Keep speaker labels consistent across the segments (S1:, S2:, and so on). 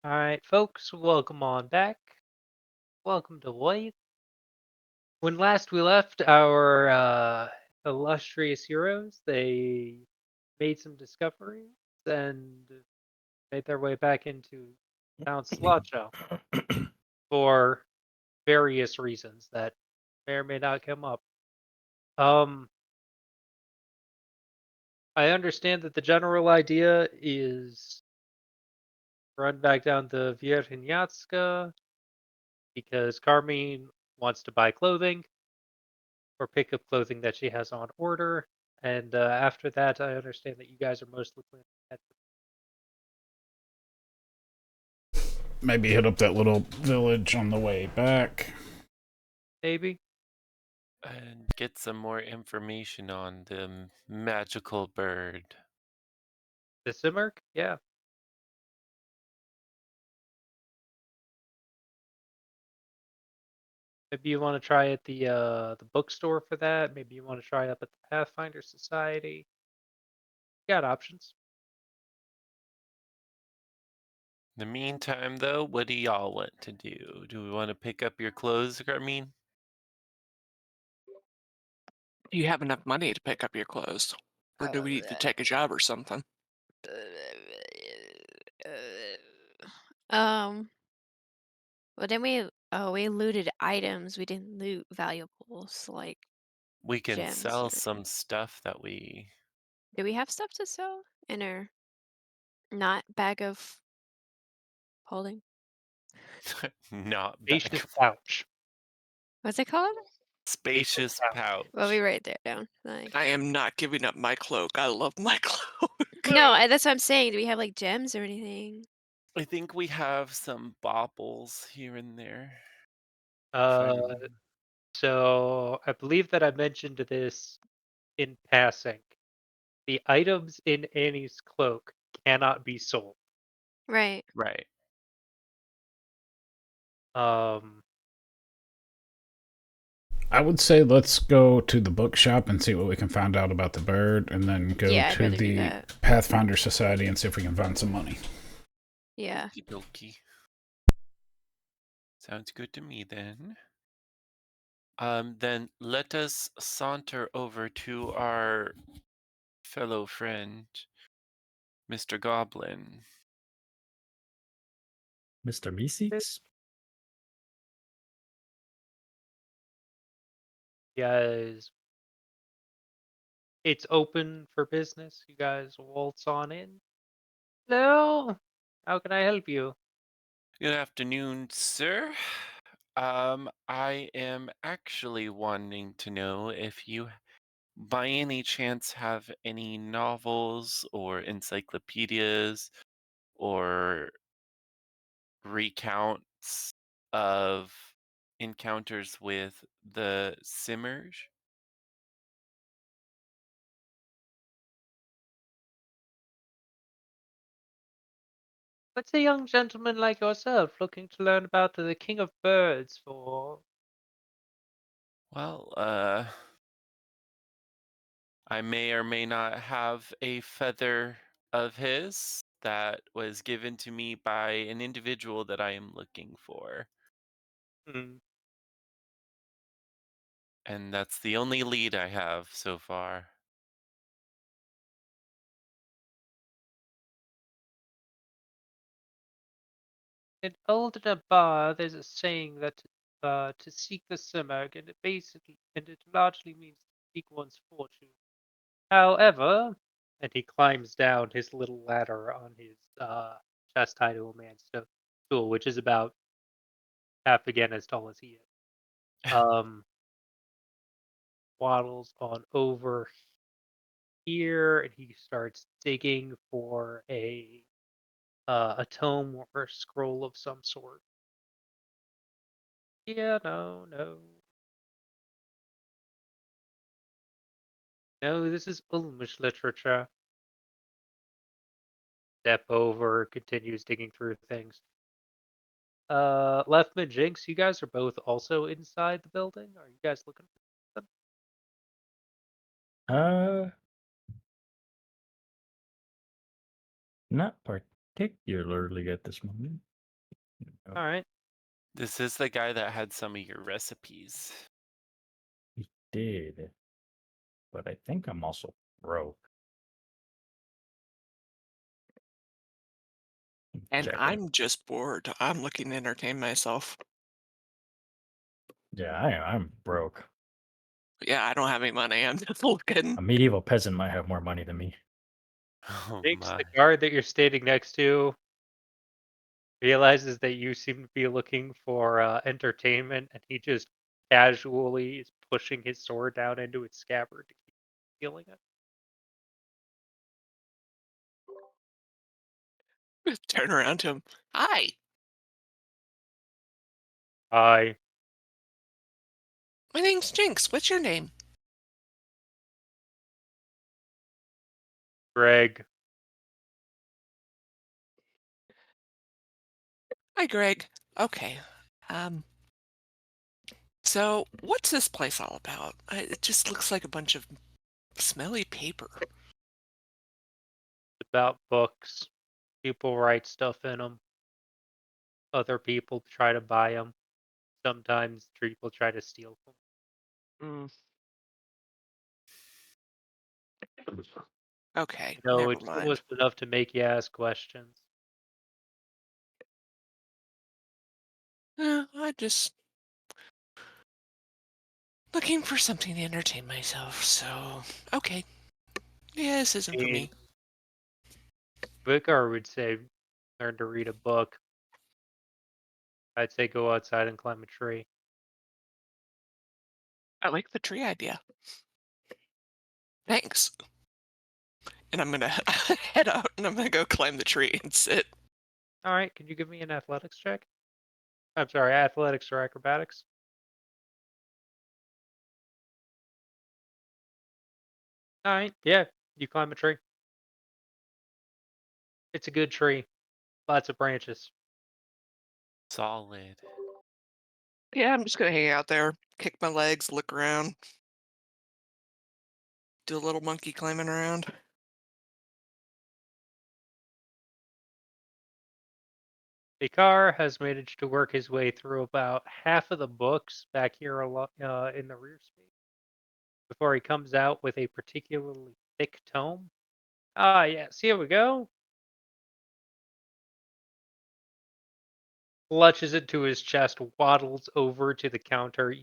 S1: All right, folks, welcome on back. Welcome to White. When last we left our illustrious heroes, they made some discoveries and made their way back into Mount Slotcho for various reasons that may or may not come up. Um, I understand that the general idea is run back down to Viernyatska because Carmine wants to buy clothing or pick up clothing that she has on order. And after that, I understand that you guys are mostly planning at
S2: Maybe hit up that little village on the way back.
S1: maybe
S3: And get some more information on the magical bird.
S1: the Simurg. Yeah, maybe you want to try at the bookstore for that. Maybe you want to try up at the Pathfinder Society. You got options.
S3: In the meantime, though, what do y'all want to do? Do we want to pick up your clothes, Carmine?
S4: Do you have enough money to pick up your clothes? Or do we need to take a job or something?
S5: Um, well, then we looted items. We didn't loot valuables like
S3: We can
S5: gems.
S3: sell some stuff that we.
S5: Do we have stuff to sell in our not bag of holding?
S3: Not
S1: Spacious
S3: back.
S1: pouch.
S5: What's it called?
S1: Spacious
S3: Spacious
S1: pouch.
S3: pouch.
S5: Well, we write that down. Like,
S4: I am not giving up my cloak. I love my cloak.
S5: no, that's what I'm saying. Do we have like gems or anything?
S3: I think we have some baubles here and there. If I
S1: Uh,
S3: remember.
S1: so I believe that I mentioned this in passing. The items in Annie's cloak cannot be sold.
S5: Right.
S3: Right.
S1: Um,
S2: I would say let's go to the bookshop and see what we can find out about the bird, and then go
S5: Yeah, I'd
S2: to
S5: rather do
S2: the
S5: that.
S2: Pathfinder Society and see if we can find some money.
S5: Yeah.
S3: Okie dokie. Sounds good to me then. Then let us saunter over to our fellow friend, Mr. Goblin.
S6: Mr. Meeseeks?
S1: guys, it's open for business. You guys waltz on in. Hello, how can I help you?
S3: Good afternoon, sir. I am actually wanting to know if you, by any chance, have any novels or encyclopedias or recounts of encounters with the Simmerge.
S1: What's a young gentleman like yourself looking to learn about the King of Birds for?
S3: Well, I may or may not have a feather of his that was given to me by an individual that I am looking for.
S1: Hmm.
S3: And that's the only lead I have so far.
S1: In old Nabar, there's a saying that to seek the Simurg, and it largely means to seek one's fortune. However, and he climbs down his little ladder on his chest tied to a man's stool, which is about half again as tall as he is. Um, waddles on over here, and he starts digging for a tome or a scroll of some sort. Yeah, no. No, this is Ulmish literature. Step over, continues digging through things. Leftman, Jinx, you guys are both also inside the building. Are you guys looking for them?
S6: Uh, not particularly at this moment.
S1: All right.
S3: This is the guy that had some of your recipes.
S6: He did. But I think I'm also broke.
S4: And
S6: Checking.
S4: I'm just bored. I'm looking to entertain myself.
S6: Yeah, I'm broke.
S4: Yeah, I don't have any money. I'm just looking.
S6: A medieval peasant might have more money than me.
S3: Oh
S1: Jinx,
S3: my.
S1: the guard that you're standing next to, realizes that you seem to be looking for entertainment, and he just casually is pushing his sword down into its scabbard to keep healing it.
S4: Turn around to him. Hi,
S1: Hi,
S4: my name's Jinx. What's your name?
S1: Greg.
S4: Hi, Greg. Okay. Um. So, what's this place all about? It just looks like a bunch of smelly paper.
S1: It's about books. People write stuff in them. Other people try to buy them. Sometimes people try to steal them.
S4: Mm. Okay,
S1: No,
S4: never
S1: it's
S4: mind.
S1: almost enough to make you ask questions.
S4: I just looking for something to entertain myself. So, okay. Yeah, this isn't for
S1: And
S4: me.
S1: Vicar would say, learn to read a book. I'd say go outside and climb a tree.
S4: I like the tree idea. Thanks. And I'm gonna head out and I'm gonna go climb the tree and sit.
S1: All right, can you give me an athletics check? I'm sorry, athletics or acrobatics? All right, yeah, you climb a tree. It's a good tree, lots of branches.
S3: Solid.
S4: Yeah, I'm just gonna hang out there, kick my legs, look around, do a little monkey climbing around.
S1: Bakar has managed to work his way through about half of the books back here in the rear space before he comes out with a particularly thick tome. Ah, yes, here we go. Clutches it to his chest, waddles over to the counter.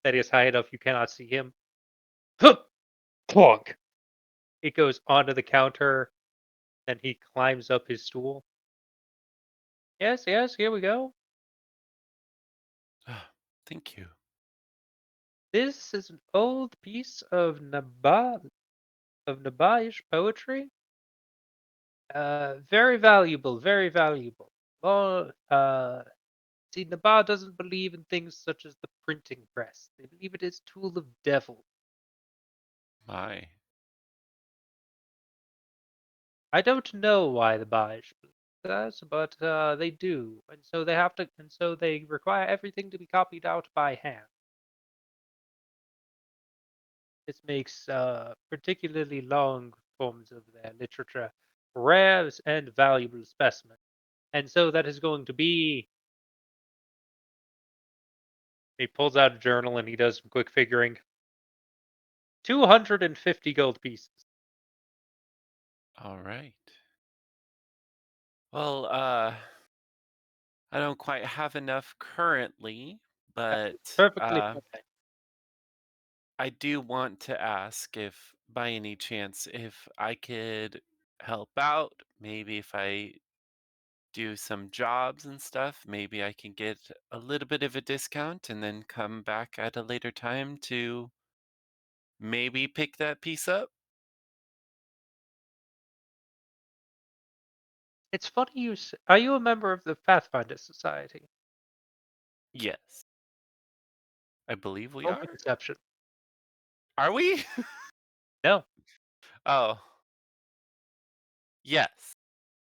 S1: That is high enough you cannot see him. Plunk. He goes onto the counter, then he climbs up his stool. Yes, yes, here we go.
S3: Thank you.
S1: This is an old piece of Nabaish poetry. Very valuable, very valuable. Well, see, Nabah doesn't believe in things such as the printing press. They believe it is tool of devil.
S3: My.
S1: I don't know why the Ba'ish believe that, but they do, and so they require everything to be copied out by hand. This makes particularly long forms of their literature rare and valuable specimen. And so that is going to be. He pulls out a journal and he does some quick figuring. 250 gold pieces.
S3: All right. Well, I don't quite have enough currently, but
S1: Perfectly fine.
S3: I do want to ask if, by any chance, if I could help out. Maybe if I do some jobs and stuff, maybe I can get a little bit of a discount and then come back at a later time to maybe pick that piece up.
S1: It's funny are you a member of the Pathfinder Society?
S3: Yes, I believe we
S1: Roll me
S3: are.
S1: deception.
S3: Are we?
S1: No.
S3: Oh, yes.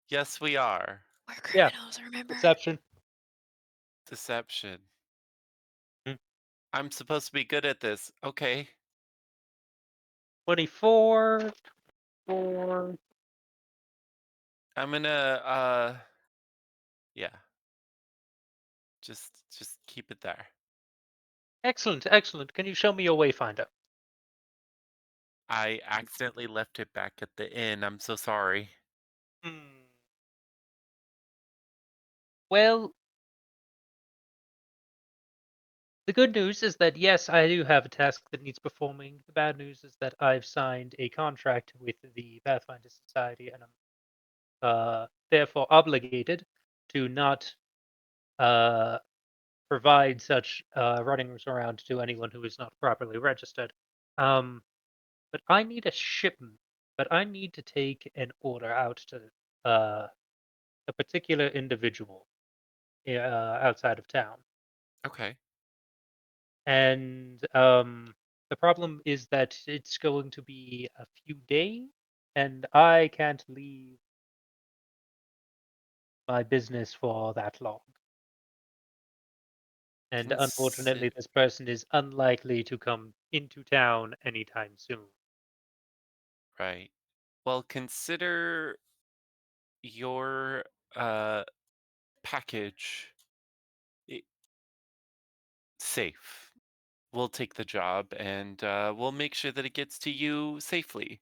S3: Yes, we are.
S5: We're
S1: Yeah,
S5: criminals, remember?
S1: deception.
S3: Deception.
S1: Hmm.
S3: I'm supposed to be good at this. Okay.
S1: 24. 4.
S3: I'm gonna yeah. Just keep it there.
S1: Excellent, excellent. Can you show me your wayfinder?
S3: I accidentally left it back at the inn. I'm so sorry.
S1: Hmm. Well, the good news is that yes, I do have a task that needs performing. The bad news is that I've signed a contract with the Pathfinder Society, and I'm therefore obligated to not uh, provide such runnings around to anyone who is not properly registered. Um, but I need a shipment. But I need to take an order out to uh, a particular individual outside of town.
S3: Okay.
S1: And the problem is that it's going to be a few days, and I can't leave my business for that long. And unfortunately, this person is unlikely to come into town anytime soon.
S3: Right. Well, consider your uh package i- safe. We'll take the job and we'll make sure that it gets to you safely.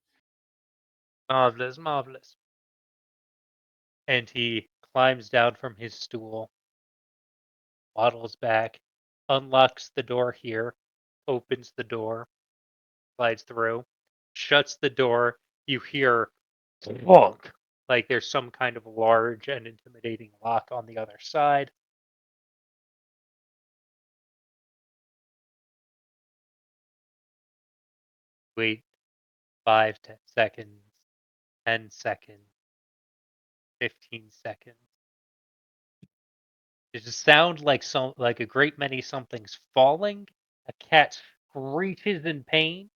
S1: Marvelous, marvelous. And he climbs down from his stool, waddles back, unlocks the door here, opens the door, slides through, shuts the door. You hear clunk, like there's some kind of large and intimidating lock on the other side. Wait 5, 10 seconds, 10 seconds, 15 seconds. There's a sound like a great many somethings falling. A cat screeches in pain.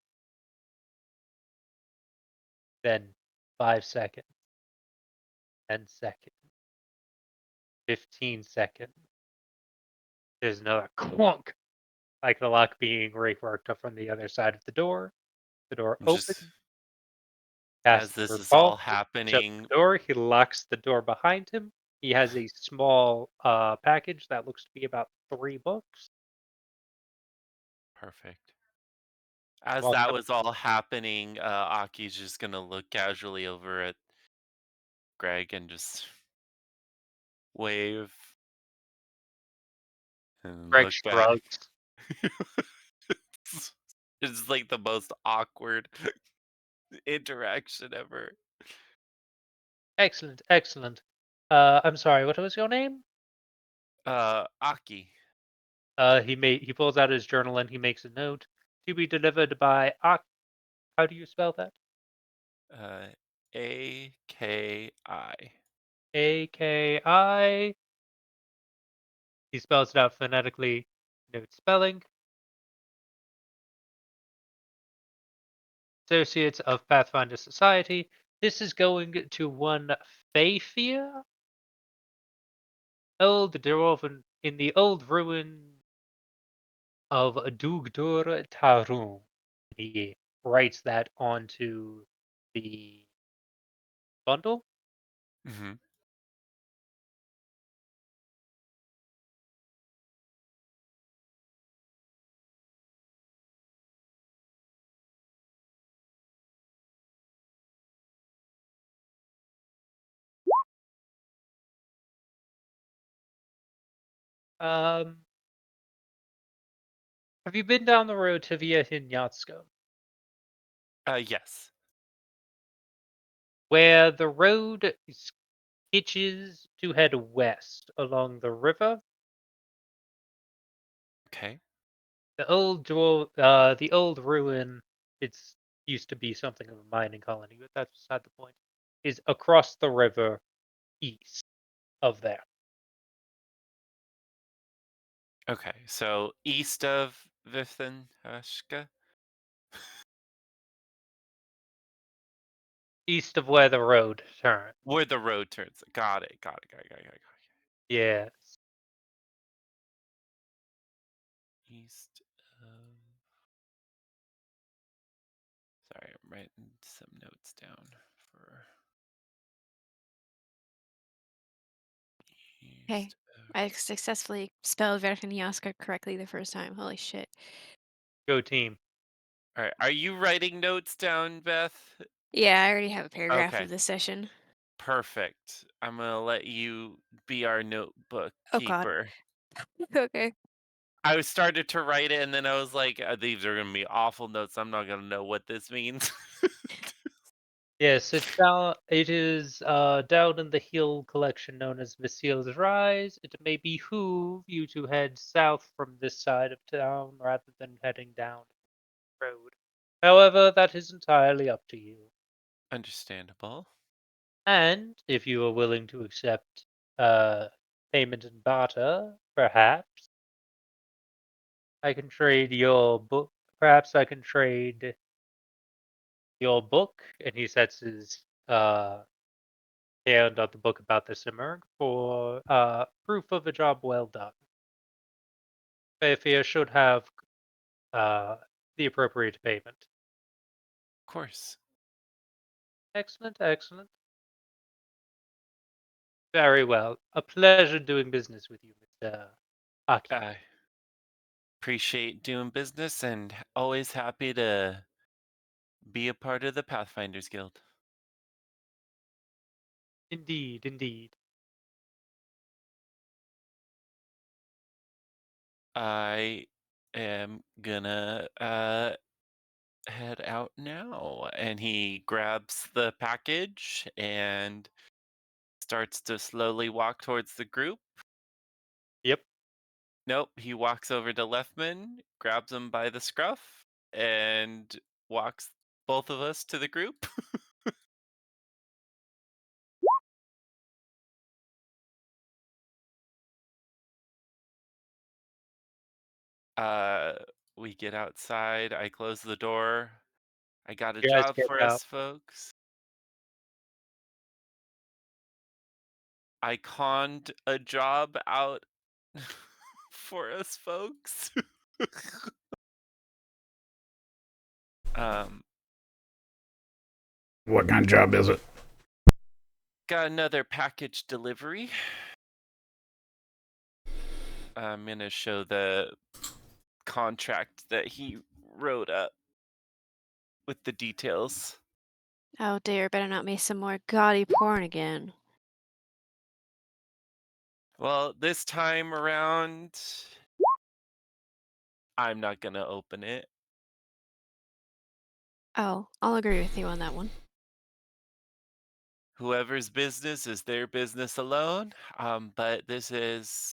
S1: Then 5 seconds, 10 seconds, 15 seconds. There's another clunk, like the lock being reworked up from the other side of the door. The door
S3: And just
S1: opens.
S3: as
S1: Casts the
S3: this is all
S1: revolver, shuts the
S3: happening,
S1: door. He locks the door behind him. He has a small package that looks to be about 3 books.
S3: perfect. As
S1: Walks
S3: that
S1: up.
S3: was all happening, Aki's just gonna look casually over at Greg and just wave and
S1: Greg
S3: look back.
S1: shrugs.
S3: It's like the most awkward interaction ever.
S1: Excellent, excellent. I'm sorry, what was your name?
S3: Aki.
S1: He pulls out his journal and he makes a note to be delivered by Ak. How do you spell that?
S3: AKI.
S1: AKI. He spells it out phonetically. Note spelling. Associates of Pathfinder Society. This is going to one Fafia. Old dwarven in the old ruin of Dugdur Tarum. He writes that onto the bundle.
S3: Mm-hmm.
S1: Um, have you been down the road to Via Hinyatsko?
S3: Yes.
S1: Where the road hitches to head west along the river.
S3: Okay.
S1: The old ruin. It's used to be something of a mining colony, but that's beside the point. Is across the river east of there.
S3: Okay. So east of Vithenhashka?
S1: East of where the road turns.
S3: Where the road turns. Got it. Got it. Got it. Got it. Got it.
S1: Yes.
S3: East of. Sorry, I'm writing some notes down for
S5: Okay.
S3: east of
S5: I successfully spelled Verkhnyaska correctly the first time. Holy shit.
S1: Go team.
S3: All right. Are you writing notes down, Beth?
S5: Yeah, I already have a paragraph
S3: Okay.
S5: of this session.
S3: Perfect. I'm gonna let you be our notebook
S5: Oh god.
S3: keeper.
S5: Okay.
S3: I started to write it, and then I was like, "These are gonna be awful notes. I'm not gonna know what this means."
S1: Yes, it's down. It is down in the hill collection known as Vasile's Rise. It may behoove you to head south from this side of town rather than heading down the road. However, that is entirely up to you.
S3: Understandable.
S1: And if you are willing to accept payment in barter, perhaps I can trade your book. Perhaps I can trade your book, and he sets his hand on the book about the Simurg for proof of a job well done. Fairfield should have uh, the appropriate payment.
S3: Of course.
S1: Excellent, excellent. Very well. A pleasure doing business with you, Mr. Aki.
S3: I appreciate doing business and always happy to be a part of the Pathfinders Guild.
S1: Indeed, indeed.
S3: I am gonna head out now. And he grabs the package and starts to slowly walk towards the group.
S1: Yep.
S3: Nope, he walks over to Leftman, grabs him by the scruff, and walks both of us to the group. uh, we get outside. I close the door. I got a
S1: You guys
S3: job
S1: get
S3: for
S1: out.
S3: us, folks. I conned a job out for us, folks. um,
S2: What kind of job is it?
S3: got another package delivery. I'm gonna show the contract that he wrote up with the details.
S5: Oh dear, better not make some more gaudy porn again.
S3: Well, this time around, I'm not gonna open it.
S5: Oh, I'll agree with you on that one.
S3: Whoever's business is their business alone. But this is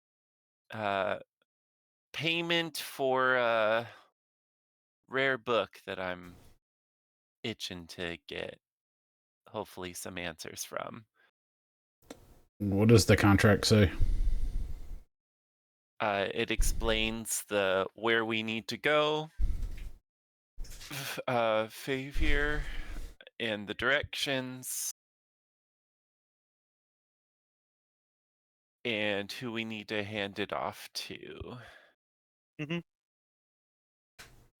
S3: payment for a rare book that I'm itching to get, hopefully, some answers from.
S2: What does the contract say?
S3: It explains the where we need to go, Favier, and the directions, and who we need to hand it off to.
S1: Mhm.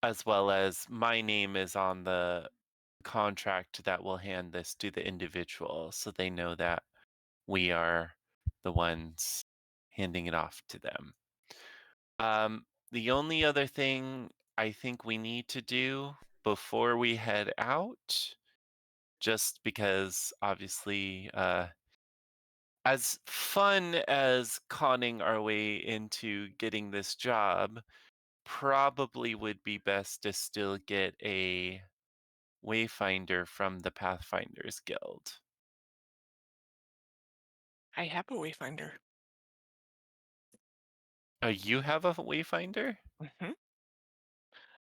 S3: As well as my name is on the contract that will hand this to the individual, so they know that we are the ones handing it off to them. The only other thing I think we need to do before we head out, just because obviously, as fun as conning our way into getting this job, probably would be best to still get a Wayfinder from the Pathfinders Guild.
S4: I have a wayfinder.
S3: Oh, you have a Wayfinder?
S4: hmm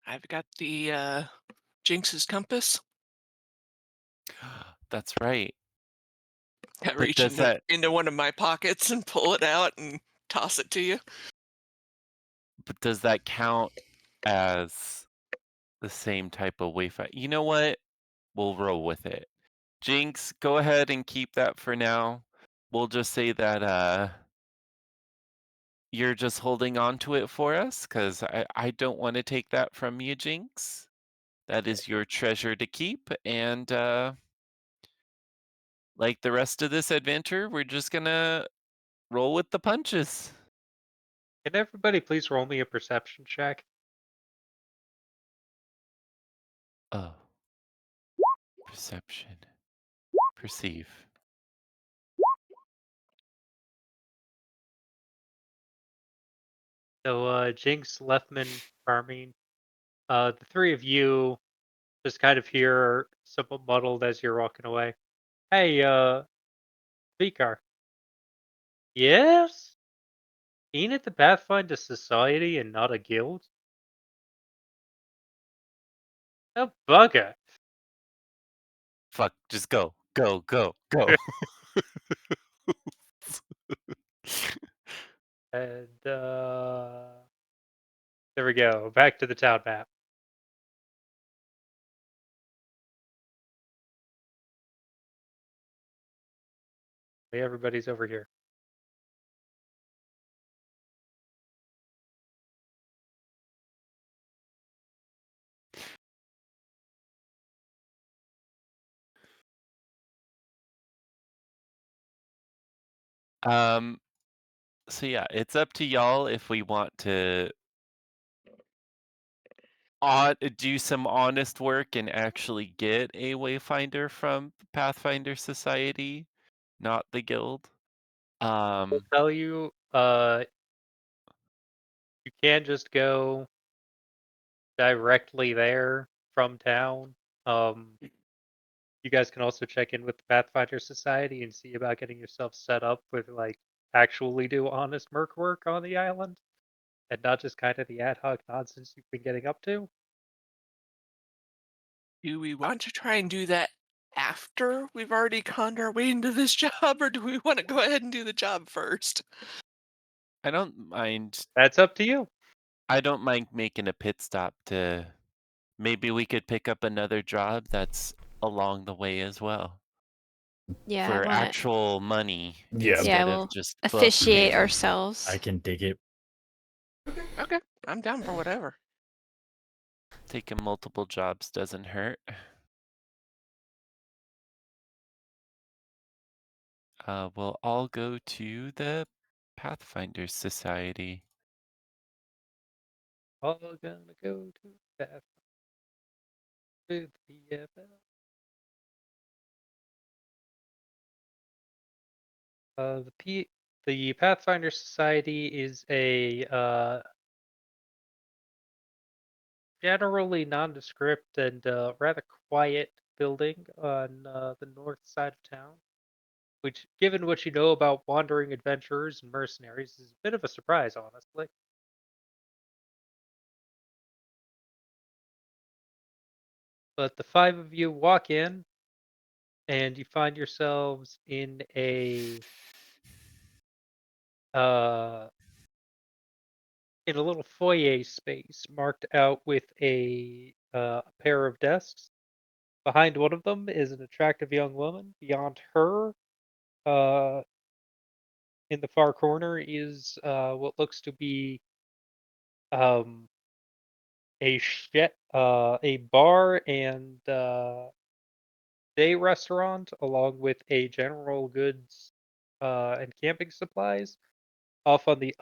S4: I've got the Jinx's compass.
S3: That's right.
S4: I
S3: But
S4: reach
S3: does
S4: into
S3: that
S4: into one of my pockets and pull it out and toss it to you.
S3: but does that count as the same type of Wayfinder? You know what? We'll roll with it. Jinx, go ahead and keep that for now. We'll just say that you're just holding on to it for us, because I don't want to take that from you, Jinx. That is your treasure to keep, and like the rest of this adventure, we're just gonna roll with the punches.
S1: Can everybody please roll me a perception check?
S3: Oh. Perception. Perceive.
S1: So, Jinx, Leftman, Carmine, the three of you just kind of hear somewhat muddled as you're walking away. Hey, Vikar. Yes? Ain't it the Pathfinder Society and not a guild? Oh, bugger.
S3: Fuck, just go. Go, go, go.
S1: And, there we go. Back to the town map. Hey, everybody's over here.
S3: So yeah, it's up to y'all if we want to do some honest work and actually get a Wayfinder from Pathfinder Society, not the guild.
S1: I'll tell you, you can just go directly there from town. You guys can also check in with the Pathfinder Society and see about getting yourself set up with like actually do honest merc work on the island and not just kind of the ad hoc nonsense you've been getting up to.
S4: Do we want to try and do that after we've already conned our way into this job, or do we want to go ahead and do the job first?
S3: I don't mind.
S1: That's up to you.
S3: I don't mind making a pit stop to. Maybe we could pick up another job that's along the way as well
S5: Yeah, I
S3: for
S5: want
S3: actual money
S2: Yeah.
S5: to. Yeah,
S3: instead of
S5: we'll
S3: just
S5: officiate
S3: bookkeeping.
S5: ourselves.
S6: I can dig it.
S4: Okay, I'm down for whatever.
S3: Taking multiple jobs doesn't hurt. We'll all go to the Pathfinder Society.
S1: All gonna go to Pathfinder to the PFL. The Pathfinder Society is a generally nondescript and rather quiet building on the north side of town, which, given what you know about wandering adventurers and mercenaries, is a bit of a surprise, honestly. But the five of you walk in, and you find yourselves uh, in a little foyer space marked out with a pair of desks. Behind one of them is an attractive young woman. Beyond her, uh, in the far corner, is what looks to be um, a bar and day restaurant, along with a general goods and camping supplies. Off on the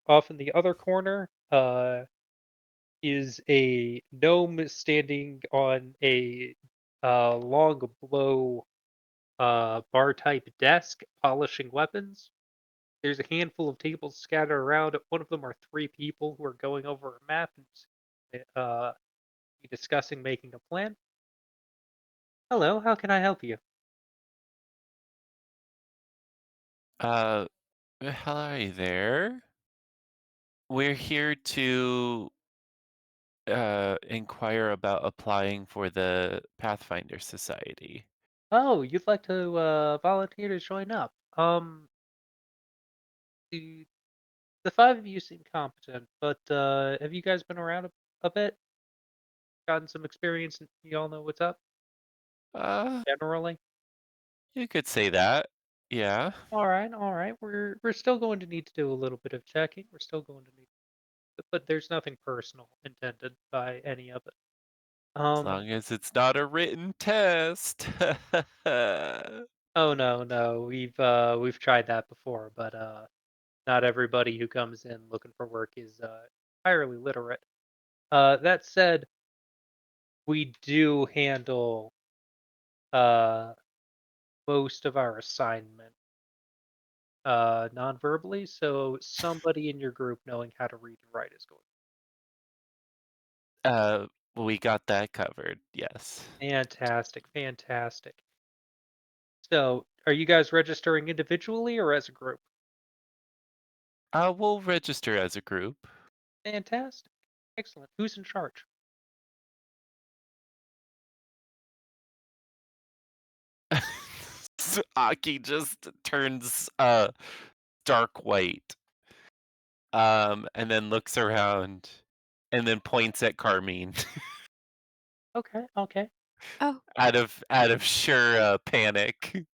S1: off in the other corner, is a gnome standing on a long blow bar type desk, polishing weapons. There's a handful of tables scattered around. At one of them are three people who are going over a map and discussing making a plan. Hello, how can I help you?
S3: Hello there. We're here to inquire about applying for the Pathfinder Society.
S1: Oh, you'd like to volunteer to join up? The the five of you seem competent, but have you guys been around a bit? Gotten some experience, and you all know what's up
S3: Uh,
S1: generally.
S3: you could say that. Yeah.
S1: All right, all right. We're still going to need to do a little bit of checking. We're still going to need, but there's nothing personal intended by any of it.
S3: As long as it's not a written test.
S1: Oh no, no, we've tried that before, but not everybody who comes in looking for work is entirely literate. That said, we do handle uh, most of our assignment non-verbally, so somebody in your group knowing how to read and write is going.
S3: We got that covered. Yes.
S1: Fantastic, fantastic. So, are you guys registering individually or as a group?
S3: We'll register as a group.
S1: Fantastic. Excellent. Who's in charge?
S3: So Aki just turns dark white. And then looks around and then points at Carmine
S1: Okay, okay.
S5: Oh,
S3: out of sheer panic.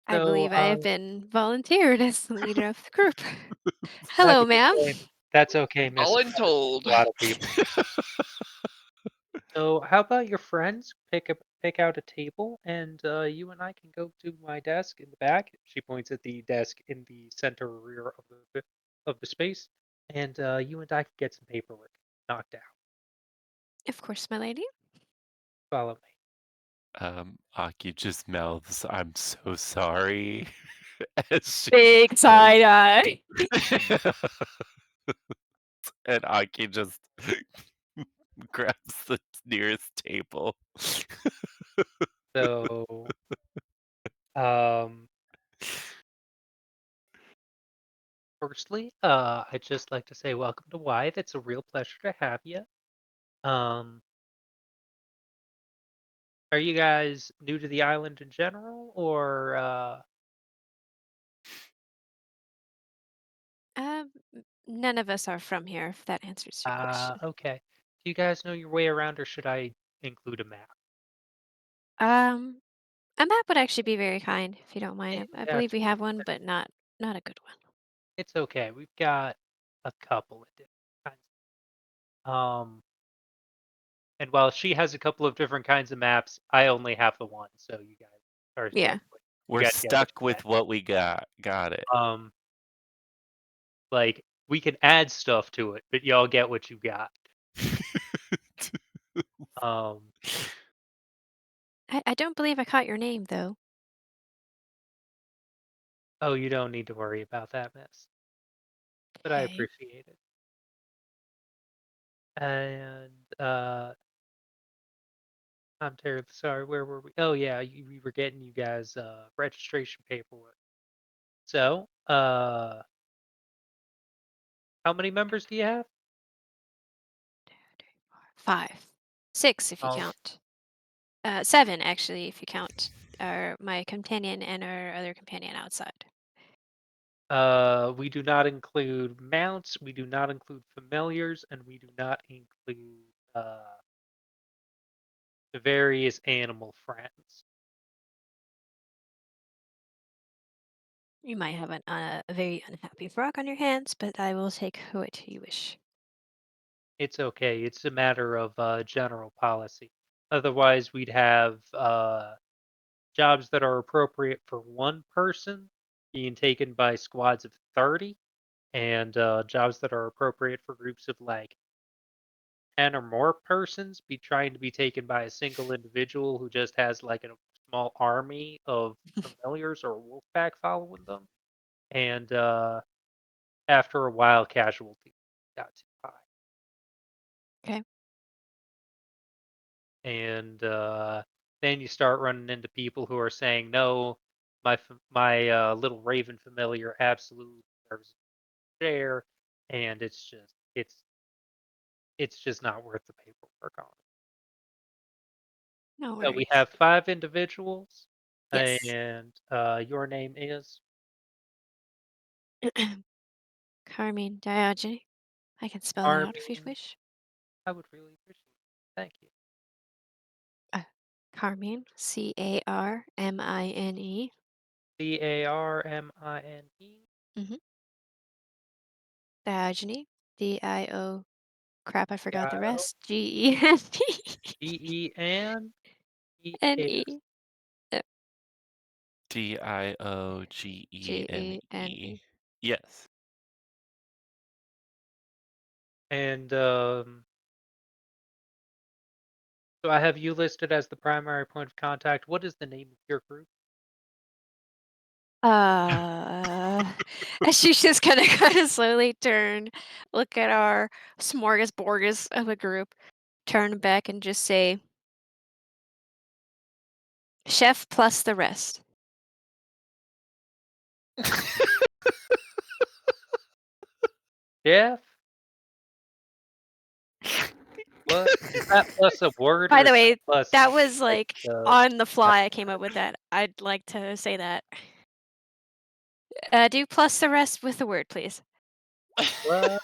S5: I
S1: So,
S5: believe I have been volunteered as the leader of the group.
S1: that's
S5: Hello, ma'am.
S1: okay. That's okay, miss.
S4: All
S1: It
S4: in
S1: happens
S4: told.
S1: to a lot of people. So, how about your friends pick out a table, and you and I can go to my desk in the back. She points at the desk in the center rear of the space, and you and I can get some paperwork knocked out.
S5: Of course, my lady.
S1: Follow me.
S3: Aki just mouths, "I'm so sorry," as she
S5: Big side eye.
S3: and Aki just grabs the nearest table.
S1: So, um, firstly, I'd just like to say welcome to Whithe. It's a real pleasure to have you. Um, are you guys new to the island in general, or
S5: None of us are from here, if that answers your question.
S1: okay? Do you guys know your way around, or should I include a map?
S5: Um, a map would actually be very kind, if you don't mind. I believe we have
S1: Absolutely.
S5: one, but not a good one.
S1: It's okay. We've got a couple of different kinds. And while she has a couple of different kinds of maps, I only have the one. So you guys are
S5: Yeah.
S1: you
S3: We're
S1: guys get what
S3: stuck
S1: you get.
S3: with what we got. Got it.
S1: Like we can add stuff to it, but y'all get what you got. Um,
S5: I don't believe I caught your name, though.
S1: oh, you don't need to worry about that, miss. But I
S5: Okay.
S1: appreciate it. And I'm terribly sorry. Where were we? Oh yeah, we were getting you guys registration paperwork. So, how many members do you have?
S5: 5. 6 if you
S1: Oh,
S5: count. 7 actually if you count my companion and our other companion outside.
S1: we do not include mounts, we do not include familiars, and we do not include the various animal friends.
S5: You might have a very unhappy frog on your hands, but I will take what you wish.
S1: It's okay. It's a matter of general policy. Otherwise, we'd have jobs that are appropriate for one person being taken by squads of 30, and jobs that are appropriate for groups of like 10 or more persons be trying to be taken by a single individual who just has like a small army of familiars or wolf pack following them. And after a while, casualty got too high.
S5: Okay.
S1: And then you start running into people who are saying, no, my little raven familiar absolutely deserves a share. And it's just not worth the paperwork on.
S5: No
S1: So we
S5: worries.
S1: have 5 individuals,
S5: Yes.
S1: and your name is?
S5: Carmine Diogenes. I can spell that out if you'd
S1: Armin.
S5: wish.
S1: I would really appreciate it. Thank you.
S5: Uh, Carmine, Carmine.
S1: Carmine.
S5: Mm-hmm. Diogenes, Dio. Crap, I forgot the rest. Genene.
S1: Genene.
S5: N-E.
S3: Diogene.
S5: Gene.
S3: Yes.
S1: And so I have you listed as the primary point of contact. What is the name of your group?
S5: She's just gonna kind of slowly turn, look at our smorgasborgus of a group, turn back and just say, "Chef plus the rest."
S1: Jeff? What is that plus a word
S5: By
S1: or
S5: the
S1: is
S5: way,
S1: plus
S5: that was like
S1: the
S5: on the fly. I came up with that. I'd like to say that. Do plus the rest with the word, please.
S1: plus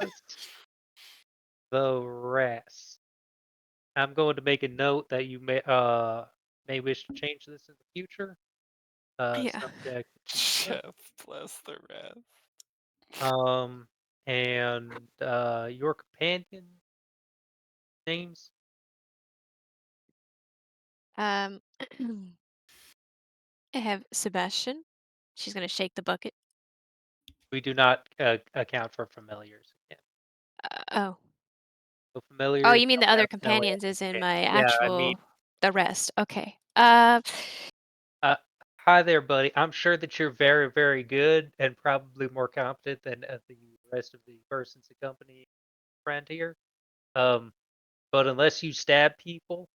S1: the rest? I'm going to make a note that you may wish to change this in the future.
S5: Yeah.
S1: Subject.
S3: Chef plus the rest.
S1: And your companion names?
S5: I have Sebastian. She's gonna shake the bucket.
S1: We do not account for familiars. Yeah.
S5: Oh.
S1: So
S5: Oh,
S1: familiars
S5: you mean the
S1: don't
S5: other
S1: have no
S5: companions is in my
S1: yeah, I mean,
S5: actual the rest. Okay.
S1: hi there, buddy. I'm sure that you're very, very good and probably more competent than the rest of the persons accompanying friend here. Um, but unless you stab people,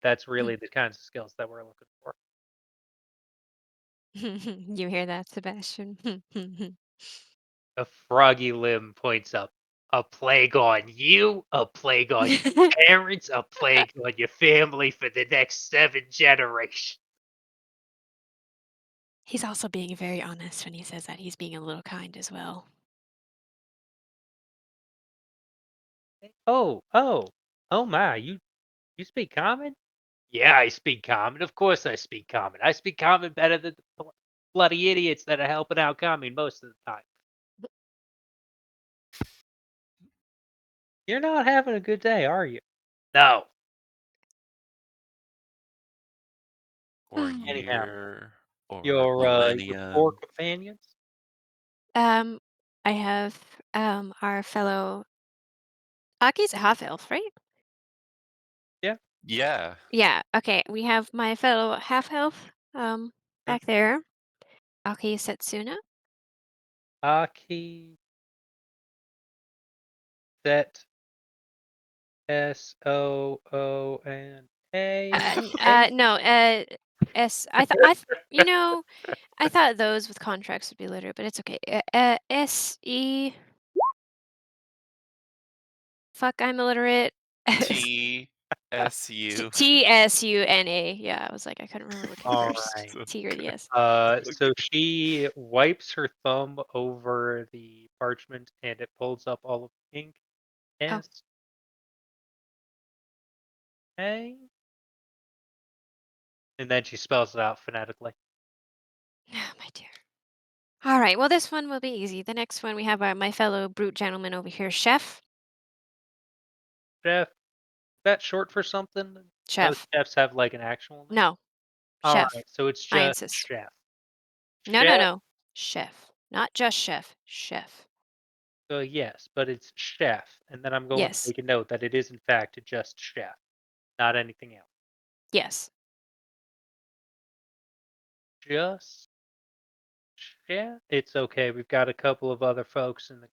S1: that's really the kinds of skills that we're looking for.
S5: You hear that, Sebastian?
S1: A froggy limb points up. A plague on you, a plague on your parents, a plague on your family for the next 7 generations.
S5: He's also being very honest when he says that. He's being a little kind as well.
S1: Oh my, you speak common? Yeah, I speak common. Of course I speak common. I speak common better than the bloody idiots that are helping out common most of the time. You're not having a good day, are you? No.
S3: Or
S1: Anyhow,
S3: year. Or
S1: your 4
S3: millennium.
S1: companions?
S5: Um, I have our fellow Aki's a half elf, right?
S1: Yeah.
S3: Yeah.
S5: Yeah. Okay. We have my fellow half elf back there. Aki Setsuna.
S1: Aki Set SOONA.
S5: No. S. You know, I thought those with contracts would be later, but it's okay. SE. Fuck, I'm illiterate.
S3: TSU.
S5: TSUNA. Yeah, I was like, I couldn't remember what came
S1: All
S5: first.
S1: right.
S5: T or the S.
S1: So she wipes her thumb over the parchment and it pulls up all of the ink.
S5: Oh.
S1: S A. And then she spells it out phonetically.
S5: Oh, my dear. All right. Well, this one will be easy. The next one we have my fellow brute gentleman over here, Chef.
S1: Chef. Is that short for something? Most
S5: Chef.
S1: chefs have like an actual name.
S5: No.
S1: All
S5: Chef.
S1: right, so it's
S5: I
S1: just
S5: insist.
S1: chef.
S5: No, no,
S1: Chef.
S5: no. Chef. Not just chef. Chef.
S1: So yes, but it's chef, and then I'm going to
S5: Yes.
S1: make a note that it is in fact just chef, not anything else.
S5: Yes.
S1: Just chef. It's okay. We've got a couple of other folks in the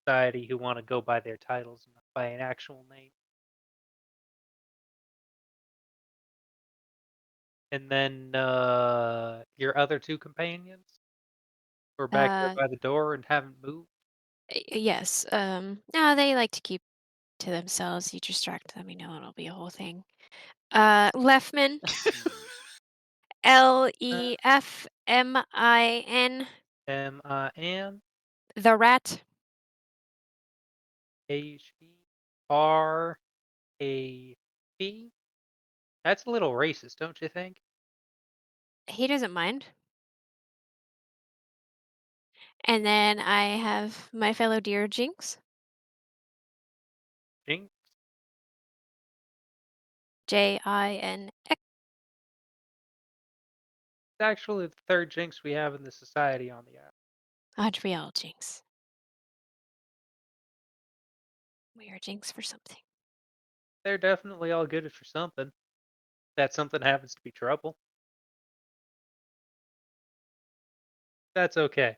S1: society who want to go by their titles and not by an actual name. And then your other 2 companions who are back there
S5: Uh,
S1: by the door and haven't moved.
S5: yes. No, they like to keep to themselves. You distract them, it'll be a whole thing. Lefman. Lefmin.
S1: MIN
S5: The rat.
S1: HERAP. That's a little racist, don't you think?
S5: He doesn't mind. And then I have my fellow dear Jinx.
S1: Jinx.
S5: JINX.
S1: It's actually the third jinx we have in the society on the app.
S5: Aren't we all jinx? We are jinx for something.
S1: They're definitely all good for something. That something happens to be trouble. That's okay.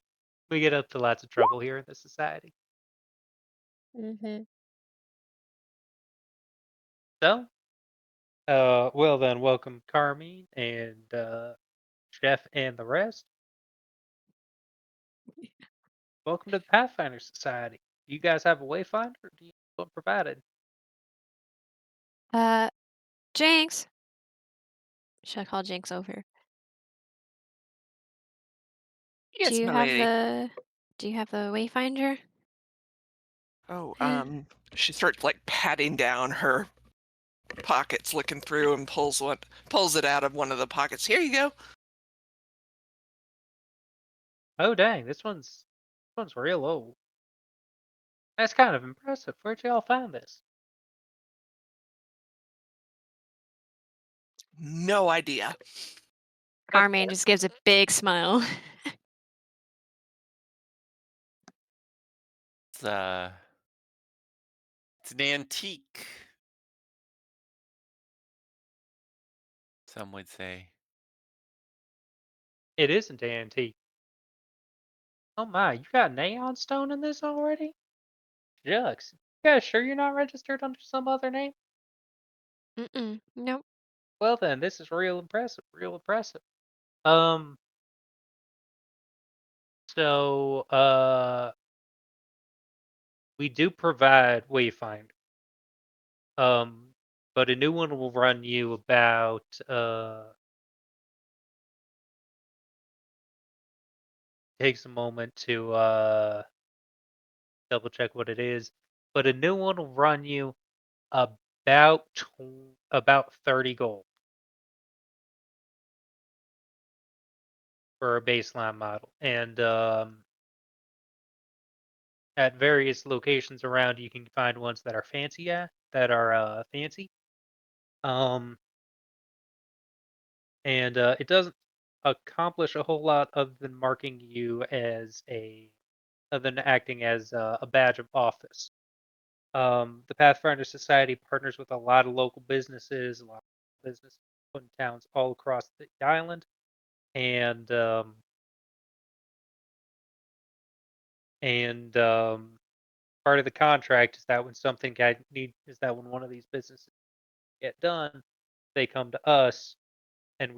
S1: We get up to lots of trouble here in this society.
S5: Mm-hmm.
S1: So, well then, welcome Carmine and Jeff and the rest. Welcome to the Pathfinder Society. Do you guys have a wayfinder, or do you want provided?
S5: Jinx. Should I call Jinx over? Do
S4: Yes,
S5: you
S4: my
S5: have
S4: lady.
S5: the Wayfinder?
S4: Oh, she starts like patting down her pockets, looking through, and pulls it out of one of the pockets. Here you go.
S1: Oh dang, this one's real old. That's kind of impressive. Where'd y'all find this?
S4: No idea.
S5: Carmine just gives a big smile.
S3: It's it's an antique. Some would say.
S1: It isn't antique. Oh my, you got neon stone in this already? Jux, you guys sure you're not registered under some other name?
S5: Mm-mm. Nope.
S1: Well then, this is real impressive. Real impressive. Um, so we do provide Wayfinder. Um, but a new one will run you about takes a moment to double check what it is. But a new one will run you about 30 gold for a baseline model. And at various locations around you can find ones that are fancy. Um and it doesn't accomplish a whole lot other than marking you as other than acting as a badge of office. The Pathfinder Society partners with a lot of local businesses, a lot of business in towns all across the island, and part of the contract is that when one of these businesses get done, they come to us, and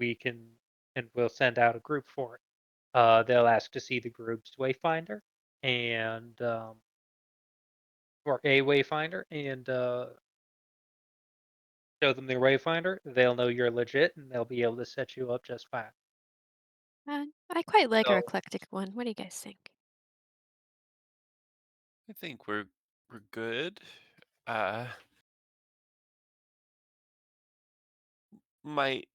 S1: we'll send out a group for it. They'll ask to see the group's wayfinder and or a wayfinder and show them their wayfinder. They'll know you're legit and they'll be able to set you up just fine.
S5: I quite like our
S1: So
S5: eclectic one. What do you guys think?
S3: I think we're good. Uh might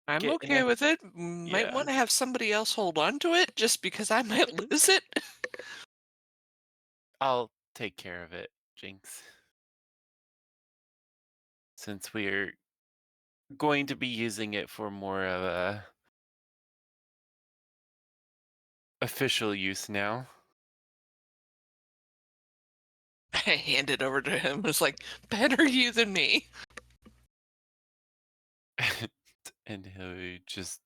S4: I'm
S3: get
S4: okay with it. Might
S3: yeah.
S4: want to have somebody else hold on to it just because I might lose it.
S3: I'll take care of it, Jinx. Since we're going to be using it for more of a official use now.
S4: I hand it over to him. It's like, better you than me.
S3: And he just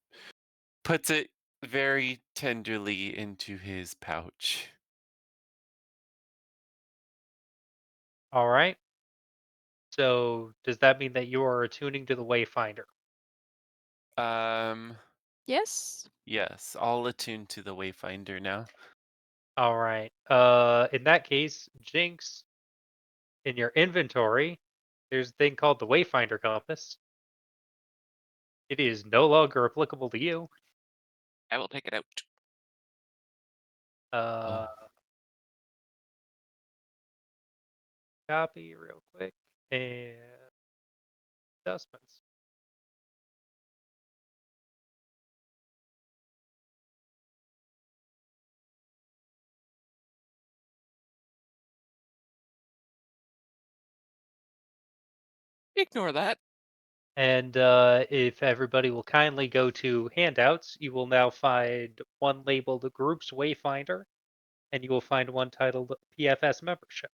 S3: puts it very tenderly into his pouch.
S1: all right. So does that mean that you are attuning to the wayfinder?
S3: Um,
S5: Yes.
S3: yes, I'll attune to the Wayfinder now.
S1: All right. In that case, Jinx, in your inventory, there's a thing called the Wayfinder compass. It is no longer applicable to you.
S4: I will take it out.
S1: Uh,
S3: Oh,
S1: copy real quick and adjustments.
S4: Ignore that.
S1: And if everybody will kindly go to handouts, you will now find one labeled Group's Wayfinder, and you will find one titled PFS Membership.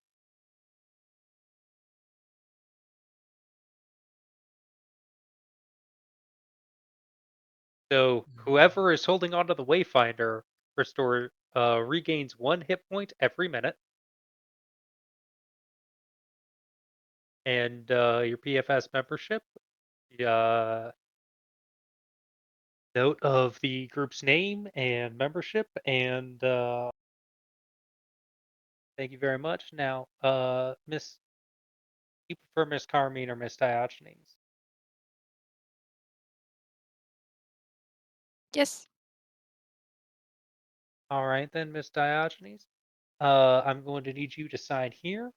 S1: So whoever is holding onto the Wayfinder regains 1 hit point every minute, and your PFS membership. Note of the group's name and membership, and thank you very much. Now, Miss, you prefer Miss Carmine or Miss Diogenes?
S5: Yes.
S1: All right then, Miss Diogenes. I'm going to need you to sign here,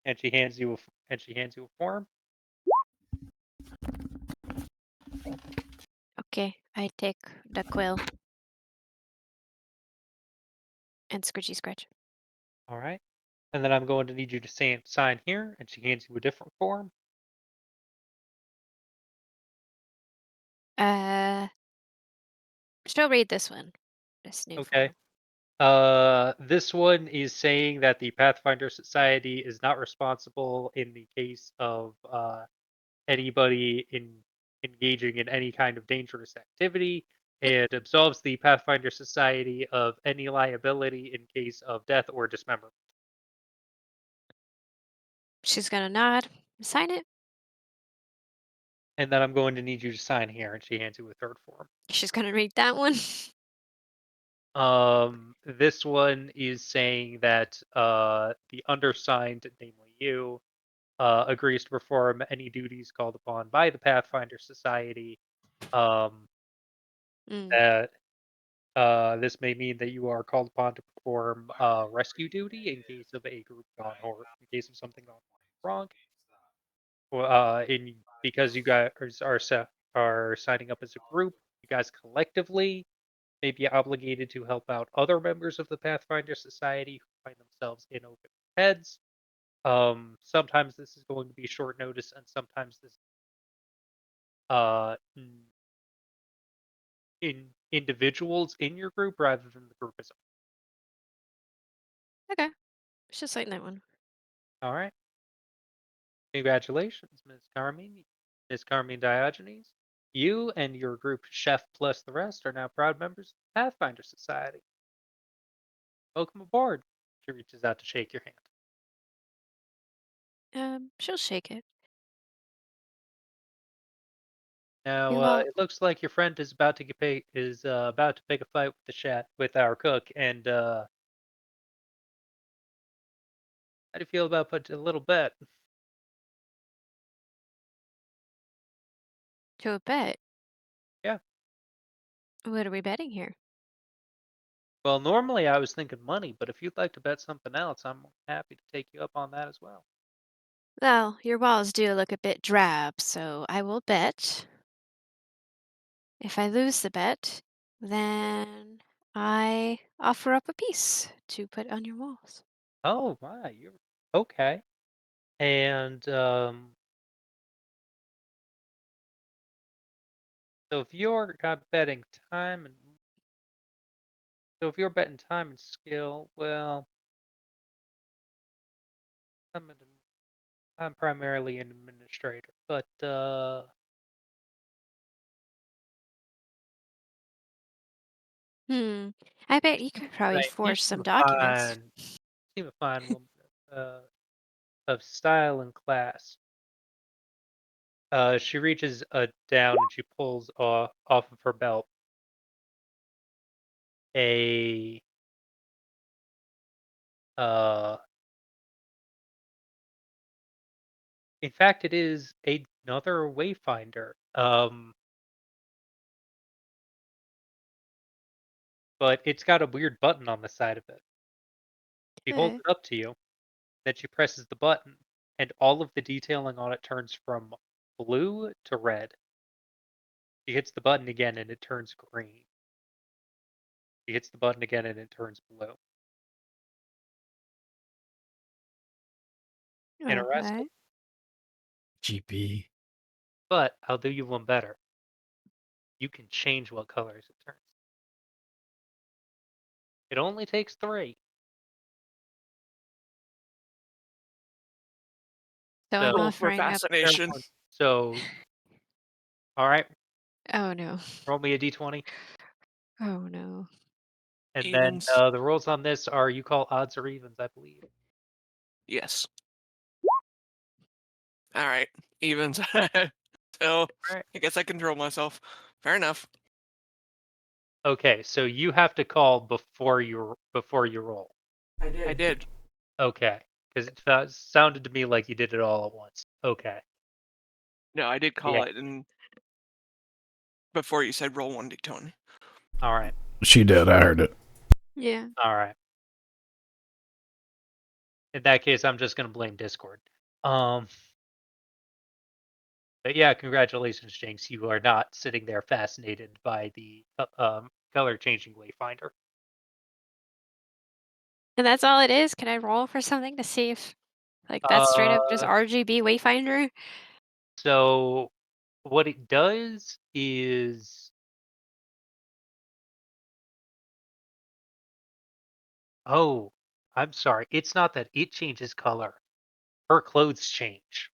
S1: and she hands you a form.
S5: Okay, I take the quill and scritchy scratch.
S1: All right, and then I'm going to need you to sign here, and she hands you a different form.
S5: She'll read this one. This new
S1: Okay.
S5: form.
S1: This one is saying that the Pathfinder Society is not responsible in the case of anybody engaging in any kind of dangerous activity, and absolves the Pathfinder Society of any liability in case of death or dismemberment.
S5: She's gonna nod, sign it.
S1: And then I'm going to need you to sign here, and she hands you a third form.
S5: She's gonna read that one.
S1: This one is saying that the undersigned, namely you, agrees to perform any duties called upon by the Pathfinder Society. Um,
S5: Mm,
S1: that this may mean that you are called upon to perform rescue duty in case of a group gone or in case of something gone wrong. In because you guys are signing up as a group, you guys collectively may be obligated to help out other members of the Pathfinder Society who find themselves in open heads. Sometimes this is going to be short notice, and sometimes this uh in individuals in your group rather than the group as
S5: okay, she'll sign that one.
S1: a. All right. Congratulations, Miss Carmine Diogenes. You and your group Chef plus the rest are now proud members of the Pathfinder Society. Welcome aboard. She reaches out to shake your hand.
S5: She'll shake it.
S1: Now,
S5: You all,
S1: it looks like your friend is about to about to pick a fight with our cook. And how do you feel about putting a little bet?
S5: to a bet.
S1: Yeah.
S5: What are we betting here?
S1: Well, normally I was thinking money, but if you'd like to bet something else, I'm happy to take you up on that as well.
S5: Well, your walls do look a bit drab, so I will bet. If I lose the bet, then I offer up a piece to put on your walls.
S1: Oh my, you're okay. And so if you're betting time and so if you're betting time and skill, well, I'm an, I'm primarily an administrator, but
S5: Hmm. I bet you could probably
S1: right, you
S5: forge
S1: seem
S5: some
S1: a
S5: documents.
S1: fine woman uh, of style and class. She reaches down and she pulls off of her belt a uh in fact it is another wayfinder. But it's got a weird button on the side of it. She holds
S5: Okay.
S1: it up to you, then she presses the button, and all of the detailing on it turns from blue to red. She hits the button again and it turns green. She hits the button again and it turns blue. Interested?
S5: Okay.
S6: GP.
S1: But I'll do you one better. You can change what colors it turns. It only takes 3.
S5: So I'm
S1: So-
S4: Roll for
S5: offering up.
S4: fascination.
S1: So, all right,
S5: Oh no.
S1: roll me a d20.
S5: Oh no.
S1: And
S4: Evens.
S1: then the rules on this are you call odds or evens, I believe.
S4: Yes. All right. Evens. So
S1: Right.
S4: I guess I control myself. Fair enough.
S1: Okay, so you have to call before you roll.
S4: I did.
S1: Okay, because it sounded to me like you did it all at once. Okay.
S4: No, I did call
S1: Yeah.
S4: it, and before you said roll 1d20.
S1: All right.
S2: She did. I heard it.
S5: Yeah.
S1: All right. In that case, I'm just gonna blame Discord. But yeah, congratulations, Jinx. You are not sitting there fascinated by the color changing wayfinder.
S5: And that's all it is? Can I roll for something to see if, like, that's straight up just RGB Wayfinder?
S1: So what it does is, oh, I'm sorry. It's not that it changes color. Her clothes change.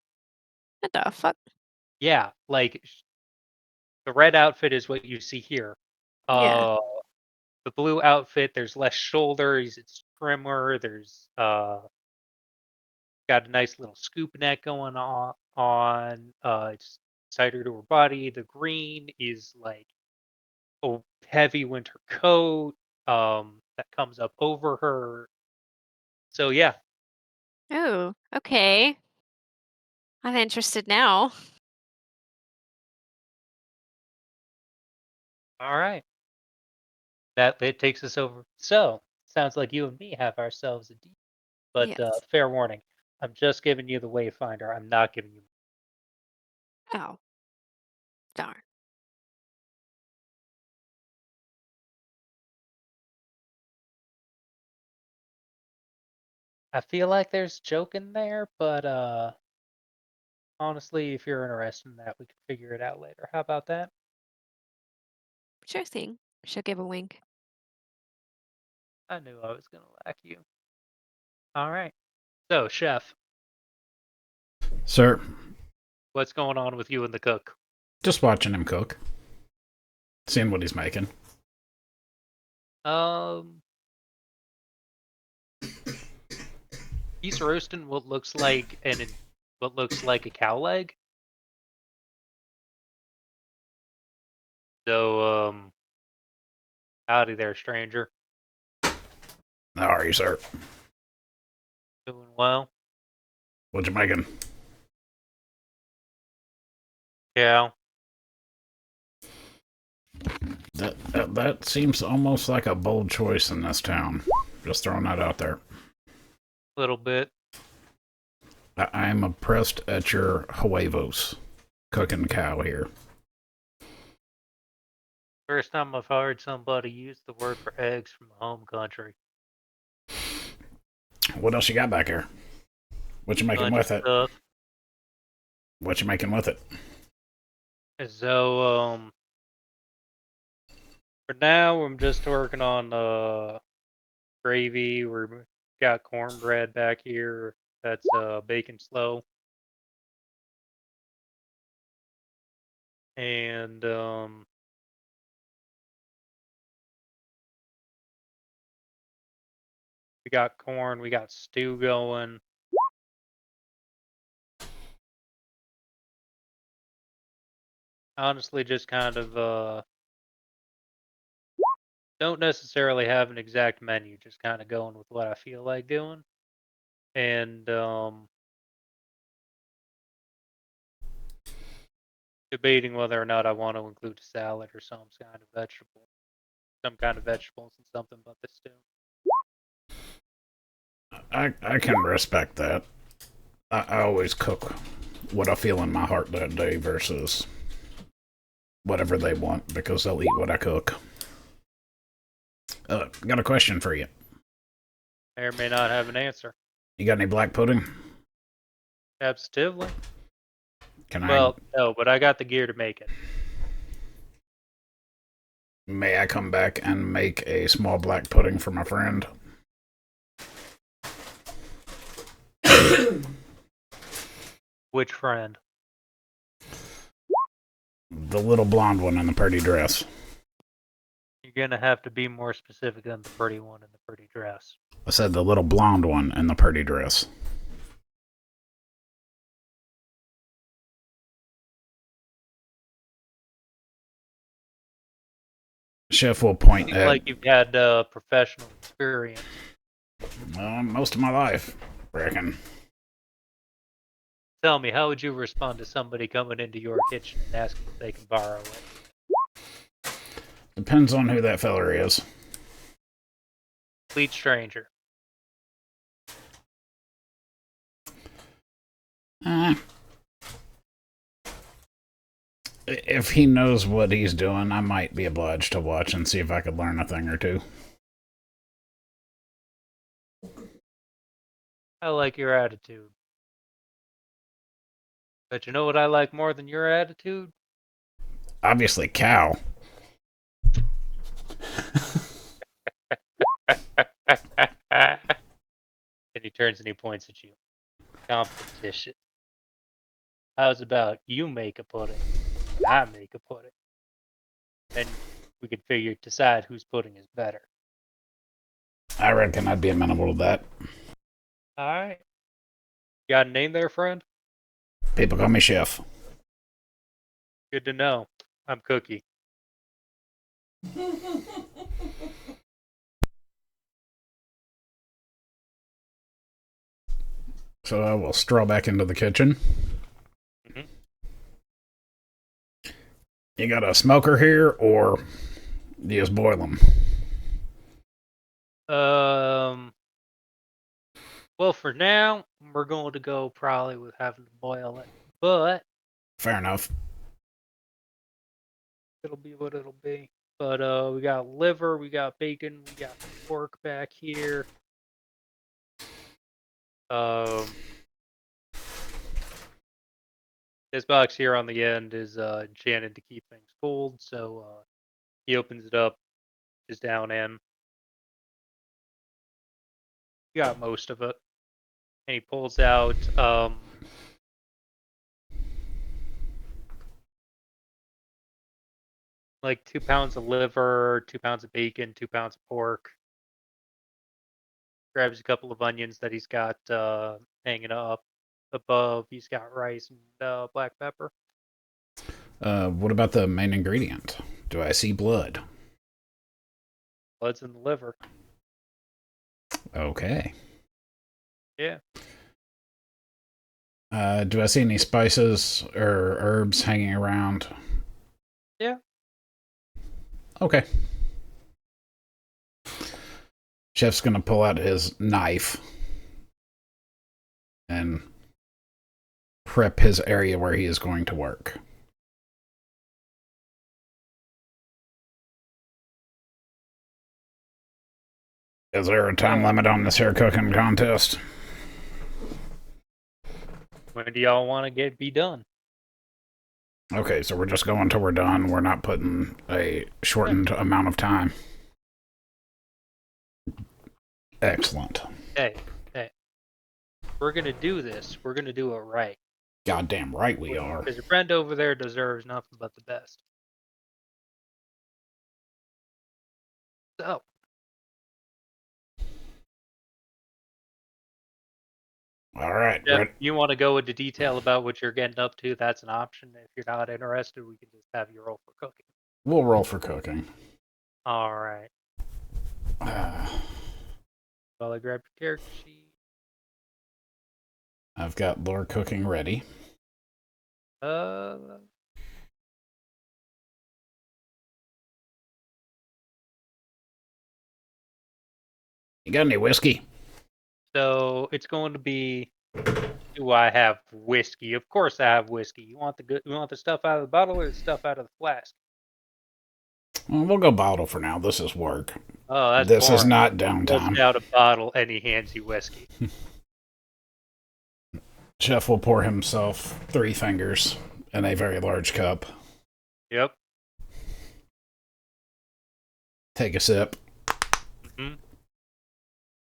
S5: What the fuck?
S1: Yeah, like the red outfit is what you see here.
S5: Yeah.
S1: The blue outfit, there's less shoulders, it's trimmer, there's got a nice little scoop neck going on it's tighter to her body. The green is like a heavy winter coat that comes up over her. So yeah.
S5: Oh, okay. I'm interested now.
S1: All right. That it takes us over. So sounds like you and me have ourselves a deal. But
S5: Yes.
S1: fair warning, I'm just giving you the wayfinder. I'm not giving you.
S5: Oh. Darn.
S1: I feel like there's joke in there, but honestly, if you're interested in that, we can figure it out later. How about that?
S5: Sure thing. She'll give a wink.
S1: I knew I was gonna lack you. All right. So, chef,
S2: Sir,
S1: what's going on with you and the cook?
S2: just watching him cook. Seeing what he's making.
S1: Um, he's roasting what looks like a cow leg. So, howdy there, stranger.
S2: How are you, sir?
S1: Doing well?
S2: What you making?
S1: Yeah.
S2: That seems almost like a bold choice in this town. Just throwing that out there.
S1: A little bit.
S2: I'm impressed at your huevos. Cooking cow here.
S1: First time I've heard somebody use the word for eggs from the home country.
S2: What else you got back here? What you making
S1: Bunch
S2: with
S1: of
S2: it?
S1: stuff.
S2: What you making with it?
S1: So, for now, I'm just working on gravy. We've got cornbread back here. That's bacon slow. And we got corn. We got stew going. Honestly, just kind of don't necessarily have an exact menu. Just kind of going with what I feel like doing. And debating whether or not I want to include a salad or some kind of vegetables and something but the stew.
S2: I can respect that. I always cook what I feel in my heart that day versus whatever they want because they'll eat what I cook. Got a question for you.
S1: May or may not have an answer.
S2: You got any black pudding?
S1: Absolutely.
S2: Can
S1: Well, no, but I got the gear to make it.
S2: May I come back and make a small black pudding for my friend?
S1: Which friend?
S2: The little blonde one in the pretty dress.
S1: You're gonna have to be more specific than the pretty one in the pretty dress.
S2: I said the little blonde one in the pretty dress. Chef will point
S1: Seems
S2: at
S1: like you've had professional experience.
S2: most of my life, reckon.
S1: Tell me, how would you respond to somebody coming into your kitchen and asking if they can borrow it?
S2: Depends on who that feller is.
S1: Complete stranger.
S2: If he knows what he's doing, I might be obliged to watch and see if I could learn a thing or two.
S1: I like your attitude. But you know what I like more than your attitude?
S2: Obviously, cow.
S1: And he turns and he points at you. Competition. How's about you make a pudding, and I make a pudding, and we could decide whose pudding is better.
S2: I reckon I'd be amenable to that.
S1: All right. Got a name there, friend?
S2: People call me Chef.
S1: Good to know. I'm Cookie.
S2: So I will stroll back into the kitchen.
S1: Mhm.
S2: You got a smoker here, or do you just boil them?
S1: Well, for now, we're going to go probably with having to boil it, but
S2: Fair enough.
S1: it'll be what it'll be. But we got liver, we got bacon, we got pork back here. This box here on the end is enchanted to keep things cold, so he opens it up, is down in. You got most of it. And he pulls out like 2 pounds of liver, 2 pounds of bacon, 2 pounds of pork. Grabs a couple of onions that he's got hanging up above. He's got rice and black pepper.
S2: What about the main ingredient? Do I see blood?
S1: Blood's in the liver.
S2: Okay.
S1: Yeah.
S2: Do I see any spices or herbs hanging around?
S1: Yeah.
S2: Okay. Chef's gonna pull out his knife and prep his area where he is going to work. Is there a time limit on this hair cooking contest?
S1: When do y'all want to be done?
S2: Okay, so we're just going till we're done. We're not putting a shortened amount of time. Excellent.
S1: Hey. We're gonna do this. We're gonna do it right.
S2: Goddamn right we are.
S1: Because your friend over there deserves nothing but the best. So.
S2: All right.
S1: If you want to go into detail about what you're getting up to, that's an option. If you're not interested, we can just have you roll for cooking.
S2: We'll roll for cooking.
S1: All right. While I grab your character sheet.
S2: I've got lore cooking ready.
S1: You
S2: got any whiskey?
S1: So it's going to be. Do I have whiskey? Of course I have whiskey. You want the stuff out of the bottle or the stuff out of the flask?
S2: Well, we'll go bottle for now. This is work.
S1: Oh, that's
S2: This is
S1: boring.
S2: not
S1: Pulls
S2: downtime.
S1: out a bottle and he hands you whiskey.
S2: Chef will pour himself 3 fingers in a very large cup.
S1: Yep.
S2: Take a sip.
S1: Hmm.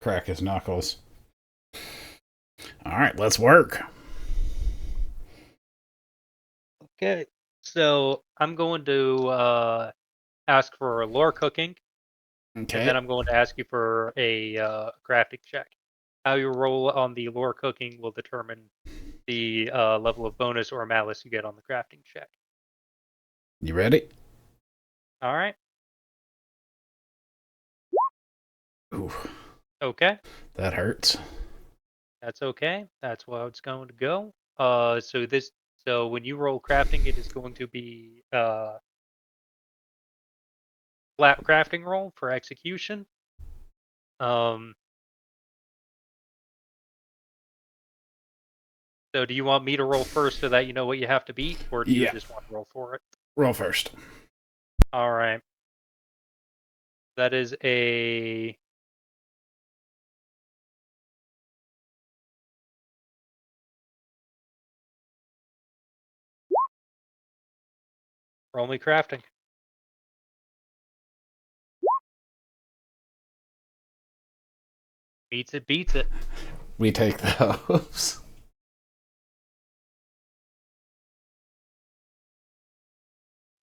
S2: Crack his knuckles. All right, let's work.
S1: Okay. So I'm going to ask for lore cooking, and
S2: Okay.
S1: then I'm going to ask you for a crafting check. How you roll on the lore cooking will determine the level of bonus or malice you get on the crafting check.
S2: You ready?
S1: All right.
S2: Ooh,
S1: Okay.
S2: that hurts.
S1: That's okay. That's how it's going to go. So when you roll crafting, it is going to be flat crafting roll for execution. Um. So do you want me to roll first so that you know what you have to beat, or do you
S2: Yeah.
S1: just want to roll for it?
S2: Roll first.
S1: All right. That is a roll me crafting. Beats it, beats it.
S2: We take those.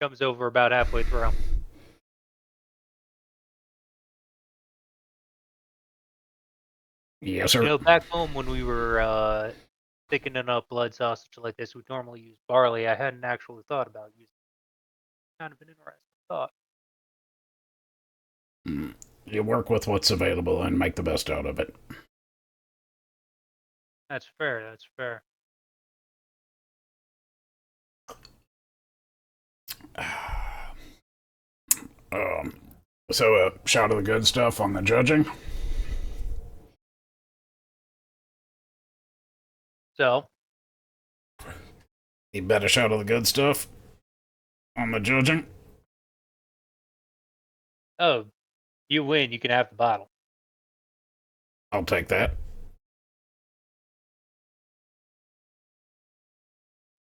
S1: Comes over about halfway through.
S2: Yes, sir.
S1: You know, back home when we were thickening up blood sausage like this, we'd normally use barley. I hadn't actually thought about using it. Kind of an interesting thought.
S2: You work with what's available and make the best out of it.
S1: That's fair. That's fair.
S2: Um, so, shout of the good stuff on the judging.
S1: So,
S2: You better shout of the good stuff on the judging.
S1: oh, you win. You can have the bottle.
S2: I'll take that.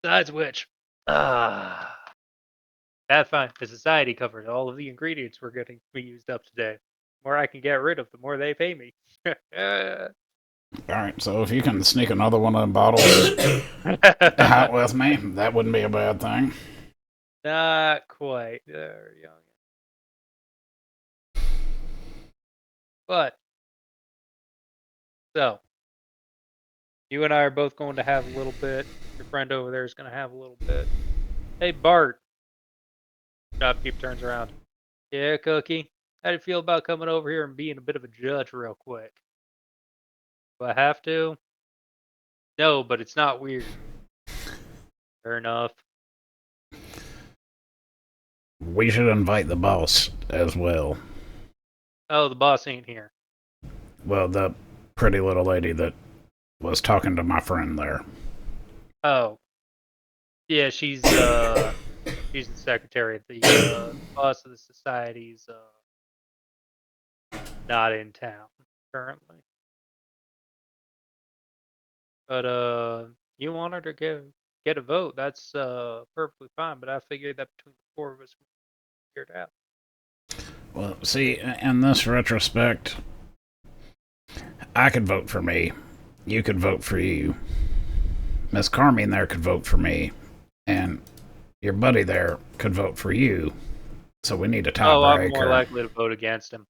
S1: Besides which, Pathfinder, the society covers all of the ingredients we're getting to be used up today. The more I can get rid of, the more they pay me.
S2: All right, so if you can sneak another one of the bottles out with me, that wouldn't be a bad thing.
S1: Not quite. They're young. But, so, you and I are both going to have a little bit. Your friend over there is going to have a little bit. Hey, Bart. Shopkeep turns around. Yeah, Cookie. How do you feel about coming over here and being a bit of a judge real quick? Do I have to? No, but it's not weird. Fair enough.
S2: We should invite the boss as well.
S1: Oh, the boss ain't here.
S2: Well, the pretty little lady that was talking to my friend there.
S1: Oh. Yeah, she's the secretary. The boss of the society's not in town currently. But you want her to get a vote, that's perfectly fine, but I figured that between the 4 of us we figured it out.
S2: Well, see, in this retrospect, I could vote for me. You could vote for you. Miss Carmine there could vote for me. And your buddy there could vote for you. So we need a
S1: Oh, I'm more
S2: tiebreaker.
S1: likely to vote against him.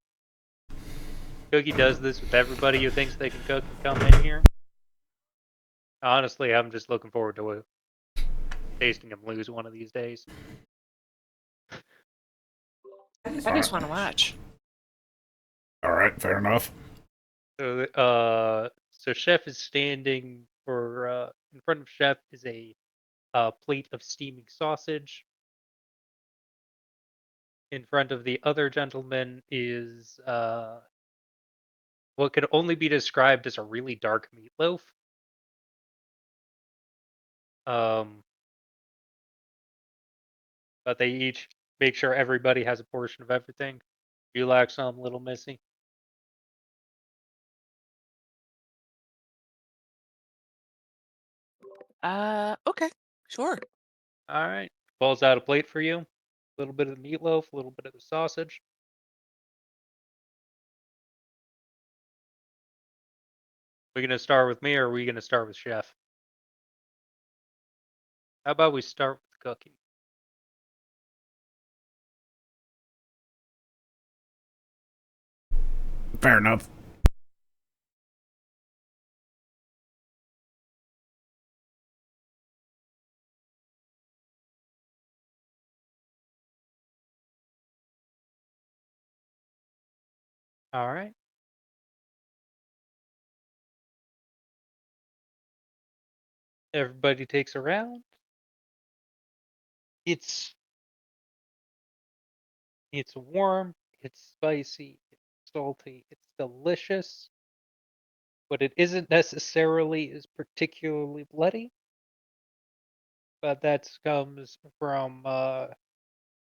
S1: Cookie does this with everybody who thinks they can cook and come in here. Honestly, I'm just looking forward to tasting him lose one of these days.
S4: I just want to watch.
S2: All right, fair enough.
S1: So Chef is standing for in front of Chef is a plate of steaming sausage. In front of the other gentleman is what could only be described as a really dark meatloaf. But they each make sure everybody has a portion of everything. You like some, little missy?
S4: Okay, sure.
S1: All right. Falls out a plate for you. A little bit of the meatloaf, a little bit of the sausage. We gonna start with me, or are we gonna start with Chef? How about we start with Cookie?
S2: Fair enough.
S1: All right. Everybody takes a round. It's warm, it's spicy, it's salty, it's delicious, but it isn't necessarily as particularly bloody. But that comes from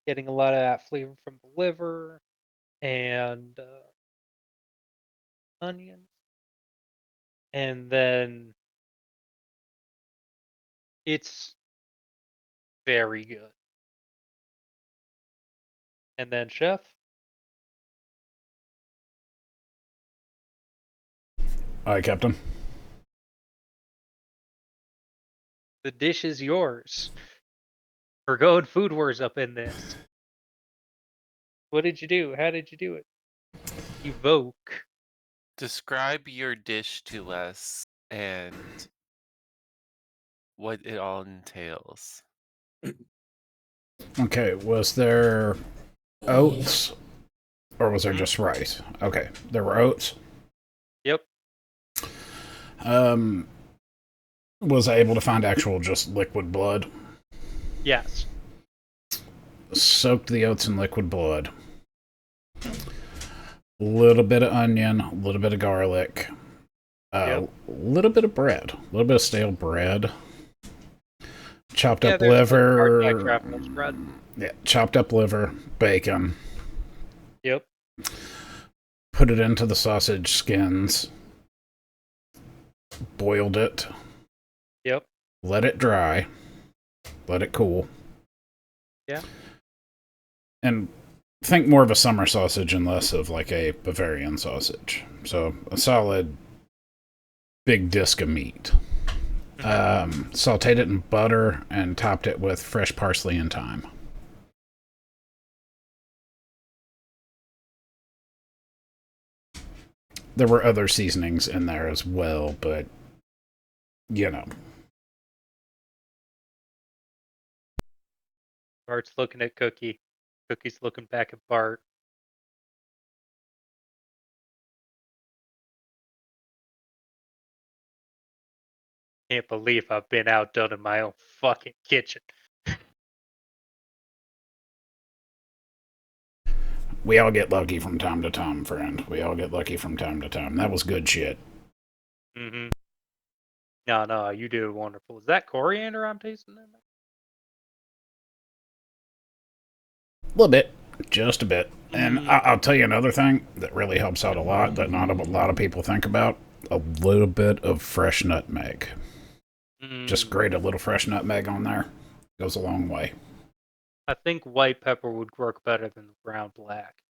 S1: getting a lot of that flavor from the liver and onions, and then it's very good. And then Chef,
S2: Aye, Captain.
S1: the dish is yours. We're going Food Wars up in this. What did you do? How did you do it? Evoke.
S3: Describe your dish to us and what it all entails.
S2: Okay, was there oats or was there just rice? Okay, there were oats.
S1: Yep.
S2: Was I able to find actual just liquid blood?
S1: Yes.
S2: Soaked the oats in liquid blood. A little bit of onion, a little bit of garlic, a little bit of bread, a little bit of stale bread, chopped up liver, yeah, chopped up liver, bacon.
S1: Yep.
S2: Put it into the sausage skins, boiled it.
S1: Yep.
S2: Let it dry, let it cool.
S1: Yeah.
S2: And think more of a summer sausage and less of like a Bavarian sausage. So a solid big disc of meat. Sauteed it in butter and topped it with fresh parsley and thyme. There were other seasonings in there as well, but you know.
S1: Bart's looking at Cookie. Cookie's looking back at Bart. Can't believe I've been outdone in my own fucking kitchen.
S2: We all get lucky from time to time, friend. We all get lucky from time to time. That was good shit.
S1: Mm-hmm. No, you did wonderful. Is that coriander I'm tasting in there?
S2: A little bit. Just a bit. And I'll tell you another thing that really helps out a lot that not a lot of people think about. A little bit of fresh nutmeg. Just grate a little fresh nutmeg on there. Goes a long way.
S1: I think white pepper would work better than brown black.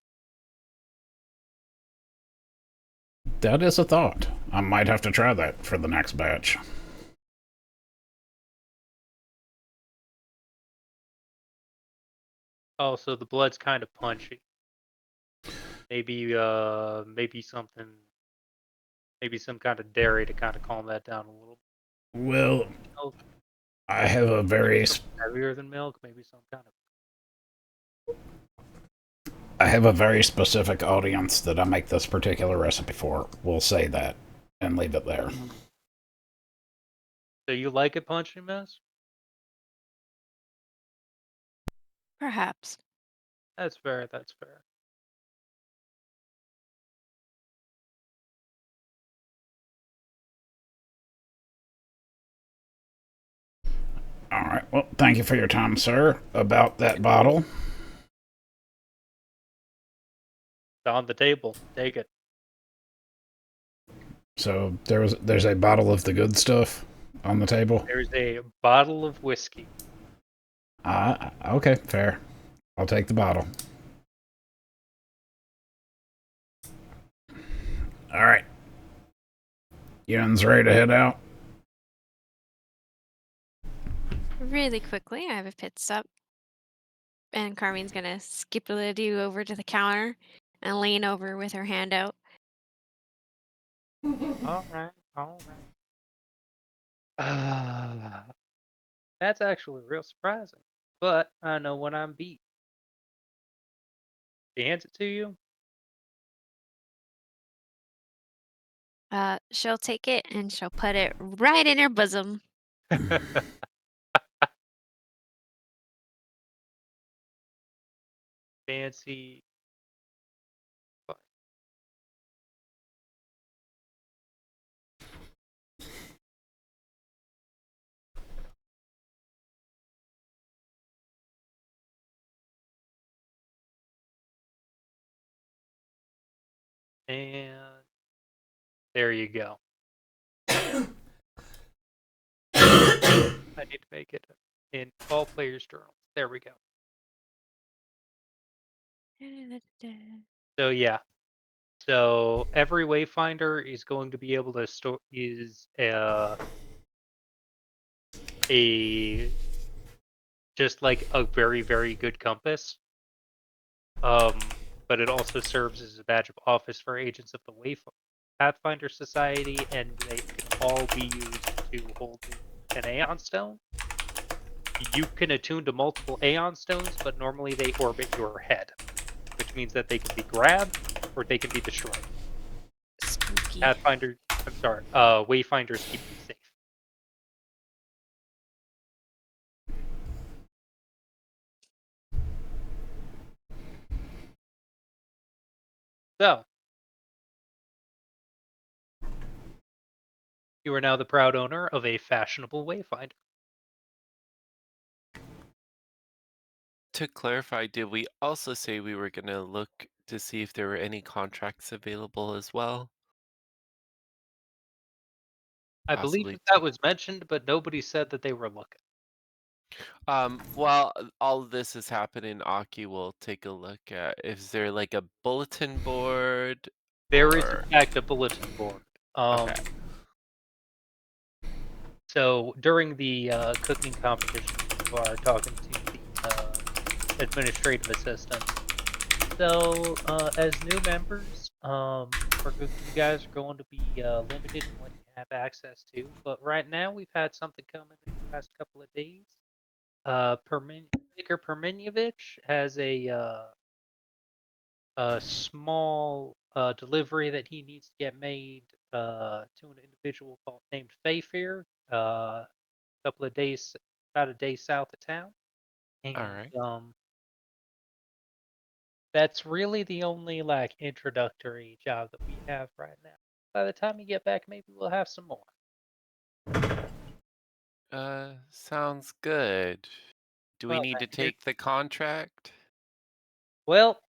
S2: That is a thought. I might have to try that for the next batch.
S1: Also, the blood's kind of punchy. Maybe something, maybe some kind of dairy to kind of calm that down a little.
S2: Well,
S1: Milk,
S2: I have a very
S1: heavier than milk. Maybe some kind of.
S2: specific audience that I make this particular recipe for. We'll say that and leave it there.
S1: So you like it punchy, miss?
S5: Perhaps.
S1: That's fair. That's fair.
S2: All right. Well, thank you for your time, sir. About that bottle.
S1: It's on the table. Take it.
S2: So there's a bottle of the good stuff on the table?
S1: There's a bottle of whiskey.
S2: Okay, fair. I'll take the bottle. All right. Ewan's ready to head out.
S5: Really quickly, I have a pit stop. And Carmine's gonna skip a do over to the counter and lean over with her hand out.
S1: All right. That's actually real surprising. But I know when I'm beat. She hands it to you.
S5: She'll take it and she'll put it right in her bosom.
S1: Fancy. And there you go. I need to make it in all players' journals. There we go. So yeah. So every wayfinder is going to be able to store a just like a very, very good compass. But it also serves as a badge of office for agents of the Pathfinder Society, and they can all be used to hold an Aeon Stone. You can attune to multiple Aeon Stones, but normally they orbit your head, which means that they can be grabbed or they can be destroyed.
S5: Spooky.
S1: Wayfinders keep them safe. So, you are now the proud owner of a fashionable Wayfinder.
S3: To clarify, did we also say we were going to look to see if there were any contracts available as well?
S1: I believe
S3: Possibly
S1: that was mentioned, but nobody said that they were looking.
S3: While all of this is happening, Aki will take a look at, is there like a bulletin board
S1: There is, in
S3: or
S1: fact, a bulletin board.
S3: okay.
S1: So during the cooking competition, you are talking to the administrative assistant. So as new members, for cooking, you guys are going to be limited in what you have access to. But right now, we've had something coming in the past couple of days. Vicar Perminovich has a small delivery that he needs to get made to an individual named Fayfair. Couple of days, about a day south of town,
S3: All
S1: and
S3: right.
S1: that's really the only like introductory job that we have right now. By the time you get back, maybe we'll have some more.
S3: Sounds good. Do we
S1: Well,
S3: need
S1: then,
S3: to take the contract?
S1: well,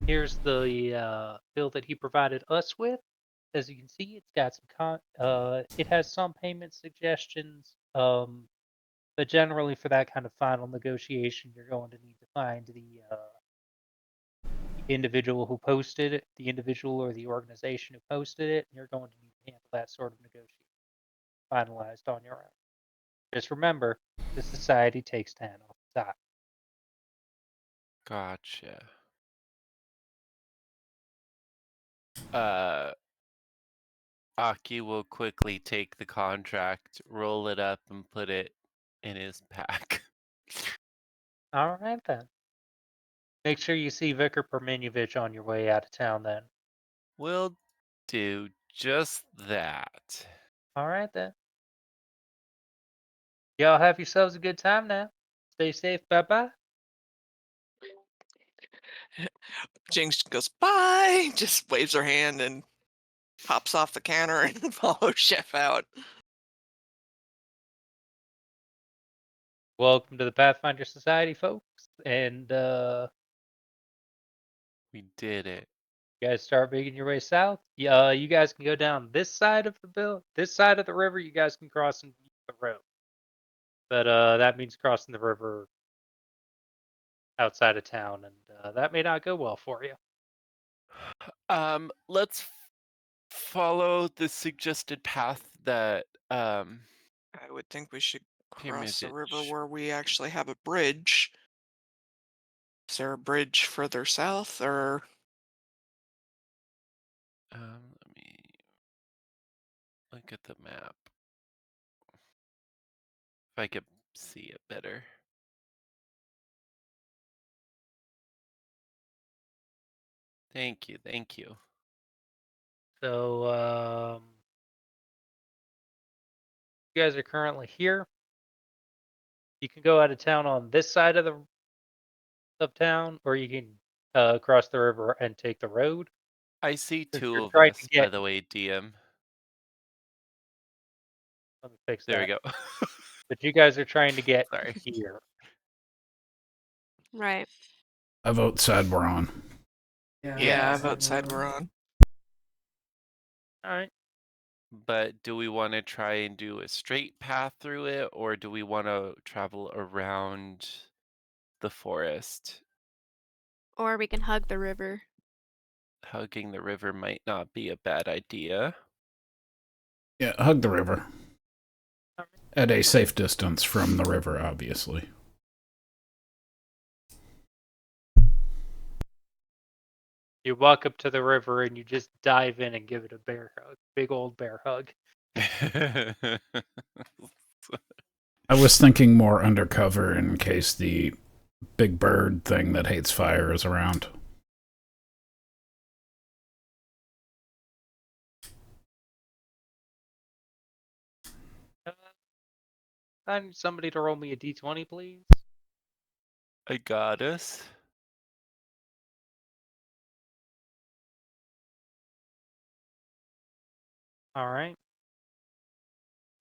S1: here's the bill that he provided us with. As you can see, it's got some it has some payment suggestions. But generally, for that kind of final negotiation, you're going to need to find the individual who posted it, the individual or the organization who posted it, and you're going to need to handle that sort of negotiation finalized on your own. Just remember, the society takes 10 off the top.
S3: Gotcha. Uh, Aki will quickly take the contract, roll it up, and put it in his pack.
S1: All right, then. Make sure you see Vicar Perminovich on your way out of town, then.
S3: We'll do just that.
S1: All right, then. Y'all have yourselves a good time now. Stay safe. Bye-bye.
S4: Jinx goes, bye, just waves her hand and hops off the counter and follows Chef out.
S1: Welcome to the Pathfinder Society, folks. And
S3: We did it.
S1: You guys start making your way south. Yeah, you guys can go down this side of this side of the river. You guys can cross and use the road, but that means crossing the river outside of town, and that may not go well for you.
S3: Let's follow the suggested path that
S4: I would think we should cross the river
S3: Hermitage.
S4: where we actually have a bridge. Is there a bridge further south, or
S3: Let me look at the map. If I could see it better. Thank you, thank you.
S1: So you guys are currently here. You can go out of town on this side of town, or you can cross the river and take the road.
S3: I see
S1: Since
S3: two
S1: you're
S3: of
S1: trying to
S3: us, by
S1: get,
S3: the way, DM.
S1: let me fix
S3: There we
S1: that.
S3: go.
S1: But you guys are trying to get
S3: Sorry.
S1: here.
S5: Right.
S2: I vote side we're on.
S4: yeah, I've outside we're on.
S1: All right.
S3: But do we want to try and do a straight path through it, or do we want to travel around the forest?
S5: Or we can hug the river.
S3: Hugging the river might not be a bad idea.
S2: Yeah, hug the river.
S1: All right.
S2: At a safe distance from the river, obviously.
S1: You walk up to the river and you just dive in and give it a bear hug, big old bear hug.
S2: I was thinking more undercover in case the big bird thing that hates fire is around.
S1: I need somebody to roll me a d20, please.
S3: I got us.
S1: All right.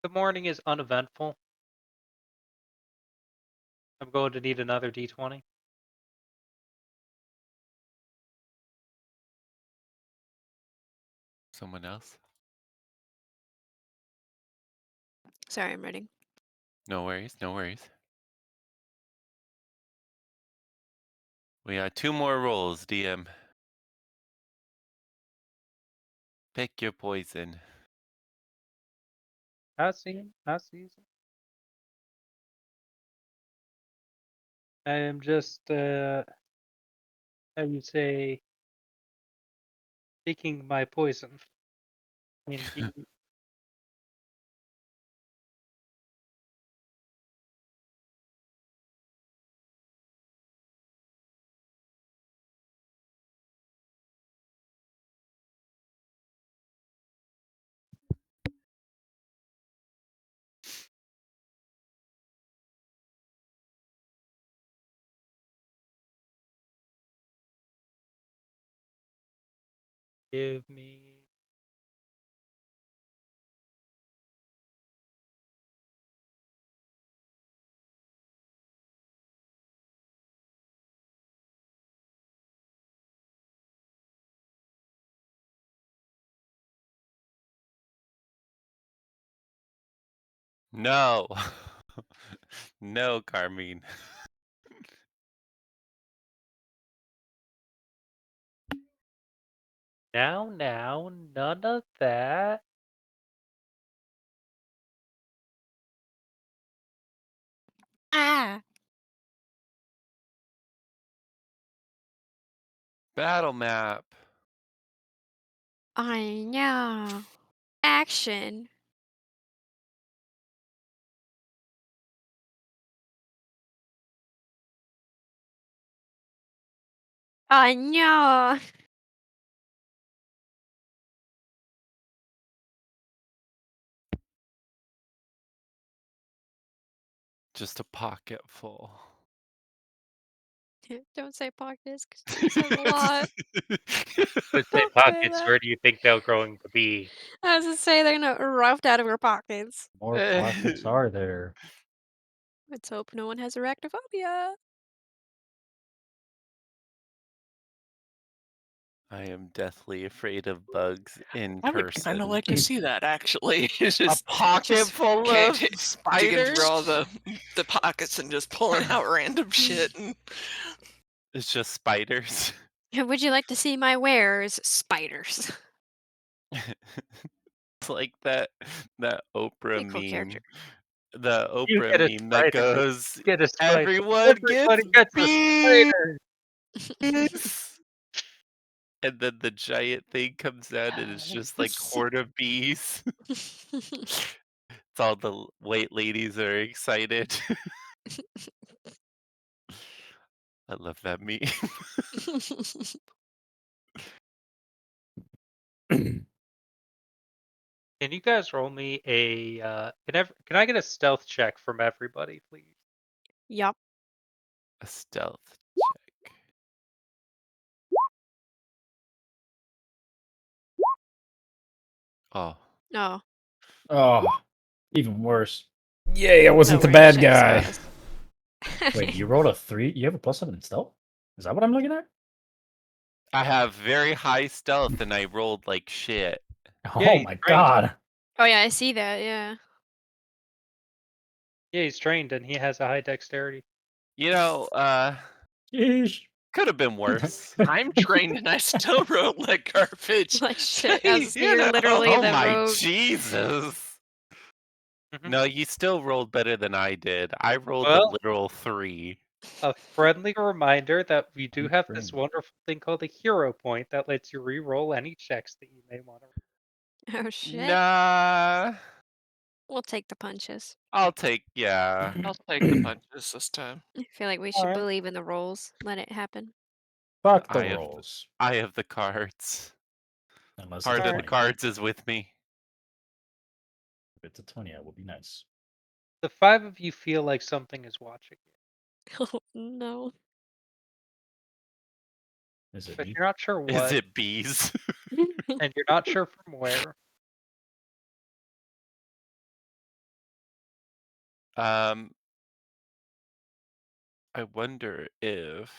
S1: The morning is uneventful. I'm going to need another d20.
S3: Someone else?
S5: Sorry, I'm ready.
S3: No worries, no worries. We got 2 more rolls, DM. Pick your poison.
S1: I see. I see. I am just, how do you say, taking my poison. Indeed. Give me.
S3: No. No, Carmine.
S1: Now, none of that.
S5: Ah!
S3: Battle map.
S5: I know. Action. I know.
S3: Just a pocket full.
S5: Don't say pockets, 'cause that says a lot.
S1: Let's say
S5: Don't say
S1: pockets.
S5: that.
S1: Where do you think they're going to be?
S5: I was gonna say they're not roughed out of her pockets.
S6: More pockets are there.
S5: Let's hope no one has arachnophobia.
S3: I am deathly afraid of bugs in
S4: I would kind of
S3: person.
S4: like to see that actually. It's
S3: A
S4: just
S3: pocket full of
S4: digging through
S3: spiders?
S4: all the pockets and just pulling out random shit. And
S3: It's just spiders.
S5: Would you like to see my wares? Spiders.
S3: It's like that Oprah
S5: Pretty cool character.
S3: meme. The
S1: You
S3: Oprah
S1: get a
S3: meme that
S1: spider.
S3: goes,
S1: Get a spider.
S3: everyone
S1: Everybody
S3: gets
S1: gets a
S3: bees!
S1: spider.
S3: And then the giant thing comes down and it's just like horde of bees. It's all the white ladies are excited. I love that meme.
S1: Can you guys roll me a can I get a stealth check from everybody, please?
S5: Yup.
S3: A stealth check. Oh.
S5: Oh.
S6: Oh, even worse.
S2: Yay, I wasn't the
S5: Lowering
S2: bad
S5: checks
S2: guy.
S5: was.
S6: Wait, you rolled a 3? You have a +7 in stealth? Is that what I'm looking at?
S3: I have very high stealth and I rolled like shit.
S1: Yeah,
S6: Oh
S1: he's
S6: my
S1: trained.
S6: god.
S5: Oh yeah, I see that. Yeah.
S1: Yeah, he's trained and he has a high dexterity.
S3: You know,
S6: Yeesh.
S3: could have been worse.
S4: I'm trained and I still wrote like garbage.
S5: Like shit. As
S4: You
S5: you're
S4: know.
S5: literally
S3: Oh
S5: the
S3: my
S5: rogue.
S3: Jesus.
S1: Mhm.
S3: No, you still rolled better than I did. I rolled the
S1: Well-
S3: literal 3.
S1: A friendly reminder that we do
S6: I'm
S1: have this
S6: trained.
S1: wonderful thing called a hero point that lets you re-roll any checks that you may want to.
S5: Oh shit.
S3: Nah.
S5: We'll take the punches.
S3: I'll take, yeah.
S4: I'll take the punches this time.
S5: I feel like we should
S1: Alright.
S5: believe in the rolls. Let it happen.
S6: Fuck the
S3: I have-
S6: rolls.
S3: I have the cards.
S6: Unless
S3: Part
S6: it's
S3: of
S6: a
S3: the
S6: 20.
S3: cards is with me.
S6: If it's a 20, that would be nice.
S1: The 5 of you feel like something is watching you,
S5: Oh no.
S6: Is it
S1: but
S6: me?
S1: you're not sure what,
S3: Is it bees?
S1: and you're not sure from where.
S3: I wonder if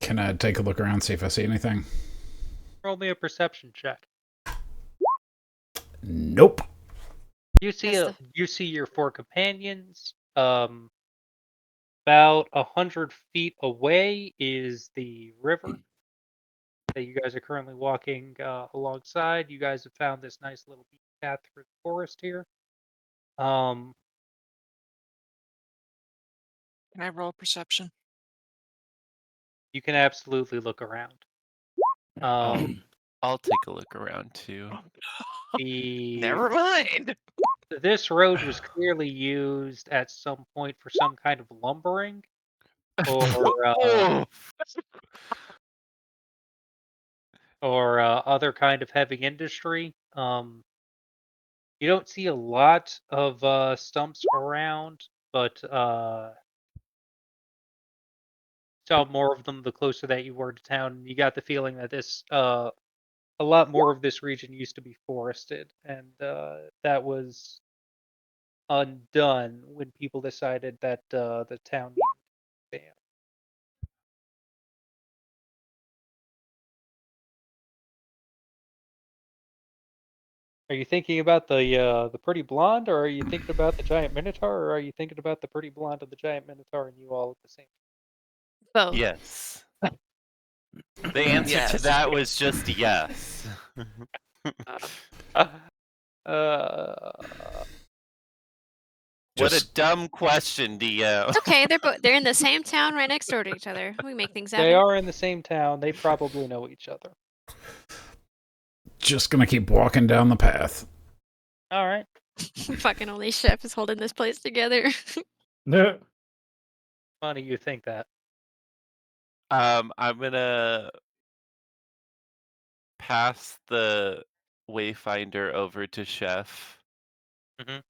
S2: Can I take a look around, see if I see anything?
S1: Roll me a perception check.
S2: Nope.
S1: You see
S5: That's
S1: you see your 4 companions. About 100 feet away is the river that you guys are currently walking alongside. You guys have found this nice little beach path through the forest here.
S4: Can I roll perception?
S1: You can absolutely look around.
S3: I'll take a look around too.
S4: Never mind.
S1: This road was clearly used at some point for some kind of lumbering or other kind of heavy industry. You don't see a lot of stumps around, but saw more of them the closer that you were to town. You got the feeling that this a lot more of this region used to be forested, and that was undone when people decided that the town needed to expand. Are you thinking about the pretty blonde, or are you thinking about the giant minotaur, or are you thinking about the pretty blonde and the giant minotaur and you all at the same
S5: Both.
S3: Yes. The answer to
S4: Yes.
S3: that was just yes.
S1: time?
S3: What a
S2: Just
S3: dumb question, DM.
S5: It's okay. They're in the same town right next door to each other. We make things happen.
S1: They are in the same town. They probably know each other.
S2: just gonna keep walking down the path.
S1: All right.
S5: Fucking only chef is holding this place together.
S6: No.
S1: Funny you think that.
S3: I'm gonna pass the Wayfinder over to Chef
S1: Mhm.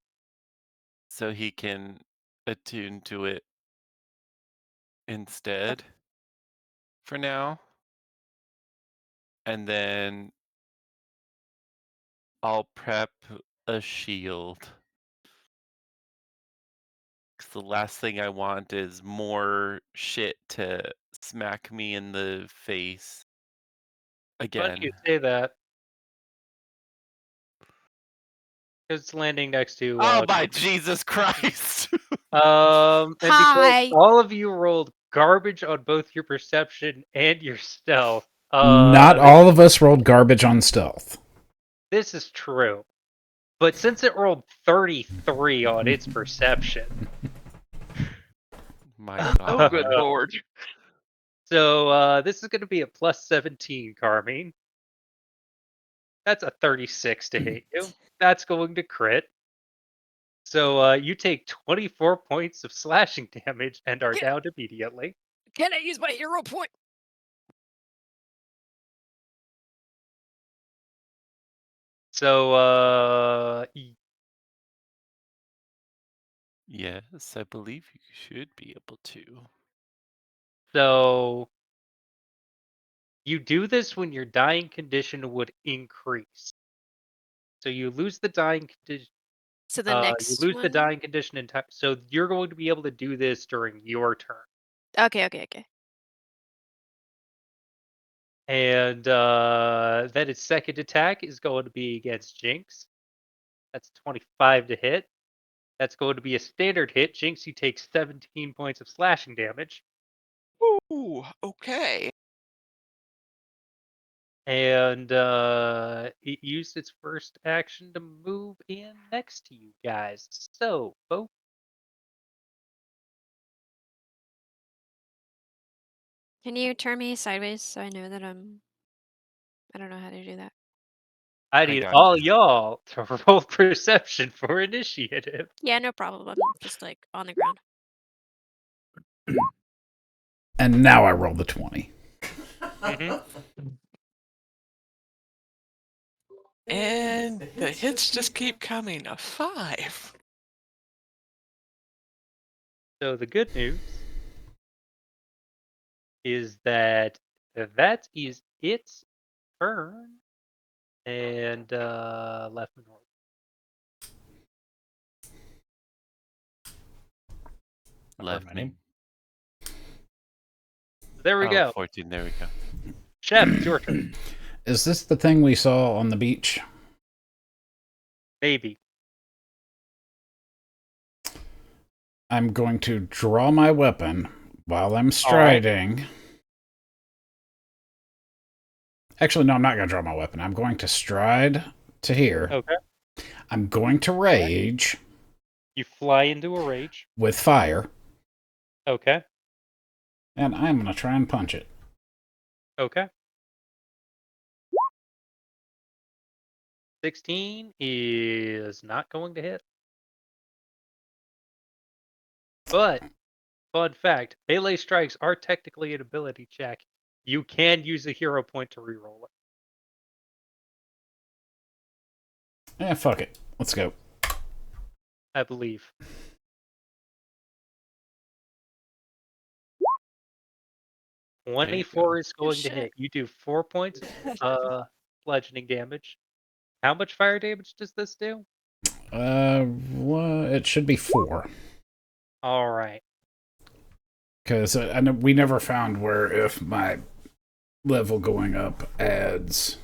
S3: so he can attune to it instead for now. And then I'll prep a shield. 'Cause the last thing I want is more shit to smack me in the face. again.
S1: you say that. It's landing next to.
S3: Oh my Jesus Christ!
S1: And because
S5: Hi.
S1: all of you rolled garbage on both your perception and your stealth.
S2: Not all of us rolled garbage on stealth.
S1: This is true. But since it rolled 33 on its perception.
S3: My God.
S4: Oh, good lord.
S1: So this is going to be a plus 17, Carmine. That's a 36 to hit you. That's going to crit. So you take 24 points of slashing damage and are down immediately.
S5: Can I use my hero point?
S1: So
S3: Yes, I believe you should be able to.
S1: so you do this when your dying condition would increase. So you lose the dying condition.
S5: So the
S1: You
S5: next
S1: lose the
S5: one.
S1: dying condition in time. So you're going to be able to do this during your turn.
S5: Okay.
S1: And then its second attack is going to be against Jinx. That's 25 to hit. That's going to be a standard hit. Jinx, you take 17 points of slashing damage.
S4: Ooh, okay.
S1: And it used its first action to move in next to you guys. So, folks.
S5: Can you turn me sideways so I know that I don't know how to do that.
S1: I
S3: I
S1: need
S3: got
S1: all
S3: you.
S1: y'all to roll perception for initiative.
S5: Yeah, no problem. I'm just like on the ground.
S2: And now I roll the 20.
S4: And the hits just keep coming. A 5.
S1: So the good news is that is its turn. And left and right.
S3: Left
S6: my name.
S1: There we go.
S3: 14, there we go.
S1: Chef, it's your turn.
S2: Is this the thing we saw on the beach?
S1: Maybe.
S2: I'm going to draw my weapon while I'm striding. Actually, no, I'm not going to draw my weapon. I'm going to stride to here.
S1: Okay.
S2: I'm going to rage
S1: You fly into a rage.
S2: with fire.
S1: Okay.
S2: And I'm going to try and punch it.
S1: Okay. 16 is not going to hit. But, fun fact, melee strikes are technically an ability check. You can use a hero point to reroll it,
S2: Fuck it. Let's go.
S1: I believe.
S3: There you
S1: 24
S3: go.
S1: is going to
S5: shit.
S1: hit. You do 4 points of bludgeoning damage. How much fire damage does this do?
S2: It should be 4.
S1: All right.
S2: Because I know we never found where if my level going up adds...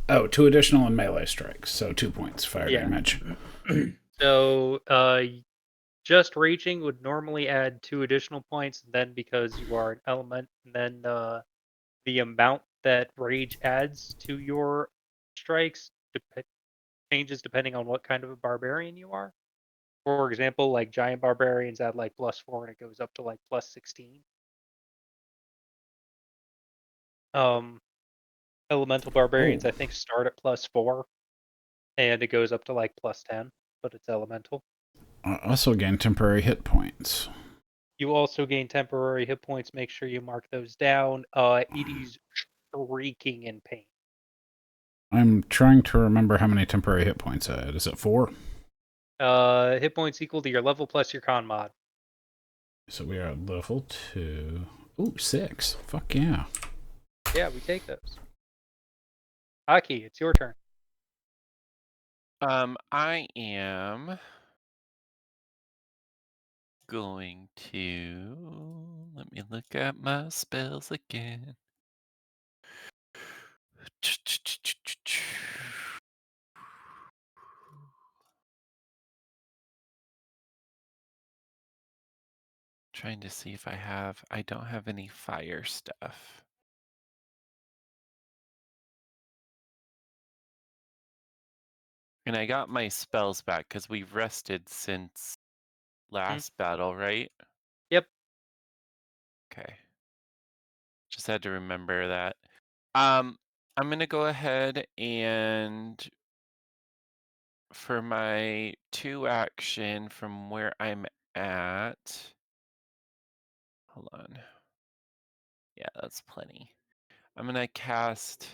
S2: Oh, 2 additional in melee strikes. So 2 points fire
S1: Yeah.
S2: damage.
S1: So, just raging would normally add 2 additional points. And then because you are an element, and then the amount that rage adds to your strikes changes depending on what kind of a barbarian you are. For example, like giant barbarians add like +4, and it goes up to like +16. Elemental barbarians, I think, start at +4, and it goes up to like +10, but it's elemental.
S2: Also gain temporary hit points.
S1: You also gain temporary hit points. Make sure you mark those down. It is shrieking in pain.
S2: I'm trying to remember how many temporary hit points I had. Is it 4?
S1: Hit points equal to your level plus your con mod.
S2: So we are at level 2. Ooh, 6. Fuck yeah.
S1: Yeah, we take those. Aki, it's your turn.
S3: I am going to let me look at my spells again. Trying to see if I don't have any fire stuff. And I got my spells back because we've rested since last battle, right?
S1: Yep.
S3: Okay. Just had to remember that. I'm gonna go ahead and for my 2 action from where I'm at. Hold on. Yeah, that's plenty. I'm gonna cast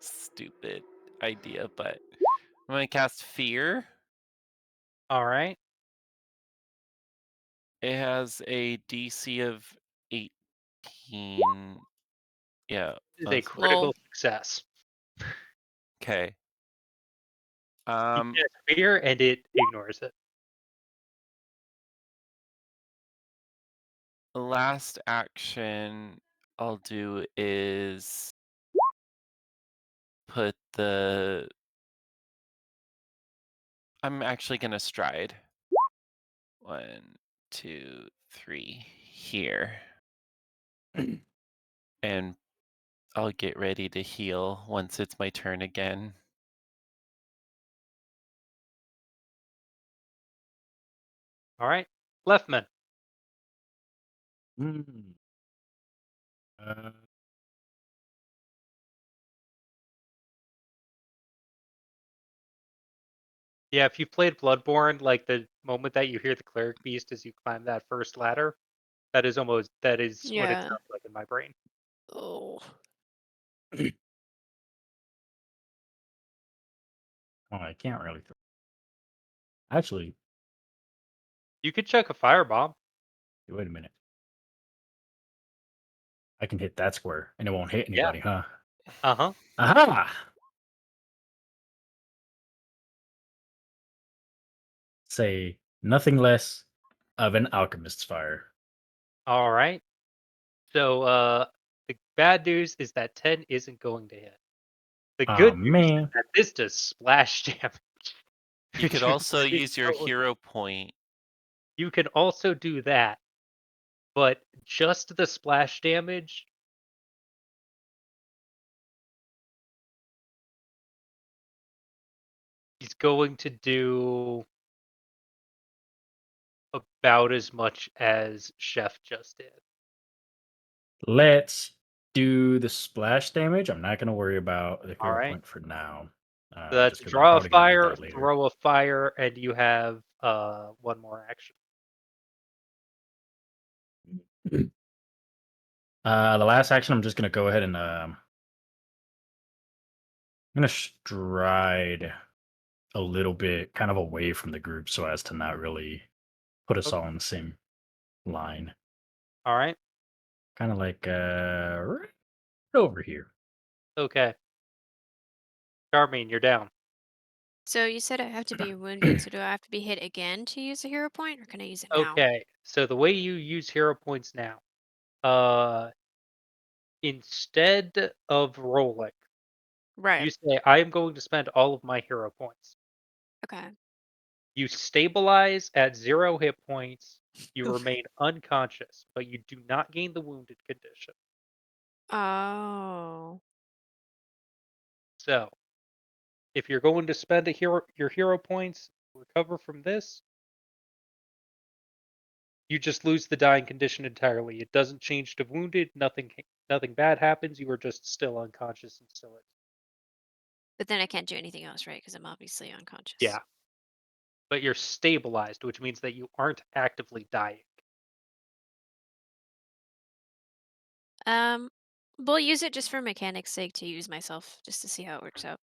S3: stupid idea, but I'm gonna cast Fear.
S1: All right.
S3: It has a DC of 18. Yeah.
S1: Is a
S3: Plus,
S1: critical success.
S3: okay.
S1: You cast fear and it ignores it.
S3: The last action I'll do is put the. I'm actually gonna stride. 1, 2, 3 here. And I'll get ready to heal once it's my turn again.
S1: All right. Leftman.
S6: Hmm. Uh,
S1: Yeah, if you played Bloodborne, like the moment that you hear the cleric beast as you climb that first ladder, that is what it
S5: Yeah.
S1: sounds like in my brain.
S5: Oh.
S6: well, I can't really. Actually,
S1: You could chuck a firebomb.
S6: wait a minute. I can hit that square and it won't hit
S1: Yeah.
S6: anybody, huh?
S1: Uh-huh.
S6: Aha! Say nothing less of an alchemist's fire.
S1: All right. So the bad news is that 10 isn't going to hit. The
S6: Oh
S1: good news is
S6: man.
S1: that this does splash damage.
S3: You could also
S1: It's
S3: use your
S1: so-
S3: hero point.
S1: You can also do that, but just the splash damage is going to do about as much as Chef just did.
S6: Let's do the splash damage. I'm not gonna worry about the
S1: All
S6: hero
S1: right.
S6: point for now.
S1: So that's
S6: Just because I'm
S1: draw a
S6: probably gonna need
S1: fire,
S6: that later.
S1: throw a fire, and you have one more action.
S6: The last action, I'm just gonna go ahead and I'm gonna stride a little bit, kind of away from the group, so as to not really put us
S1: Okay.
S6: all in the same line.
S1: All right.
S6: Kind of like right over here.
S1: Okay. Charmaine, you're down.
S5: So you said I have to be wounded, so do I have to be hit again to use a hero point, or can I use it now?
S1: Okay. So the way you use hero points now, uh, instead of rolling,
S5: Right.
S1: you say, I am going to spend all of my hero points.
S5: Okay.
S1: You stabilize at 0 hit points. You remain unconscious, but you do not gain the wounded condition.
S5: Oh.
S1: So, if you're going to spend your hero points, recover from this, you just lose the dying condition entirely. It doesn't change to wounded. Nothing bad happens. You are just still unconscious and still it.
S5: But then I can't do anything else, right? Because I'm obviously unconscious.
S1: Yeah, but you're stabilized, which means that you aren't actively dying.
S5: Um, we'll use it just for mechanics' sake to use myself, just to see how it works out.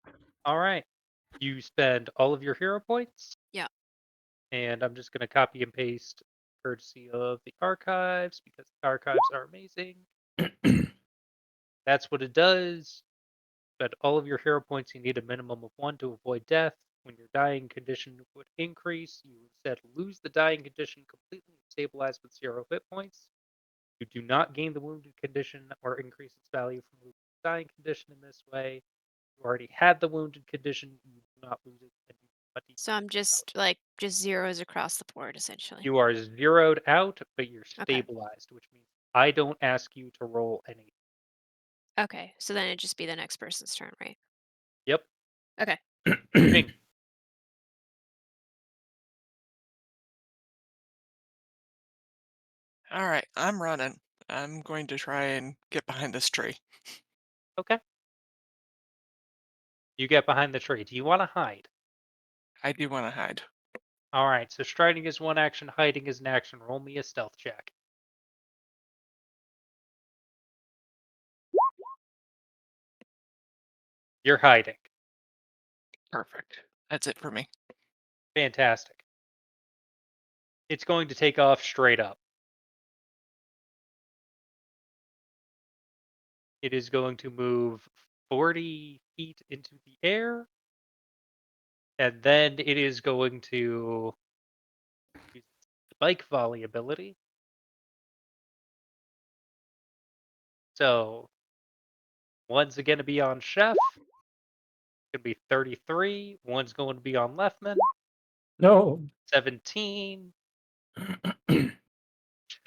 S1: All right, you spend all of your hero points.
S5: Yeah.
S1: And I'm just going to copy and paste courtesy of the archives because the archives are amazing. That's what it does. But all of your hero points, you need a minimum of 1 to avoid death. When your dying condition would increase, you instead lose the dying condition completely and stabilize with 0 hit points. You do not gain the wounded condition or increase its value from losing dying condition in this way. You already had the wounded condition. You do not lose it. And you, but
S5: So I'm just zeros across the board, essentially.
S1: you are zeroed out, but you're
S5: Okay.
S1: stabilized, which means I don't ask you to roll anything.
S5: Okay, so then it'd just be the next person's turn, right?
S1: Yep.
S5: Okay.
S1: Ping.
S4: All right, I'm running. I'm going to try and get behind this tree.
S1: Okay. You get behind the tree. Do you want to hide?
S4: I do want to hide.
S1: All right. So striding is one action. Hiding is an action. Roll me a stealth check. You're hiding.
S4: Perfect. That's it for me.
S1: Fantastic. It's going to take off straight up. It is going to move 40 feet into the air. And then it is going to use its spike volley ability. So one's going to be on Chef. It's going to be 33. One's going to be on Leftman.
S6: No.
S1: 17.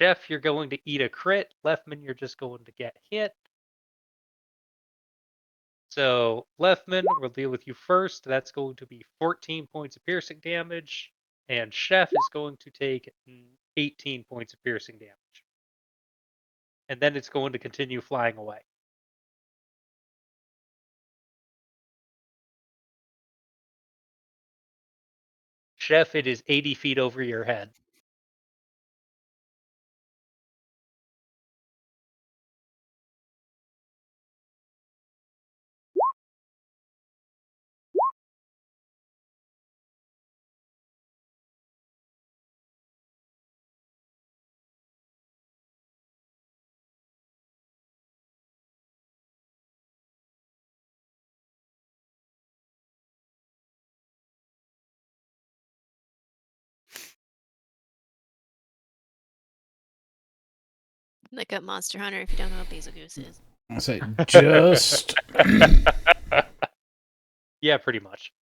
S1: Chef, you're going to eat a crit. Leftman, you're just going to get hit. So Leftman, we'll deal with you first. That's going to be 14 points of piercing damage. And Chef is going to take 18 points of piercing damage. And then it's going to continue flying away. Chef, it is 80 feet over your head.
S5: Look up Monster Hunter if you don't know what Basil Goose is.
S2: I say just
S1: Yeah, pretty much.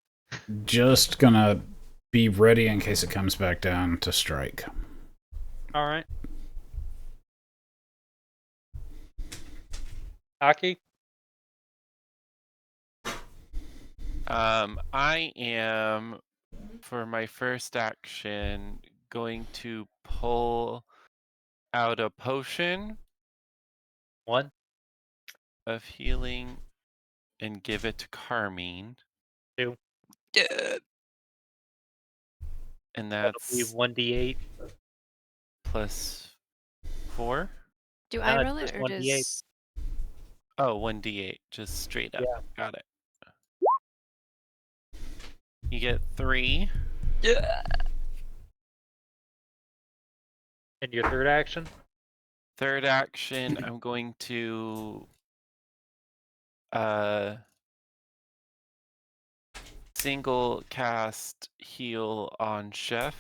S2: just gonna be ready in case it comes back down to strike.
S1: All right. Aki?
S3: I am, for my first action, going to pull out a potion
S1: 1.
S3: of healing and give it to Carmine.
S1: 2.
S4: Yeah.
S3: And
S1: That'll be
S3: that's
S1: 1d8.
S3: plus 4.
S5: Do I
S1: it's
S5: roll it
S1: just
S5: or
S1: 1d8.
S5: does?
S3: Oh, 1d8, just straight up.
S1: Yeah.
S3: Got it. You get 3.
S4: Yeah.
S1: And your third action?
S3: Third action, I'm going to single cast heal on Chef.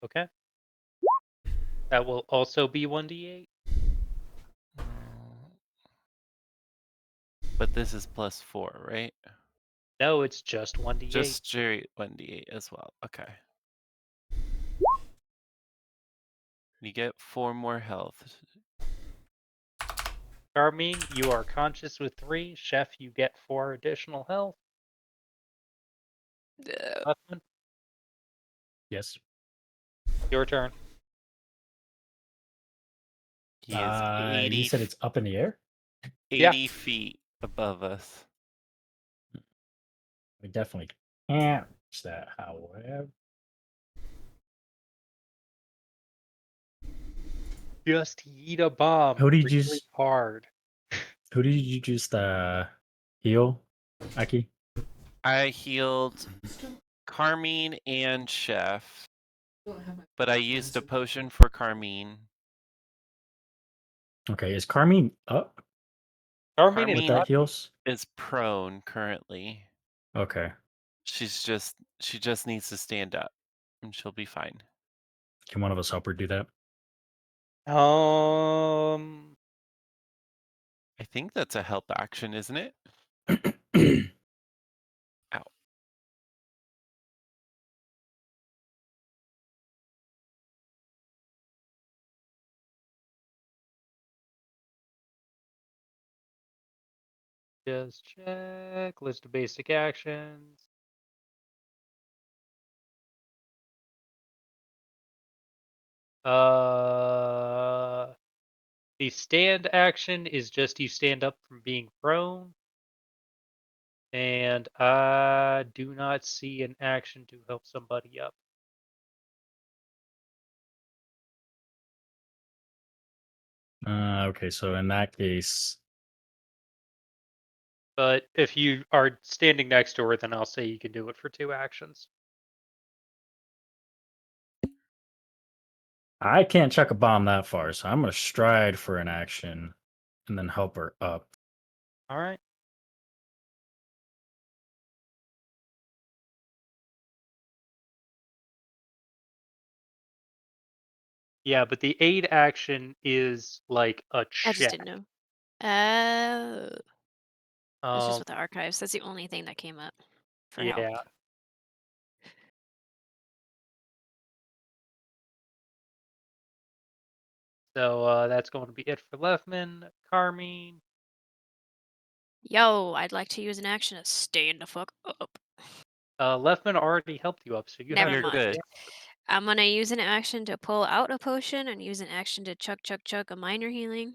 S1: Okay. That will also be 1d8.
S3: But this is plus 4, right?
S1: No, it's just 1d8.
S3: Just straight 1d8 as well. Okay. You get 4 more health.
S1: Carmine, you are conscious with 3. Chef, you get 4 additional health. Leftman,
S6: Yes.
S1: your turn.
S3: He is 80,
S6: You said it's up in the air?
S3: 80 feet above us.
S6: We definitely can't reach that, however.
S1: Just eat a bomb.
S6: Who did you
S1: really hard.
S6: Who did you just heal, Aki?
S3: I healed Carmine and Chef, but I used a potion for Carmine.
S6: Okay, is Carmine up
S1: Carmine
S6: with
S1: is
S6: that
S1: up.
S6: heals?
S3: Is prone currently.
S6: Okay.
S3: She just needs to stand up and she'll be fine.
S6: Can one of us help her do that?
S3: I think that's a help action, isn't it? Ow.
S1: Just check. List of basic actions. The stand action is just you stand up from being prone. And I do not see an action to help somebody up.
S6: Okay, so in that case,
S1: But if you are standing next to her, then I'll say you can do it for 2 actions.
S6: I can't chuck a bomb that far, so I'm gonna stride for an action and then help her up.
S1: All right. Yeah, but the aid action is like a
S5: I just
S1: check.
S5: didn't know. Oh. That's just
S1: Um,
S5: with the archives. That's the only thing that came up for help.
S1: yeah. So that's going to be it for Lefman. Carmine.
S5: Yo, I'd like to use an action to stand the fuck up.
S1: Lefman already helped you up, so you have
S5: Never
S3: You're
S1: your
S5: mind.
S3: good.
S5: I'm gonna use an action to pull out a potion and use an action to chug a minor healing.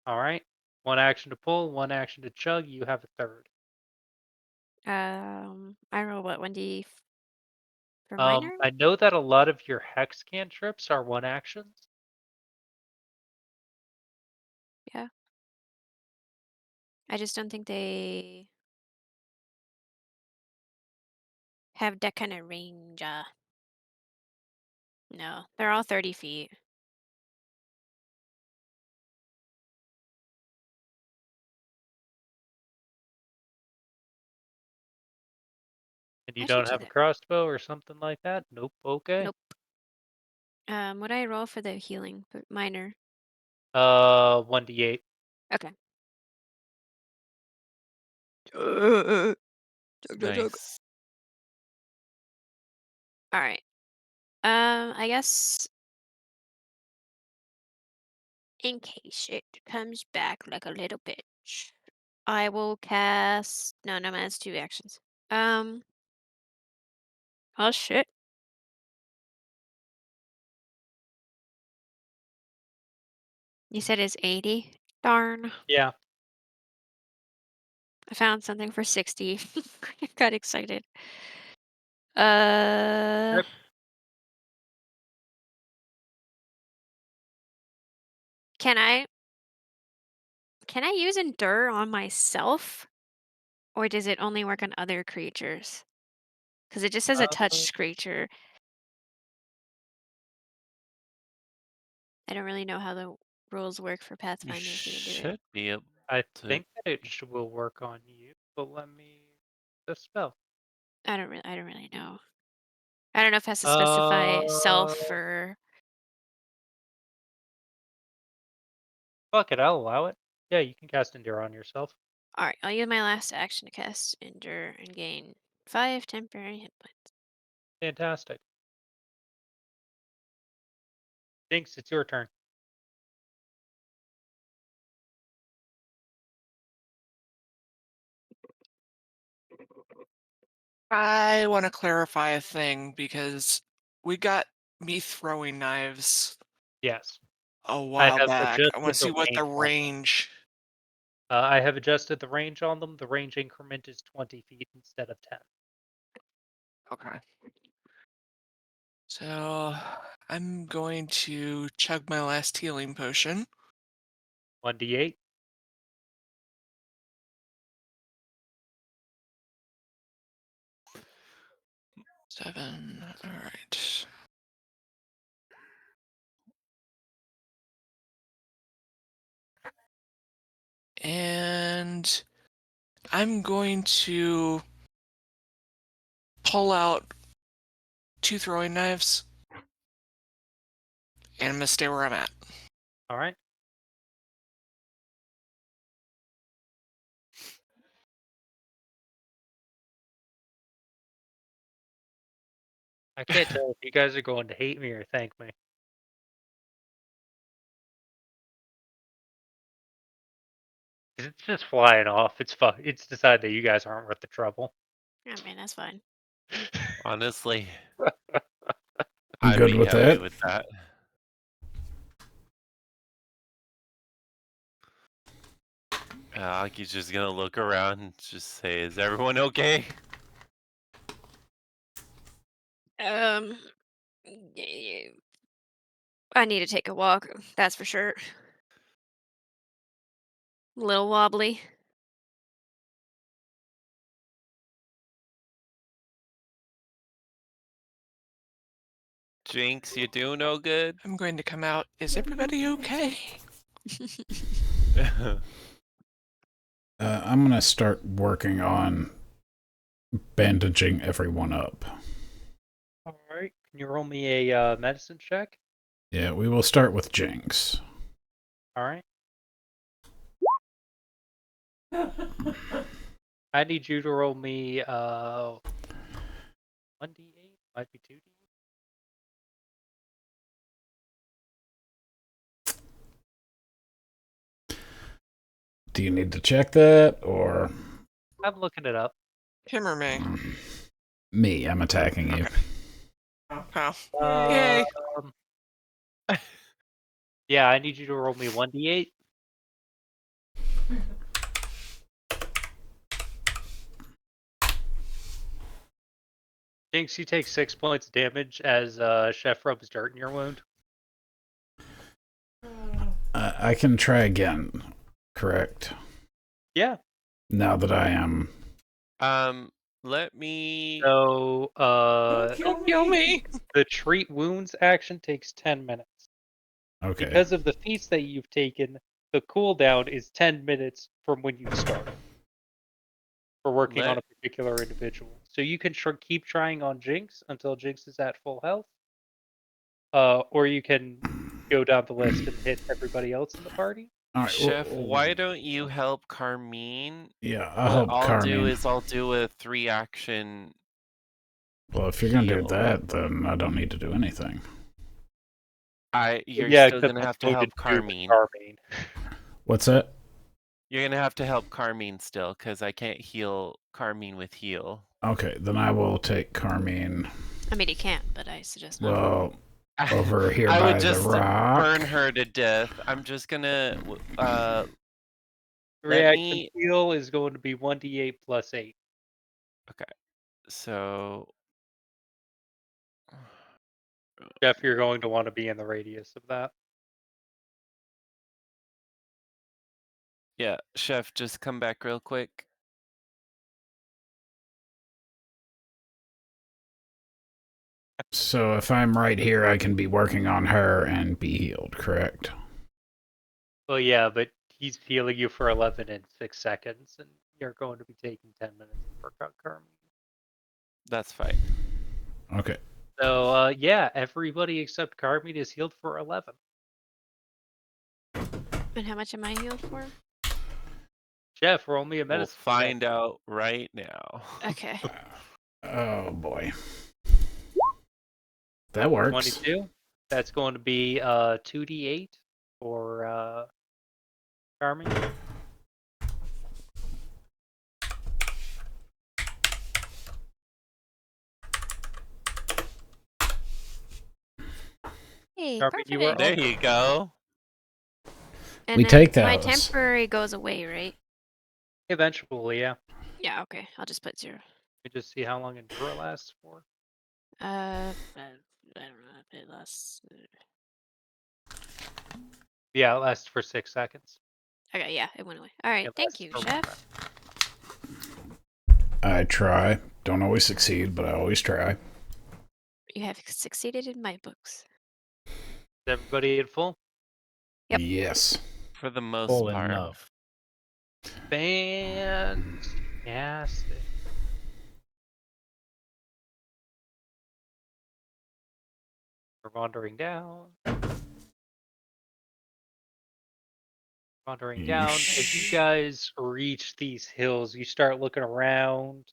S1: All right. 1 action to pull, 1 action to chug. You have a third.
S5: I roll what, 1d for minor?
S1: I know that a lot of your hex cantrips are 1 actions.
S5: Yeah. I just don't think they have that kind of range. No, they're all 30 feet.
S1: And you
S5: I should
S1: don't
S5: do
S1: have a
S5: that.
S1: crossbow or something like that? Nope. Okay.
S5: Nope. What I roll for the healing? Minor.
S1: 1d8.
S5: Okay. Chug.
S3: Nice.
S5: All right. I guess in case it comes back like a little bitch, I will cast. No, that's 2 actions. Oh shit. You said it's 80? Darn.
S1: Yeah.
S5: I found something for 60. I got excited. Uh,
S1: Yep.
S5: can I use Endure on myself? Or does it only work on other creatures? Because it just says a
S1: Uh,
S5: touch creature. I don't really know how the rules work for
S3: You
S5: Pathfinder if you can do it.
S3: should be able
S1: I
S3: to.
S1: think that will work on you, but let me the spell.
S5: I don't really know. I don't know if it has to specify
S1: Uh,
S5: self or
S1: fuck it, I'll allow it. Yeah, you can cast Endure on yourself.
S5: alright, I'll use my last action to cast Endure and gain 5 temporary hit points.
S1: Fantastic. Jinx, it's your turn.
S4: I want to clarify a thing because we got me throwing knives
S1: Yes.
S4: a
S1: I
S4: while
S1: have
S4: back. I want
S1: adjusted
S4: to
S1: the
S4: see what the
S1: range on them.
S4: range.
S1: I have adjusted the range on them. The range increment is 20 feet instead of 10.
S4: Okay. So I'm going to chug my last healing potion.
S1: 1d8.
S4: 7. All right. And I'm going to pull out 2 throwing knives. And I'm going to stay where I'm at.
S1: All right. I can't tell if you guys are going to hate me or thank me. It's just flying off. It's decided that you guys aren't worth the trouble.
S5: I mean, that's fine.
S3: Honestly,
S2: I'm
S3: I'd
S2: good
S3: be
S2: with
S3: happy
S2: that.
S3: with that. Aki's just gonna look around and just say, "Is everyone okay?"
S5: Um, I need to take a walk. That's for sure. A little wobbly.
S3: Jinx, you do no good?
S4: I'm going to come out. Is everybody okay?
S2: I'm gonna start working on bandaging everyone up.
S1: All right. Can you roll me a medicine check?
S2: Yeah, we will start with Jinx.
S1: All right. I need you to roll me 1d8, might be 2d.
S2: Do you need to check that, or
S1: I'm looking it up.
S4: Him or me?
S2: me? I'm attacking you.
S4: Oh. Yay.
S1: Um, yeah, I need you to roll me 1d8. Jinx, you take 6 points of damage as Chef rubs dirt in your wound.
S2: I can try again, correct?
S1: Yeah.
S2: Now that I am...
S3: Let me.
S1: So,
S4: Don't kill me.
S1: the treat wounds action takes 10 minutes.
S2: Okay.
S1: Because of the feats that you've taken, the cooldown is 10 minutes from when you start for working on a particular individual. So you can keep trying on Jinx until Jinx is at full health, or you can go down the list and hit everybody else in the party.
S2: All right,
S3: Chef, why don't you help Carmine?
S2: Yeah, I'll
S3: What
S2: help
S3: I'll
S2: Carmine.
S3: do is I'll do a 3-action.
S2: Well, if you're gonna do
S3: heal.
S2: that, then I don't need to do anything.
S3: You're
S1: Yeah,
S3: still gonna have to
S1: going
S3: help
S1: do with
S3: Carmine.
S2: What's that?
S3: You're gonna have to help Carmine still, because I can't heal Carmine with heal.
S2: Okay, then I will take Carmine.
S5: I mean, he can't, but I suggest not.
S2: Well, over here
S3: I
S2: by
S3: would
S2: the
S3: just
S2: rock.
S3: burn her to death. I'm just gonna
S1: Reaction heal is going to be 1d8 plus 8.
S3: Okay, so
S1: Jeff, you're going to want to be in the radius of that.
S3: yeah, Chef, just come back real quick.
S2: So if I'm right here, I can be working on her and be healed, correct?
S1: Well, yeah, but he's healing you for 11 and 6 seconds, and you're going to be taking 10 minutes to work on Carmine.
S3: That's fine.
S2: Okay.
S1: So, yeah, everybody except Carmine is healed for 11.
S5: And how much am I healed for?
S1: Jeff, roll me a
S3: We'll
S1: medicine.
S3: find out right now.
S5: Okay.
S2: Oh boy. That works.
S1: 22. That's going to be 2d8 for Carmine.
S5: Hey,
S1: Carmine, you were
S5: perfect.
S3: There you go.
S5: And
S2: We
S5: then
S2: take
S5: my
S2: those.
S5: temporary goes away, right?
S1: eventually, yeah.
S5: Yeah, okay. I'll just put 0.
S1: We just see how long Endura lasts for.
S5: I don't know if it lasts.
S1: Yeah, it lasts for 6 seconds.
S5: Okay, yeah, it went away. All right,
S1: It
S5: thank
S1: lasts
S5: you,
S1: for 1
S5: Chef.
S1: round.
S2: I try. Don't always succeed, but I always try.
S5: You have succeeded in my books.
S1: Is everybody at full?
S5: Yep.
S2: Yes.
S3: For the most
S6: Full
S3: part.
S6: enough.
S1: Fantastic. We're wandering down. Wandering down. As you guys reach these hills, you start looking around.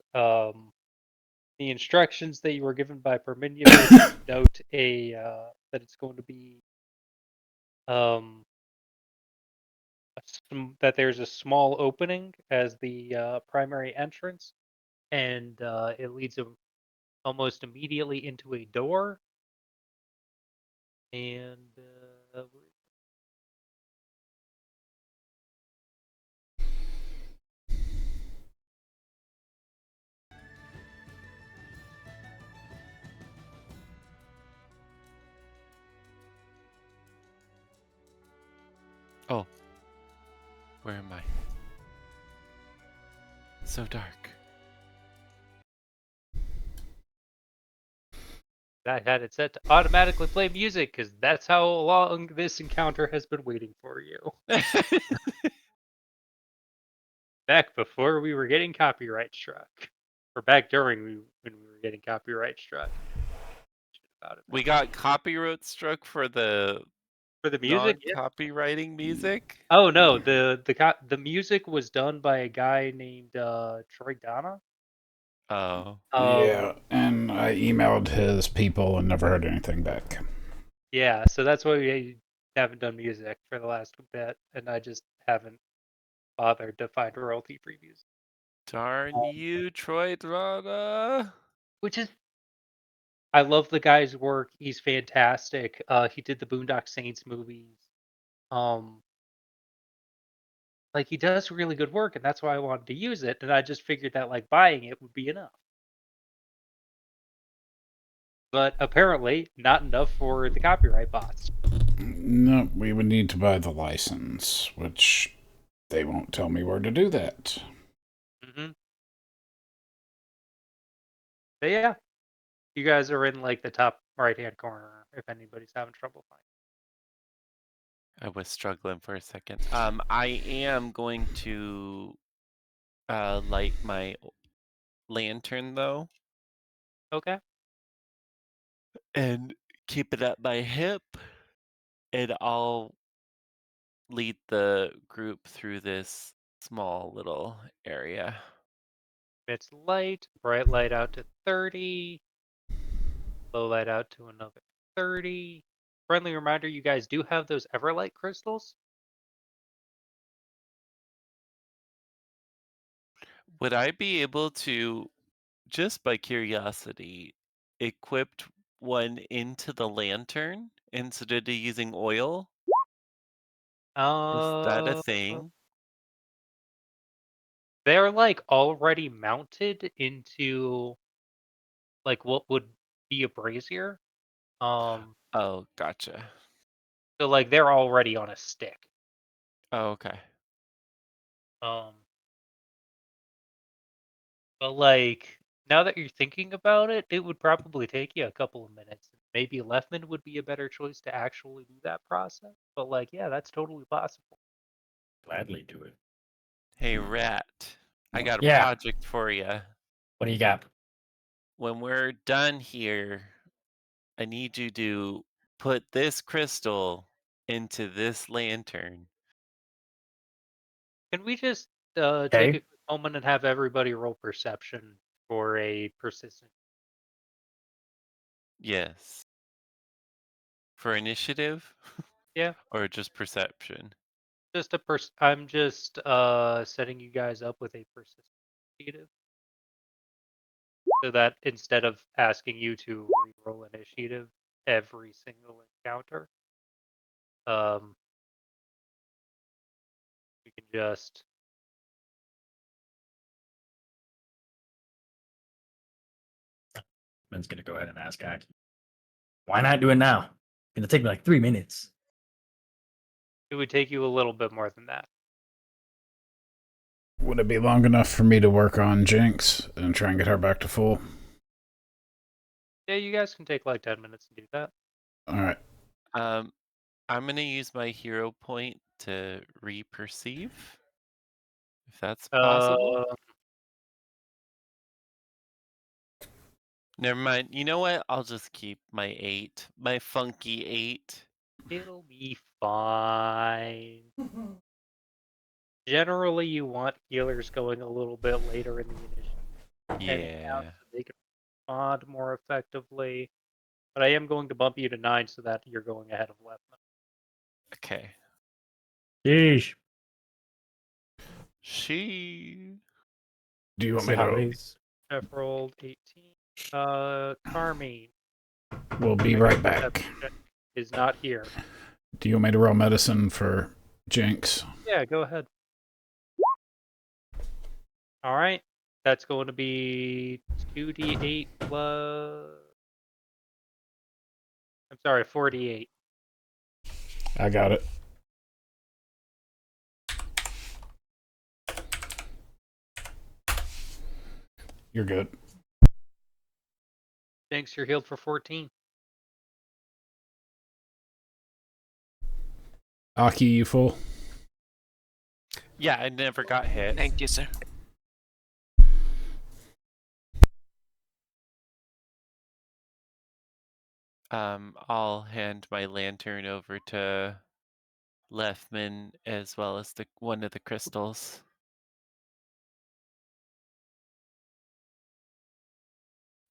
S1: The instructions that you were given by Perminimus note that it's going to be that there's a small opening as the primary entrance, and it leads almost immediately into a door. And
S3: Oh. Where am I? So dark.
S1: I had it set to automatically play music because that's how long this encounter has been waiting for you. Back before we were getting copyright struck, or back during when we were getting copyright struck. About it
S3: We
S1: now.
S3: got copyright struck for the
S1: For the music. Yeah.
S3: non-copywriting music.
S1: Oh no, the music was done by a guy named Troy Donna.
S3: Oh.
S2: Yeah, and I emailed his people and never heard anything back.
S1: Yeah, so that's why we haven't done music for the last bit, and I just haven't bothered to find royalty-free music.
S3: Darn you, Troy Drana.
S1: Which is, I love the guy's work. He's fantastic. He did the Boondock Saints movies. Like, he does really good work, and that's why I wanted to use it. And I just figured that like buying it would be enough. But apparently, not enough for the copyright bots.
S2: No, we would need to buy the license, which they won't tell me where to do that.
S1: Mm-hmm. But yeah, you guys are in like the top right-hand corner if anybody's having trouble finding.
S3: I was struggling for a second. I am going to light my lantern though,
S1: Okay.
S3: and keep it at my hip, and I'll lead the group through this small little area.
S1: It's light, bright light out to 30, low light out to another 30. Friendly reminder, you guys do have those Everlight crystals.
S3: Would I be able to, just by curiosity, equip one into the lantern instead of using oil? Is that a thing?
S1: They're like already mounted into like what would be a brazier.
S3: Oh, gotcha.
S1: So like they're already on a stick.
S3: Oh, okay.
S1: But like now that you're thinking about it, it would probably take you a couple of minutes. Maybe Lefman would be a better choice to actually do that process. But like, yeah, that's totally possible.
S6: Gladly do it.
S3: Hey, Rat, I got a
S6: Yeah.
S3: project for you.
S6: What do you got?
S3: When we're done here, I need you to put this crystal into this lantern.
S1: Can we just take
S6: Okay.
S1: a quick moment and have everybody roll perception for a persistent?
S3: Yes. For initiative?
S1: Yeah,
S3: Or just perception?
S1: just I'm just setting you guys up with a persistent initiative, so that instead of asking you to re-roll initiative every single encounter, we can just.
S6: Ben's gonna go ahead and ask Aki. Why not do it now? It's gonna take me like 3 minutes.
S1: It would take you a little bit more than that.
S2: Would it be long enough for me to work on Jinx and try and get her back to full?
S1: Yeah, you guys can take like 10 minutes to do that.
S2: Alright.
S3: I'm gonna use my hero point to re-perceive. If that's possible. Never mind. You know what? I'll just keep my 8. My funky 8.
S1: It'll be fine. Generally, you want healers going a little bit later in the initiative.
S3: Yeah.
S1: So they can respond more effectively. But I am going to bump you to 9 so that you're going ahead of Lefman.
S3: Okay.
S6: Yeesh.
S3: She.
S2: Do you want
S6: See
S2: me
S6: how
S2: to?
S6: it is.
S1: Jeff rolled 18. Carmine
S2: We'll be right back.
S1: is not here.
S2: Do you want me to roll medicine for Jinx?
S1: Yeah, go ahead. All right. That's going to be 2d8 plus. I'm sorry, 48.
S2: I got it. You're good.
S1: Thanks, you're healed for 14.
S2: Aki, you full?
S3: Yeah, I never got hit.
S4: Thank you, sir.
S3: I'll hand my lantern over to Lefman as well as one of the crystals.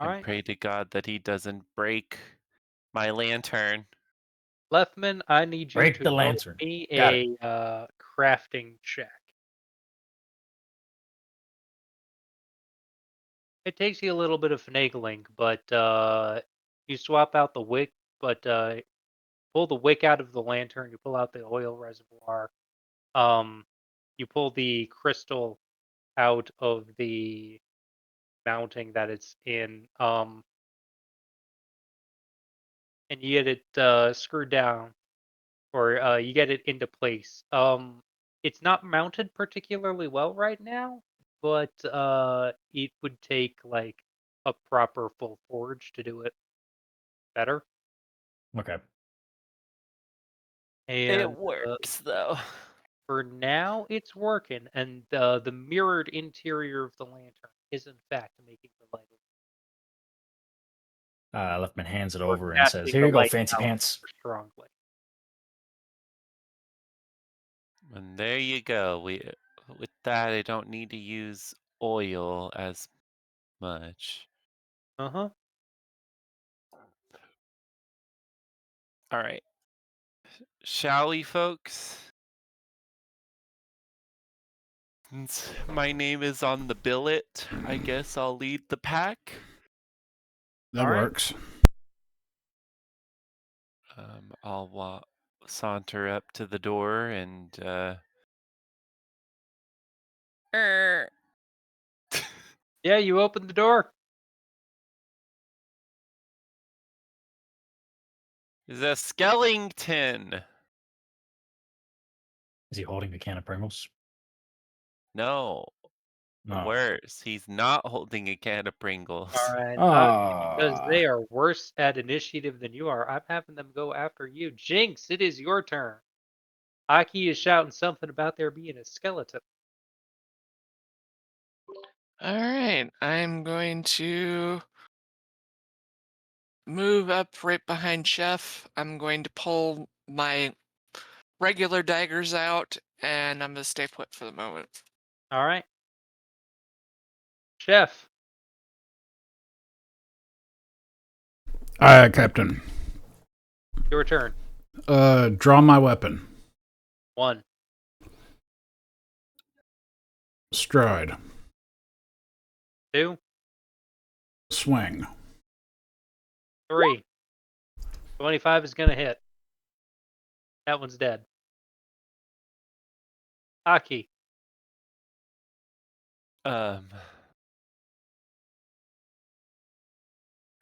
S1: All
S3: and
S1: right.
S3: pray to God that he doesn't break my lantern.
S1: Leftman, I need you
S6: Break
S1: to
S6: the
S1: roll
S6: lantern.
S1: me
S6: Got
S1: a crafting check. It takes you a little bit of finagling, but you swap out the wick, but pull the wick out of the lantern, you pull out the oil reservoir, you pull the crystal out of the mounting that it's in, and you get it screwed down, or you get it into place. It's not mounted particularly well right now, but it would take like a proper full forge to do it better.
S6: Okay.
S3: It
S1: And
S3: works though.
S1: for now, it's working, and the mirrored interior of the lantern is in fact making the light.
S6: Leftman hands it
S1: Or
S6: over and says,
S1: casting
S6: "Here
S1: the
S6: you go,
S1: light
S6: fancy
S1: out
S6: pants."
S1: more strongly.
S3: And there you go. With that, I don't need to use oil as much.
S1: Uh-huh.
S3: All right. Shall we, folks? Since my name is on the billet, I guess I'll lead the pack.
S2: That
S1: All right.
S2: works.
S3: I'll saunter up to the door and
S1: Yeah, you open the door.
S3: is a skeleton.
S6: Is he holding a can of Pringles?
S3: No,
S6: No.
S3: worse. He's not holding a can of Pringles.
S1: All right. Because
S6: Ah.
S1: they are worse at initiative than you are, I'm having them go after you. Jinx, it is your turn. Aki is shouting something about there being a skeleton.
S4: All right, I'm going to move up right behind Chef. I'm going to pull my regular daggers out, and I'm going to stay put for the moment.
S1: All right. Chef,
S2: Aye, Captain.
S1: your turn.
S2: Draw my weapon.
S1: 1,
S2: Stride.
S1: 2,
S2: Swing.
S1: 3. 25 is going to hit. That one's dead. Aki,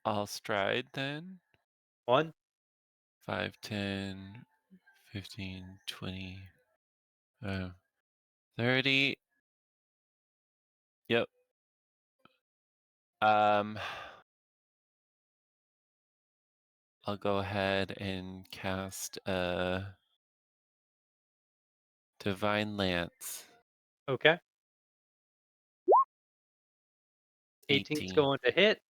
S3: I'll stride then.
S1: 1,
S3: 5, 10, 15, 20, 30. Yep. I'll go ahead and cast a Divine Lance.
S1: okay. 18 is
S3: 18.
S1: going to hit.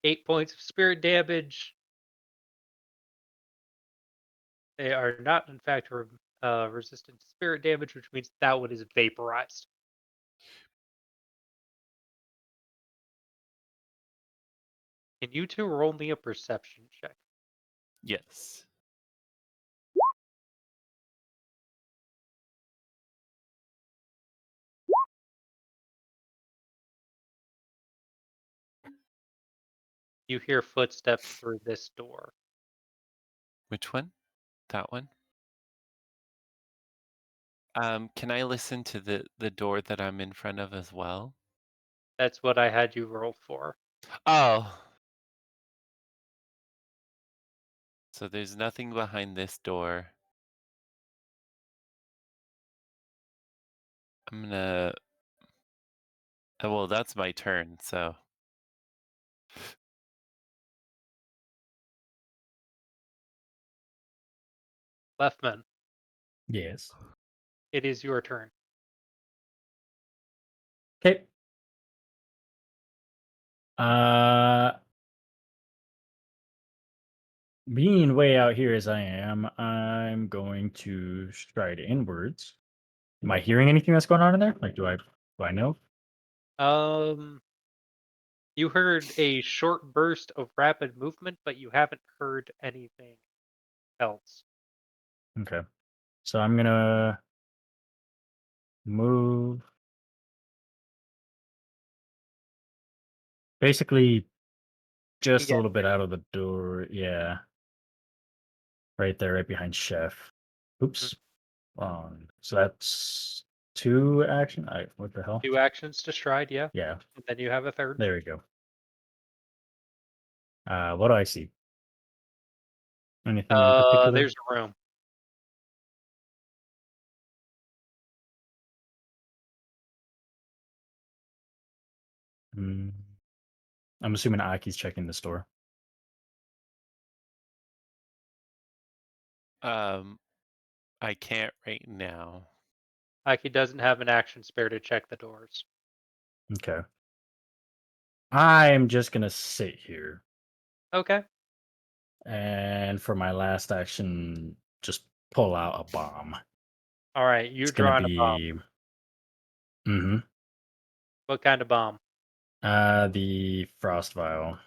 S1: 8 points of spirit damage. They are not, in fact, resistant to spirit damage, which means that one is vaporized. Can you two roll me a perception check?
S3: Yes.
S1: You hear footsteps through this door.
S3: Which one? That one? Can I listen to the door that I'm in front of as well?
S1: That's what I had you roll for.
S3: Oh. So there's nothing behind this door. I'm gonna. Well, that's my turn. So
S1: Leftman,
S6: Yes.
S1: it is your turn.
S6: Okay. Being way out here as I am, I'm going to stride inwards. Am I hearing anything that's going on in there? Like, do I know?
S1: You heard a short burst of rapid movement, but you haven't heard anything else.
S6: Okay. So I'm gonna move. Basically, just a
S1: Yeah.
S6: little bit out of the door. Yeah. Right there, right behind Chef. Oops. So that's 2 action. What the hell?
S1: 2 actions to stride, yeah.
S6: Yeah.
S1: And then you have a third.
S6: There we go. What do I see? Anything in particular?
S1: There's a room.
S6: Mm, I'm assuming Aki's checking the store.
S3: I can't right now.
S1: Like he doesn't have an action spare to check the doors.
S6: Okay. I'm just gonna sit here,
S1: Okay.
S6: and for my last action, just pull out a bomb.
S1: All right. You're
S6: It's gonna
S1: drawing a bomb.
S6: be. Mm-hmm.
S1: What kind of bomb?
S6: The frost vial.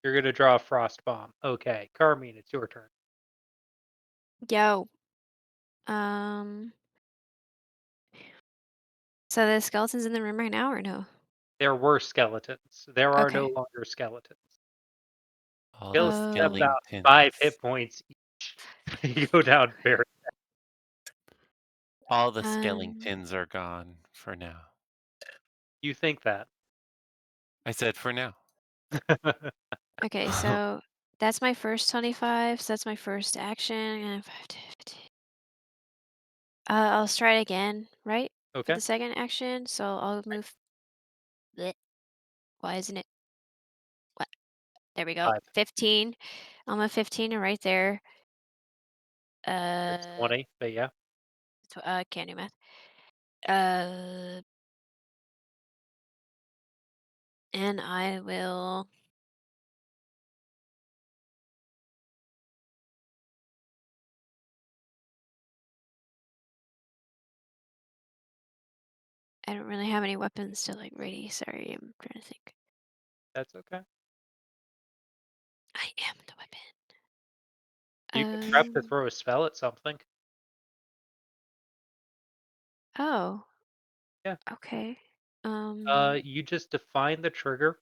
S1: You're gonna draw a frost bomb. Okay. Carmine, it's your turn.
S5: Yo. So the skeleton's in the room right now or no?
S1: There were skeletons. There are no
S5: Okay.
S1: longer skeletons.
S3: All
S1: Kill
S3: the
S1: step
S5: Oh.
S1: out 5 hit
S3: skeletons.
S1: points each. You go down very.
S3: All the
S5: Um.
S3: skeletons are gone for now.
S1: You think that?
S3: I said for now.
S5: Okay, so that's my first 25. So that's my first action. And 5, 10, 15. I'll try it again, right? For
S1: Okay.
S5: the second action. So I'll move. Bleh. Why isn't it? What? There we go.
S1: 5.
S5: 15. I'm a 15 right there.
S1: It's 20, but yeah.
S5: Can't do math. Uh, and I will. I don't really have any weapons to like ready. Sorry, I'm trying to think.
S1: That's okay.
S5: I am the weapon.
S1: You can prep to
S5: Um.
S1: throw a spell at something.
S5: Oh.
S1: Yeah.
S5: Okay.
S1: You just define the trigger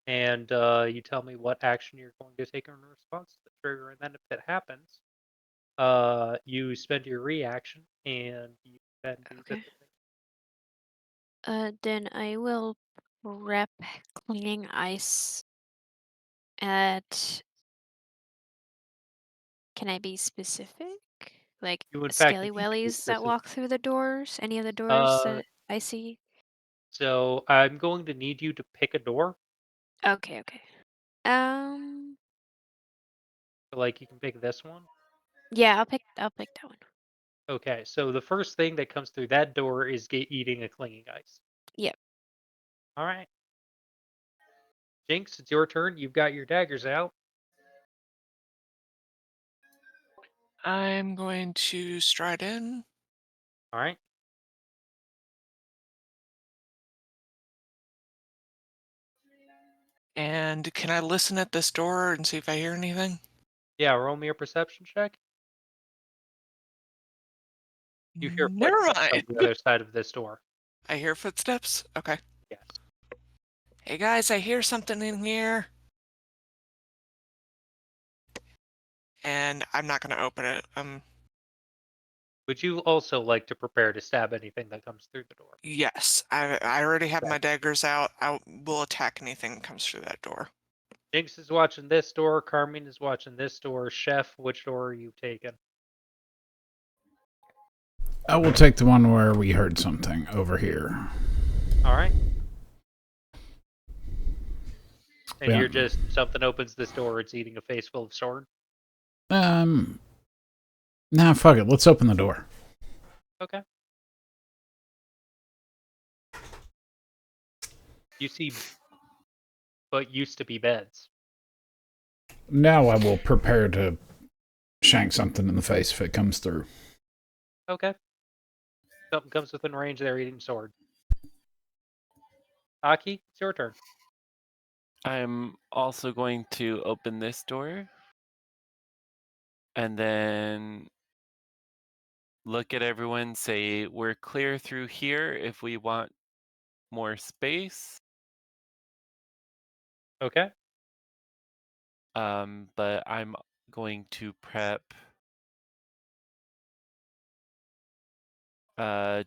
S1: and you tell me what action you're going to take in response to the trigger, and then if it happens, you spend your reaction and you then do the
S5: Okay.
S1: thing.
S5: Then I will prep cleaning ice at. Can I be specific? Like
S1: You in fact
S5: scaly
S1: need to be
S5: wellies that
S1: specific.
S5: walk through the doors? Any of the doors
S1: Uh,
S5: that I see?
S1: so I'm going to need you to pick a door.
S5: Okay, okay. Um.
S1: So, like you can pick this one.
S5: Yeah, I'll pick that one.
S1: Okay, so the first thing that comes through that door is eating a clinging ice.
S5: Yep.
S1: All right, Jinx, it's your turn. You've got your daggers out.
S4: I'm going to stride in.
S1: All right.
S4: And can I listen at this door and see if I hear anything?
S1: Yeah, roll me a perception check. You hear
S4: Never
S1: footsteps on
S4: mind.
S1: the other side of this door.
S4: I hear footsteps. Okay.
S1: Yes.
S4: Hey guys, I hear something in here. And I'm not going to open it.
S1: Would you also like to prepare to stab anything that comes through the door?
S4: Yes, I already have
S1: Okay.
S4: my daggers out. I will attack anything that comes through that door.
S1: Jinx is watching this door. Carmine is watching this door. Chef, which door are you taking?
S2: I will take the one where we heard something over here.
S1: All right. And
S2: Yeah.
S1: you're just something opens this door. It's eating a face full of sword.
S2: Nah, fuck it. Let's open the door.
S1: Okay. You see what used to be beds.
S2: Now I will prepare to shank something in the face if it comes through.
S1: Okay. Something comes within range. They're eating sword. Aki, it's your turn.
S3: I'm also going to open this door and then look at everyone, say we're clear through here if we want more space.
S1: Okay.
S3: But I'm going to prep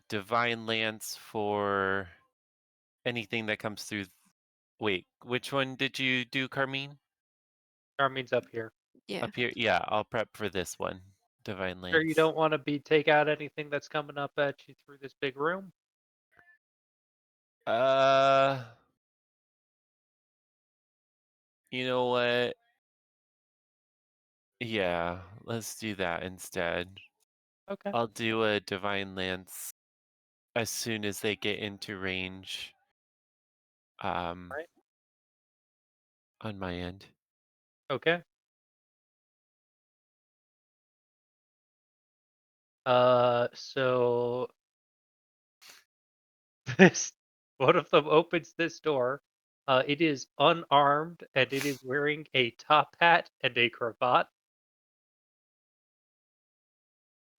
S3: Divine Lance for anything that comes through. Wait, which one did you do, Carmine?
S1: Carmine's up here.
S5: Yeah.
S3: Up here? Yeah, I'll prep for this one. Divine Lance.
S1: Sure, you don't want to take out anything that's coming up at you through this big room?
S3: You know what? Yeah, let's do that instead.
S1: Okay.
S3: I'll do a Divine Lance as soon as they get into range.
S1: Right.
S3: On my end.
S1: Okay. So this one of them opens this door. It is unarmed and it is wearing a top hat and a cravat.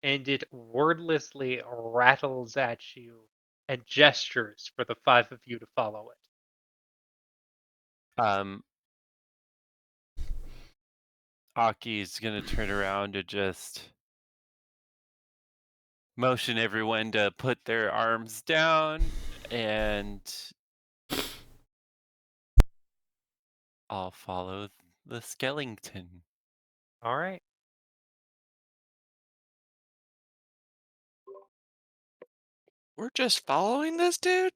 S1: And it wordlessly rattles at you and gestures for the five of you to follow it.
S3: Aki's gonna turn around and just motion everyone to put their arms down, and I'll follow the skeleton.
S1: All right.
S4: We're just following this dude?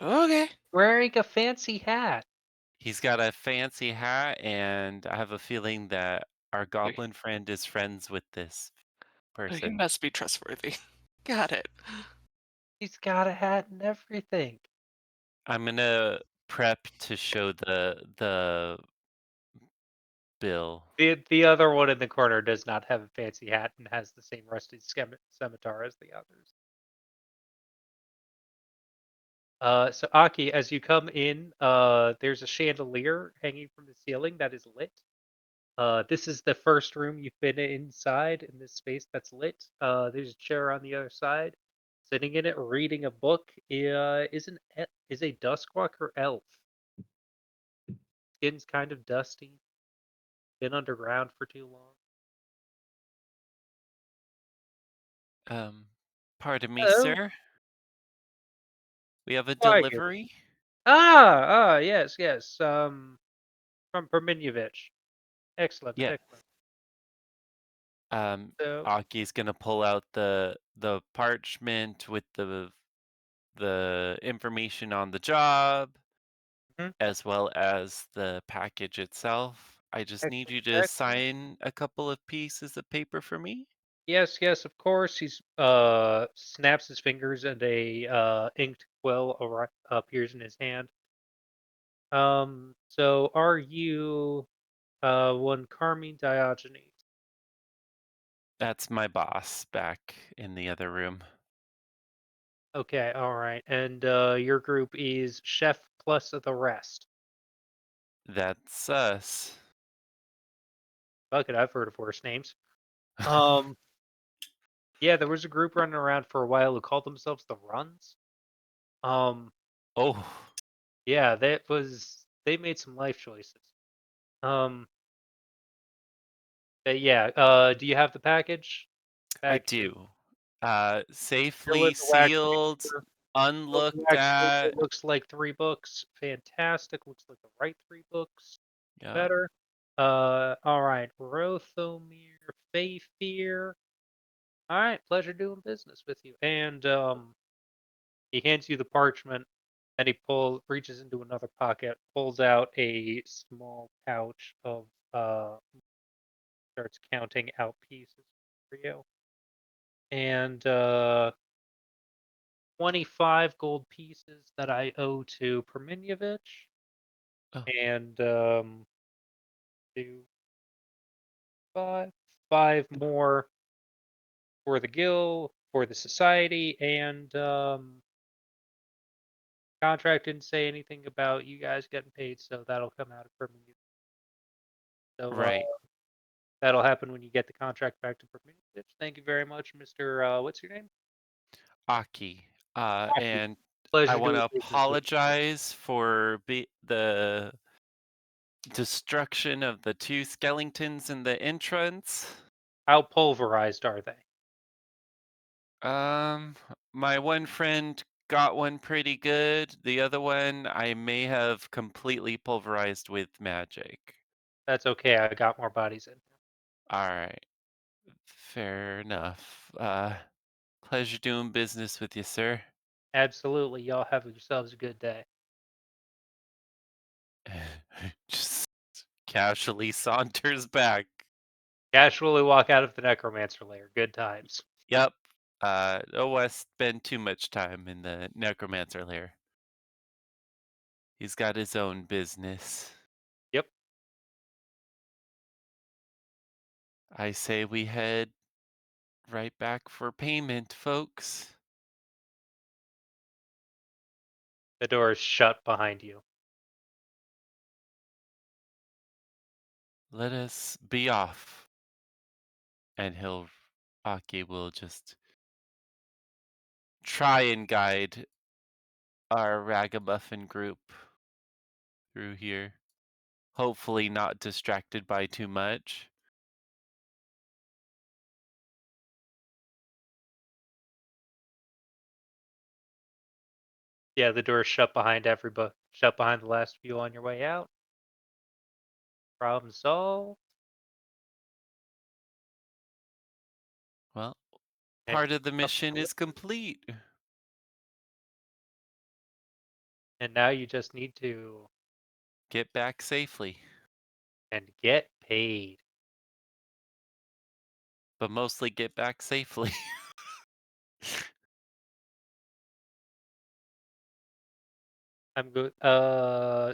S4: Okay.
S1: Wearing a fancy hat.
S3: He's got a fancy hat, and I have a feeling that our goblin friend is friends with this
S4: He
S3: person.
S4: must be trustworthy. Got it.
S1: He's got a hat and everything.
S3: I'm gonna prep to show the bill.
S1: The other one in the corner does not have a fancy hat and has the same rusty scimitar as the others. So Aki, as you come in, there's a chandelier hanging from the ceiling that is lit. This is the first room you've been inside in this space that's lit. There's a chair on the other side. Sitting in it, reading a book, is a Duskwalker elf. Skin's kind of dusty. Been underground for too long.
S3: Pardon me,
S1: Hello.
S3: sir. We have a
S1: Who are you?
S3: delivery.
S1: Yes, yes. From Perminovich. Excellent,
S3: Yeah.
S1: excellent. So,
S3: Aki's gonna pull out the parchment with the information on the job,
S1: mhm,
S3: as well as the package itself. I just need
S1: excellent,
S3: you to
S1: excellent.
S3: sign a couple of pieces of paper for me.
S1: Yes, yes, of course. He's snaps his fingers and a inked quill appears in his hand. So are you one Carmine Diogenes?
S3: That's my boss back in the other room.
S1: Okay, all right. And your group is Chef plus the rest.
S3: That's us.
S1: Fuck it, I've heard of worse names. Yeah, there was a group running around for a while who called themselves the Runs.
S3: Oh,
S1: Yeah, they made some life choices. But yeah, do you have the package?
S3: I
S1: Back here?
S3: do.
S1: Still in
S3: Safely
S1: the wax
S3: sealed,
S1: paper. Still in the
S3: unlooked
S1: wax paper.
S3: at.
S1: Looks like 3 books. Fantastic. Looks like the right 3 books.
S3: Yeah.
S1: Better. All right. Rothomir, Fear. All right. Pleasure doing business with you. And he hands you the parchment, and he reaches into another pocket, pulls out a small pouch of starts counting out pieces for you. And 25 gold pieces that I owe to Perminyevich,
S3: Oh,
S1: and two, five more for the guild, for the society, and contract didn't say anything about you guys getting paid, so that'll come out of Perminyevich. So
S3: right.
S1: that'll happen when you get the contract back to Perminyevich. Thank you very much, Mr. What's your name?
S3: Aki.
S1: Aki.
S3: And I
S1: Pleasure
S3: want
S1: doing
S3: to
S1: business with you.
S3: apologize for the destruction of the 2 skeletons in the entrance.
S1: How pulverized are they?
S3: My one friend got one pretty good. The other one I may have completely pulverized with magic.
S1: That's okay. I got more bodies in.
S3: All right. Fair enough. Pleasure doing business with you, sir.
S1: Absolutely. Y'all have yourselves a good day.
S3: Just casually saunters back.
S1: Casually walk out of the necromancer lair. Good times.
S3: Yep. Don't want to spend too much time in the necromancer lair. He's got his own business.
S1: Yep.
S3: I say we head right back for payment, folks.
S1: The door is shut behind you.
S3: Let us be off. And Aki will just try and guide our ragamuffin group through here. Hopefully not distracted by too much.
S1: Yeah, the door is shut behind everybody. Shut behind the last of you on your way out. Problem solved.
S3: Well,
S1: And
S3: part of the
S1: up
S3: mission
S1: the
S3: is
S1: lift.
S3: complete.
S1: And now you just need to
S3: Get back safely,
S1: and get paid.
S3: but mostly get back safely.
S1: I'm good.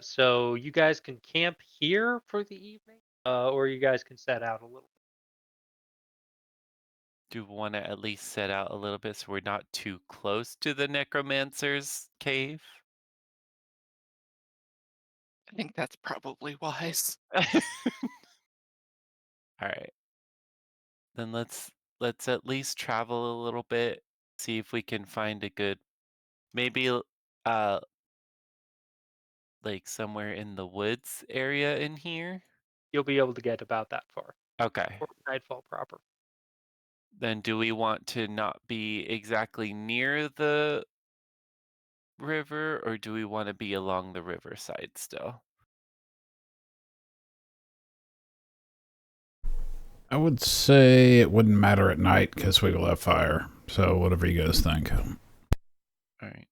S1: So you guys can camp here for the evening, or you guys can set out a little.
S3: Do want to at least set out a little bit so we're not too close to the necromancer's cave?
S4: I think that's probably wise.
S3: All right. Then let's at least travel a little bit, see if we can find a good maybe uh like somewhere in the woods area in here.
S1: You'll be able to get about that far
S3: Okay.
S1: for nightfall proper.
S3: Then do we want to not be exactly near the river or do we want to be along the riverside still?
S2: I would say it wouldn't matter at night because we will have fire. So whatever you guys think.
S3: All right.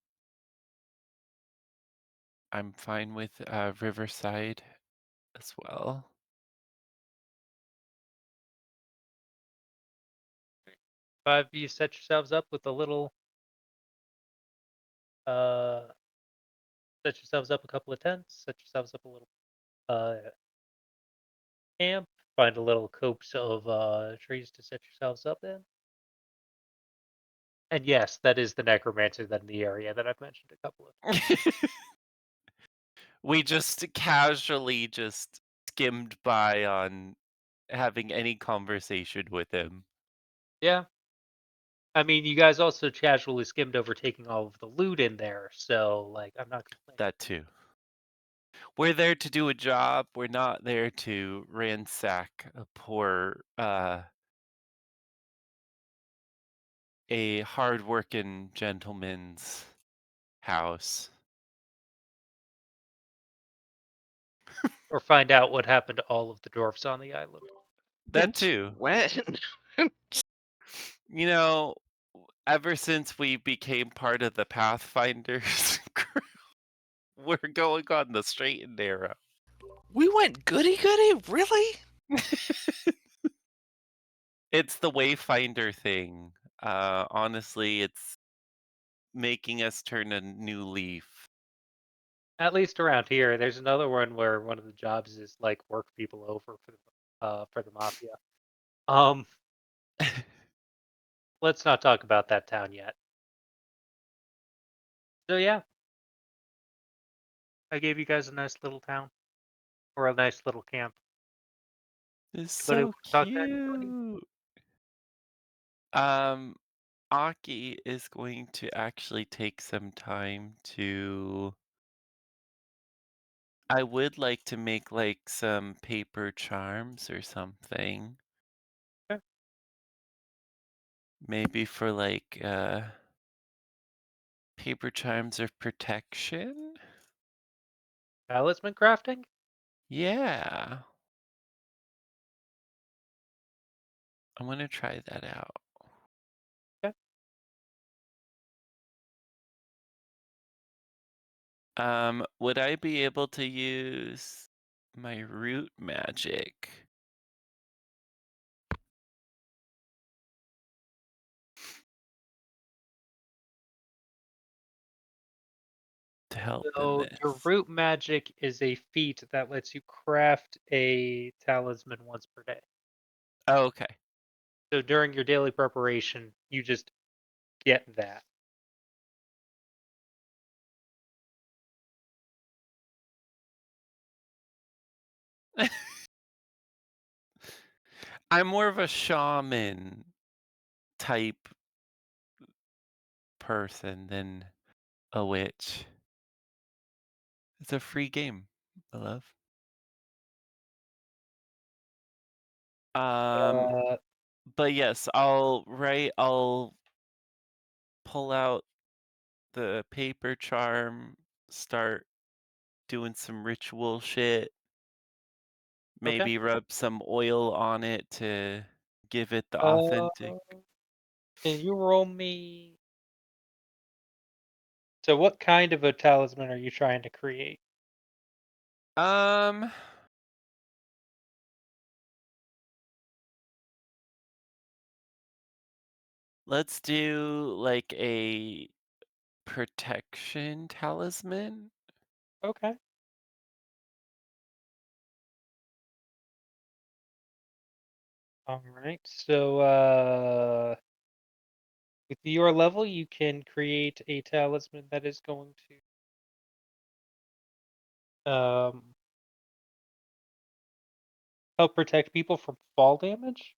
S3: I'm fine with riverside as well.
S1: 5 of you set yourselves up with a little uh set yourselves up a couple of tents, set yourselves up a little uh camp, find a little copse of trees to set yourselves up in. And yes, that is the necromancer that in the area that I've mentioned a couple of.
S3: We just casually just skimmed by on having any conversation with him.
S1: Yeah. I mean, you guys also casually skimmed over taking all of the loot in there, so like I'm not complaining.
S3: That too. We're there to do a job. We're not there to ransack a poor, a hard-working gentleman's house.
S1: Or find out what happened to all of the dwarfs on the island.
S3: That
S4: Since
S3: too.
S4: when?
S3: You know, ever since we became part of the Pathfinders crew, we're going on the straight and narrow.
S4: We went goody goody? Really?
S3: It's the Wayfinder thing. Honestly, it's making us turn a new leaf.
S1: At least around here, there's another one where one of the jobs is like work people over for the mafia. Um, let's not talk about that town yet. So yeah, I gave you guys a nice little town or a nice little camp.
S3: It's
S1: Anybody
S3: so
S1: want to talk to anybody?
S3: cute. Um, Aki is going to actually take some time to. I would like to make like some paper charms or something.
S1: Okay.
S3: Maybe for like paper charms of protection.
S1: Talisman crafting?
S3: Yeah. I'm gonna try that out.
S1: Okay.
S3: Would I be able to use my root magic to help in
S1: So your
S3: this?
S1: root magic is a feat that lets you craft a talisman once per day.
S3: Oh, okay.
S1: So during your daily preparation, you just get that.
S3: I'm more of a shaman type person than a witch. It's a free game, I love. Um,
S1: Uh,
S3: but yes, I'll pull out the paper charm, start doing some ritual shit,
S1: okay.
S3: maybe rub some oil on it to give it the
S1: Uh,
S3: authentic.
S1: can you roll me? So what kind of a talisman are you trying to create?
S3: Um, let's do like a protection talisman.
S1: Okay. All right. So with your level, you can create a talisman that is going to help protect people from fall damage.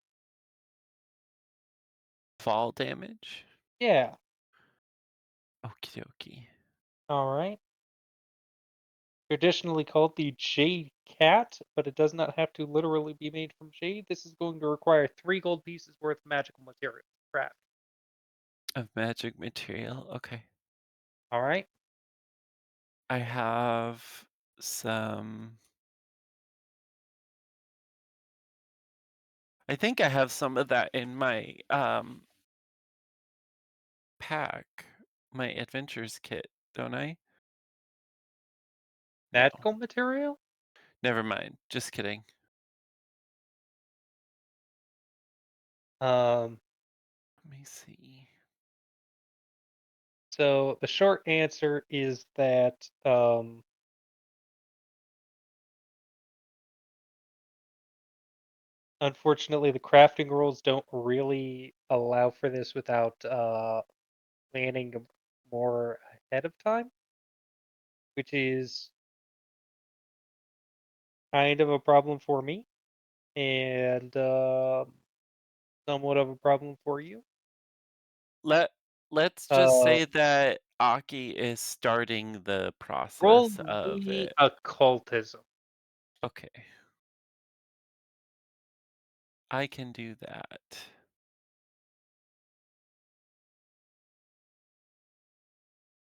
S3: Fall damage.
S1: Yeah.
S3: Okie dokie.
S1: All right. Traditionally called the jade cat, but it does not have to literally be made from jade. This is going to require 3 gold pieces worth of magical material to craft.
S3: Of magic material. Okay.
S1: All right.
S3: I have some. I think I have some of that in my pack, my adventures kit, don't I? No.
S1: Magical material?
S3: Never mind. Just kidding.
S1: Um,
S3: Let me see.
S1: so the short answer is that unfortunately the crafting rules don't really allow for this without planning more ahead of time, which is kind of a problem for me, and somewhat of a problem for you.
S3: Let's just
S1: Uh,
S3: say that Aki is starting the
S1: roll
S3: process of
S1: me
S3: it.
S1: occultism.
S3: Okay. I can do that.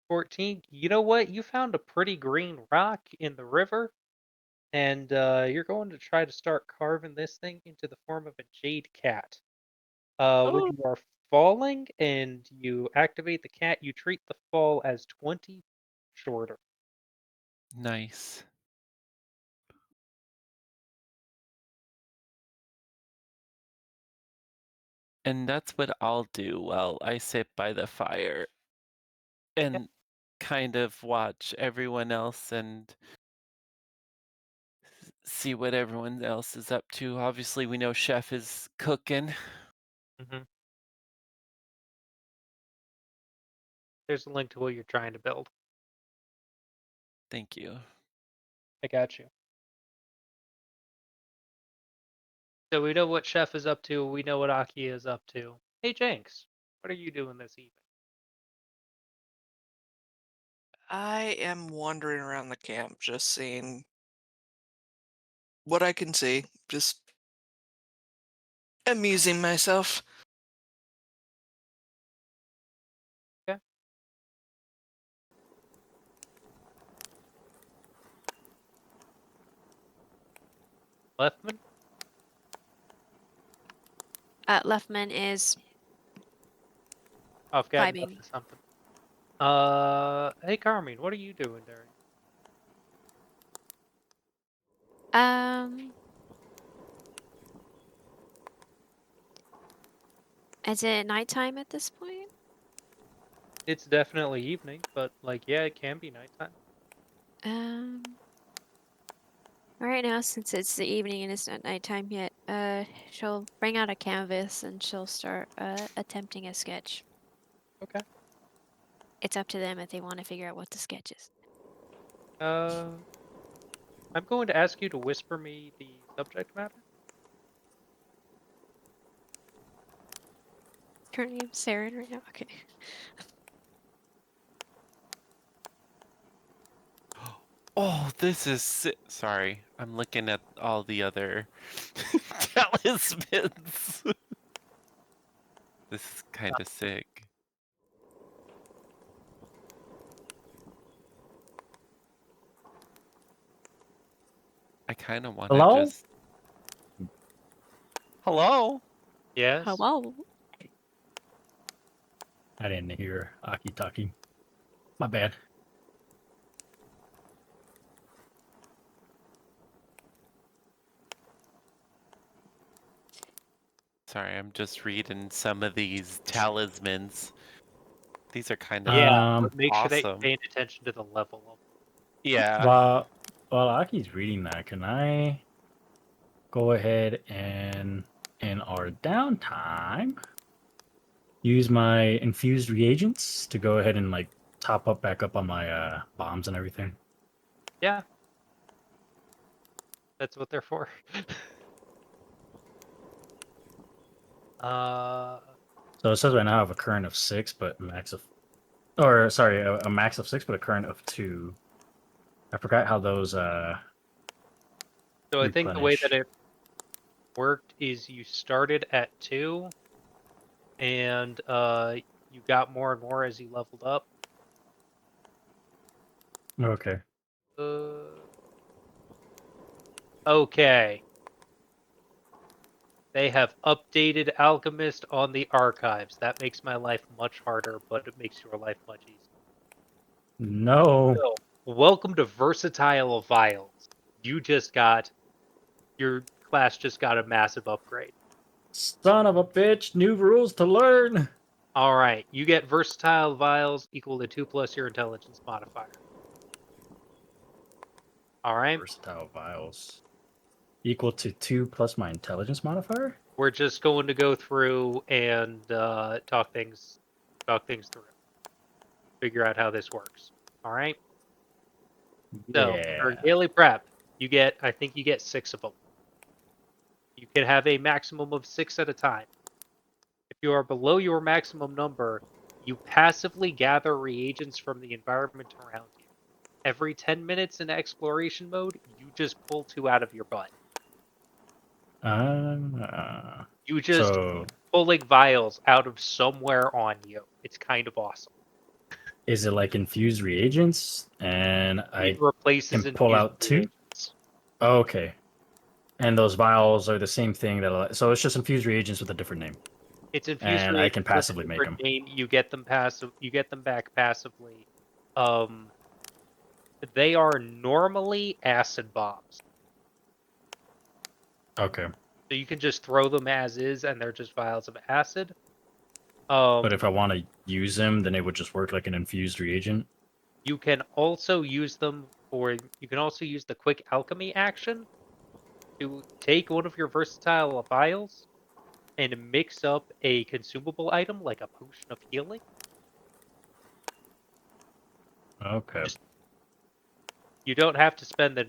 S1: 14. You know what? You found a pretty green rock in the river, and you're going to try to start carving this thing into the form of a jade cat. When
S3: Oh,
S1: you are falling and you activate the cat, you treat the fall as 20 shorter.
S3: nice. And that's what I'll do while I sit by the fire
S1: Yeah.
S3: and kind of watch everyone else and see what everyone else is up to. Obviously, we know Chef is cooking.
S1: hmm There's a link to what you're trying to build.
S3: Thank you.
S1: I got you. So we know what Chef is up to. We know what Aki is up to. Hey, Jenks, what are you doing this evening?
S4: I am wandering around the camp, just seeing what I can see, just amusing myself.
S1: Yeah. Leftman?
S5: Leftman is
S1: I've gotten up
S5: vibing.
S1: to something. Hey, Carmine, what are you doing there?
S5: Um, is it nighttime at this point?
S1: It's definitely evening, but like, yeah, it can be nighttime.
S5: Um, right now, since it's the evening and it's not nighttime yet, she'll bring out a canvas and she'll start attempting a sketch.
S1: Okay.
S5: It's up to them if they want to figure out what the sketch is.
S1: Uh, I'm going to ask you to whisper me the subject matter.
S5: Currently, I'm Saren right now. Okay.
S3: Oh, this is sorry. I'm looking at all the other talismans. This is kind of sick. I kind of want to
S6: Hello?
S3: just. Hello?
S1: Yes.
S5: Hello.
S6: I didn't hear Aki talking. My bad.
S3: Sorry, I'm just reading some of these talismans. These are kind of
S1: Yeah,
S6: Um,
S1: but make sure that you're
S3: awesome.
S1: paying attention to the level of.
S3: Yeah.
S6: while Aki's reading that, can I go ahead and in our downtime use my infused reagents to go ahead and like top up back up on my bombs and everything?
S1: Yeah, that's what they're for. uh,
S6: So it says right now I have a current of 6, but max of, or sorry, a max of 6, but a current of 2. I forgot how those
S1: so I think the way that
S6: replenish.
S1: it worked is you started at 2, and you got more and more as you leveled up.
S6: Okay.
S1: Okay. They have updated Alchemist on the archives. That makes my life much harder, but it makes your life much easier.
S6: No.
S1: So, welcome to Versatile Vials. Your class just got a massive upgrade.
S6: Son of a bitch, new rules to learn.
S1: All right, you get Versatile Vials equal to 2 plus your intelligence modifier. All right,
S6: Versatile vials equal to 2 plus my intelligence modifier?
S1: we're just going to go through and talk things through. Figure out how this works. All right. So for
S6: Yeah.
S1: daily prep, I think you get 6 of them. You can have a maximum of 6 at a time. If you are below your maximum number, you passively gather reagents from the environment around you. Every 10 minutes in exploration mode, you just pull 2 out of your butt. You just
S6: So
S1: pulling vials out of somewhere on you. It's kind of awesome.
S6: is it like infused reagents? And
S1: It
S6: I
S1: replaces
S6: can pull
S1: infused
S6: out 2?
S1: reagents.
S6: Okay. And those vials are the same thing so it's just infused reagents with a different name.
S1: It's infused
S6: And I can
S1: reagents with a
S6: passively make
S1: different
S6: them.
S1: name. You get them back passively. They are normally acid bombs.
S6: Okay.
S1: So you can just throw them as is, and they're just vials of acid.
S6: But if I want to use them, then it would just work like an infused reagent.
S1: You can also use them you can also use the quick alchemy action to take one of your versatile vials and mix up a consumable item like a potion of healing.
S6: Okay.
S1: You don't have to spend the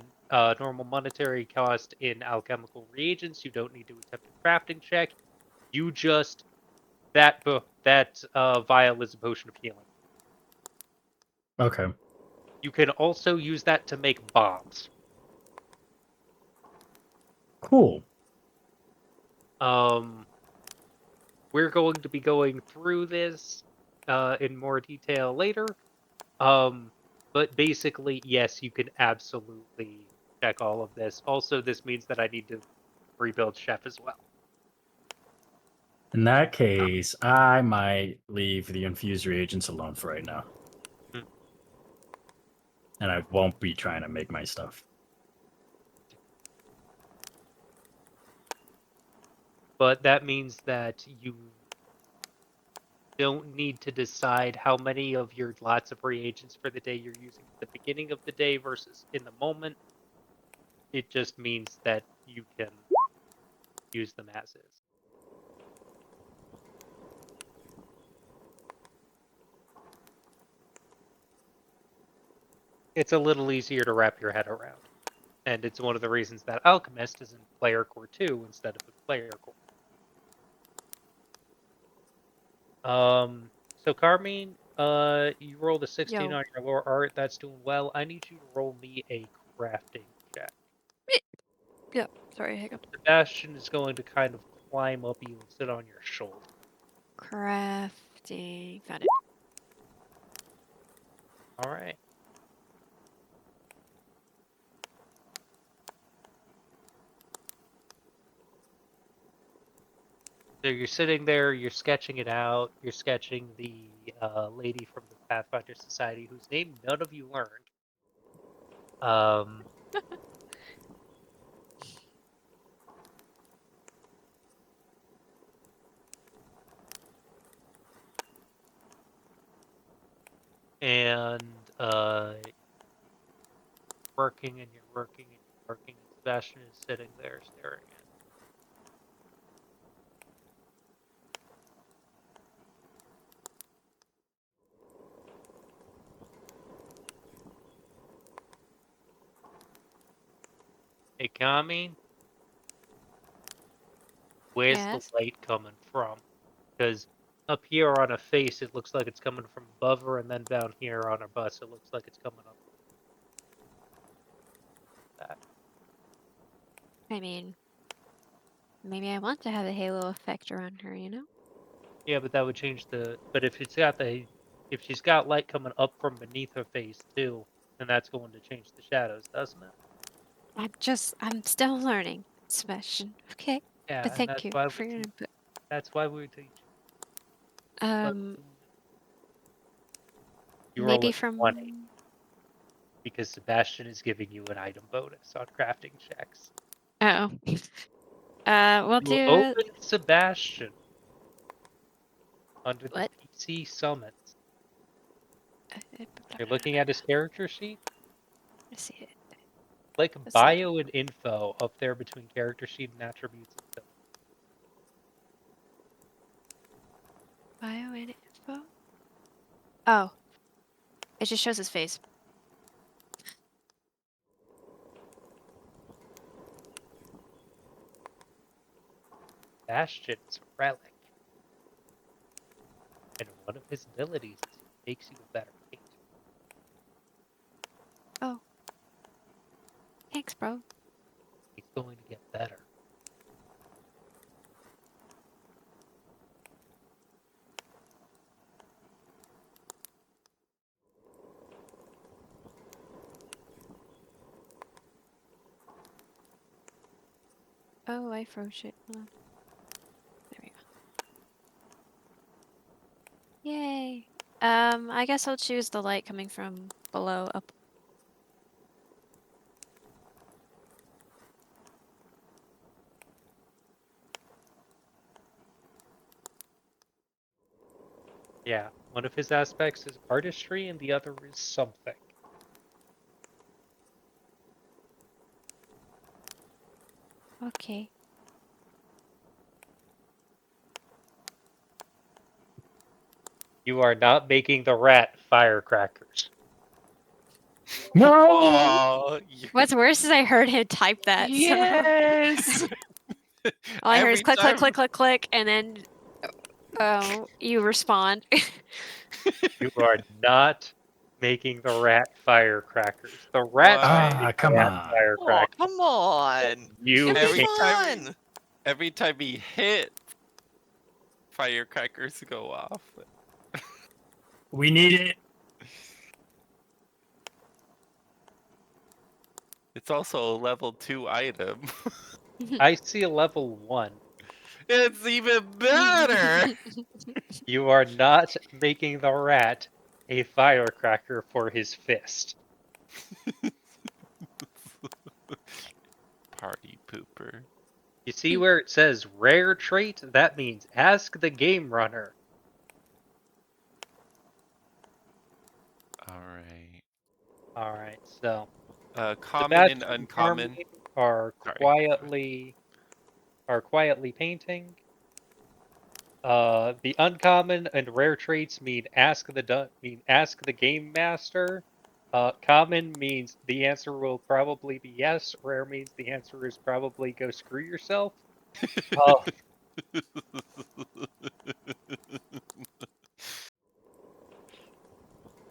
S1: normal monetary cost in alchemical reagents. You don't need to attempt a crafting check. You just that vial is a potion of healing.
S6: Okay.
S1: You can also use that to make bombs.
S6: Cool.
S1: We're going to be going through this in more detail later. But basically, yes, you can absolutely check all of this. Also, this means that I need to rebuild Chef as well.
S6: In that case, I might leave the infused reagents alone for right now.
S1: Hmm.
S6: And I won't be trying to make my stuff.
S1: But that means that you don't need to decide how many of your lots of reagents for the day you're using at the beginning of the day versus in the moment. It just means that you can use them as is. It's a little easier to wrap your head around. And it's one of the reasons that Alchemist is in Player Core 2 instead of in Player Core. So Carmine, you rolled a 16
S5: Yo.
S1: on your lore art. That's doing well. I need you to roll me a crafting check.
S5: Yeah. Sorry, hiccup.
S1: Sebastian is going to kind of climb up you and sit on your shoulder.
S5: Crafting. Found it.
S1: All right. So you're sitting there, you're sketching it out. You're sketching the lady from the Pathfinder Society, whose name none of you learned. And working and you're working and you're working, and Sebastian is sitting there staring at it. Hey, Kami, where's the
S5: Yes.
S1: light coming from? Because up here on a face, it looks like it's coming from above her, and then down here on her bust, it looks like it's coming up. That.
S5: I mean, maybe I want to have a halo effect around her, you know?
S1: Yeah, but that would change the. But if if she's got light coming up from beneath her face too, then that's going to change the shadows, doesn't it?
S5: I'm still learning, Sebastian. Okay.
S1: Yeah,
S5: But
S1: and
S5: thank
S1: that's
S5: you
S1: why
S5: for
S1: we
S5: your
S1: teach.
S5: input.
S1: That's why we teach. But
S5: Um,
S1: you roll
S5: maybe
S1: a 20
S5: from.
S1: because Sebastian is giving you an item bonus on crafting checks.
S5: Oh. We'll
S1: You
S5: do.
S1: open Sebastian under the
S5: What?
S1: PC summons. You're
S5: I
S1: looking at his character sheet.
S5: see it.
S1: Click
S5: Let's see.
S1: bio and info up there between character sheet and attributes and summons.
S5: Bio and info. Oh, it just shows his face.
S1: Sebastian's relic. And one of his abilities is he makes you a better painter.
S5: Oh. Thanks, bro.
S1: He's going to get better.
S5: Oh, I froze it. Hold on. There we go. Yay. I guess I'll choose the light coming from below up.
S1: Yeah, one of his aspects is artistry and the other is something.
S5: Okay.
S1: You are not making the rat firecrackers.
S6: No!
S3: Oh,
S5: What's worse is I heard him type that.
S3: yes!
S5: So all I heard is
S3: Every
S5: click, click,
S3: time-
S5: click, click, click, and then you respond.
S1: You are not making the rat firecrackers. The rat
S3: Why?
S1: made
S6: Come
S1: rat
S6: on.
S4: Oh,
S1: firecrackers.
S4: come on.
S1: You
S4: It'd be
S1: made
S4: fun.
S3: Every time he hit, firecrackers go off.
S6: We need it.
S3: It's also a level 2 item.
S1: I see a level 1.
S3: It's even better!
S1: You are not making the rat a firecracker for his fist.
S3: Party pooper.
S1: You see where it says rare trait? That means ask the game runner.
S3: Alright.
S1: Alright, so
S3: Common and
S1: Sebastian and
S3: uncommon.
S1: Carmine are
S3: Sorry.
S1: quietly painting. The uncommon and rare traits mean ask the game master. Common means the answer will probably be yes. Rare means the answer is probably go screw yourself. Uh,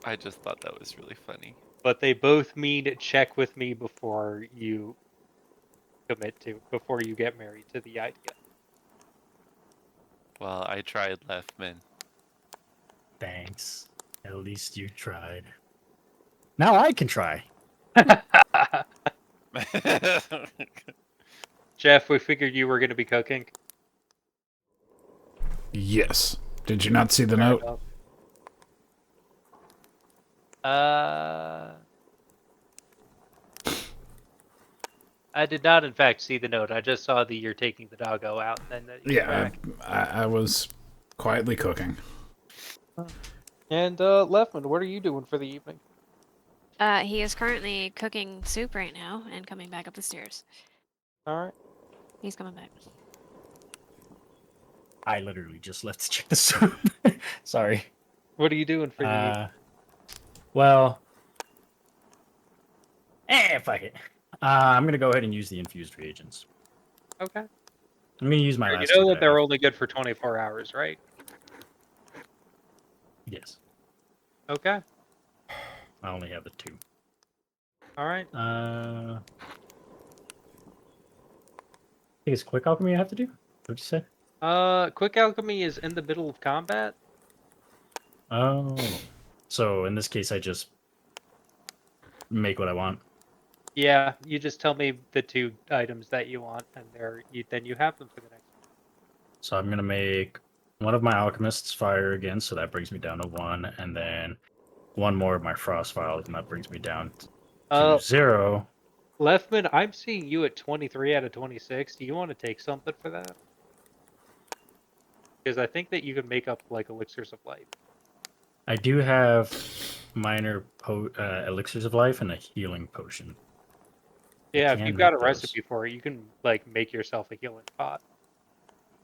S3: I just thought that was really funny.
S1: but they both mean check with me before you get married to the idea.
S3: Well, I tried Leftman.
S6: Thanks. At least you tried. Now I can try.
S1: Jeff, we figured you were going to be cooking.
S2: Yes. Did you not see the
S1: Fair
S2: note?
S1: enough. I did not, in fact, see the note. I just saw that you're taking the doggo out, and then that you're
S2: Yeah,
S1: back.
S2: I was quietly cooking.
S1: And Leftman, what are you doing for the evening?
S5: He is currently cooking soup right now and coming back up the stairs.
S1: All right.
S5: He's coming back.
S6: I literally just left to check the soup. Sorry.
S1: What are you doing for the evening?
S6: Well, fuck it. I'm gonna go ahead and use the infused reagents.
S1: Okay.
S6: I'm gonna use my
S1: You
S6: last
S1: know
S6: two
S1: that
S6: I
S1: they're
S6: have.
S1: only good for 24 hours, right?
S6: Yes,
S1: Okay.
S6: I only have the two.
S1: All right.
S6: I think it's quick alchemy I have to do. What'd you say?
S1: Quick alchemy is in the middle of combat.
S6: Oh, so in this case, I just make what I want.
S1: Yeah, you just tell me the two items that you want, and then you have them for the next.
S6: So I'm gonna make one of my alchemist's fire again, so that brings me down to 1, and then one more of my frost vials, and that brings me down to 0.
S1: Leftman, I'm seeing you at 23 out of 26. Do you want to take something for that? Because I think that you can make up like elixirs of life.
S6: I do have minor elixirs of life and a healing potion.
S1: Yeah, if
S6: can
S1: you've got a
S6: make those.
S1: recipe for it, you can like make yourself a healing pot.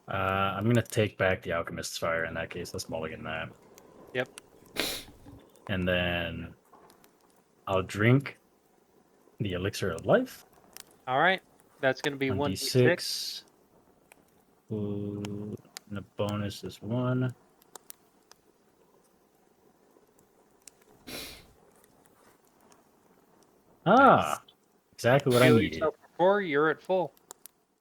S6: I'm gonna take back the alchemist's fire in that case. Let's mulligan that.
S1: Yep.
S6: And then I'll drink the elixir of life.
S1: All right. That's going to be 1d6.
S6: 1d6. Ooh, and the bonus is 1. Ah, exactly what I
S1: Heal
S6: needed.
S1: yourself for 4, you're at full.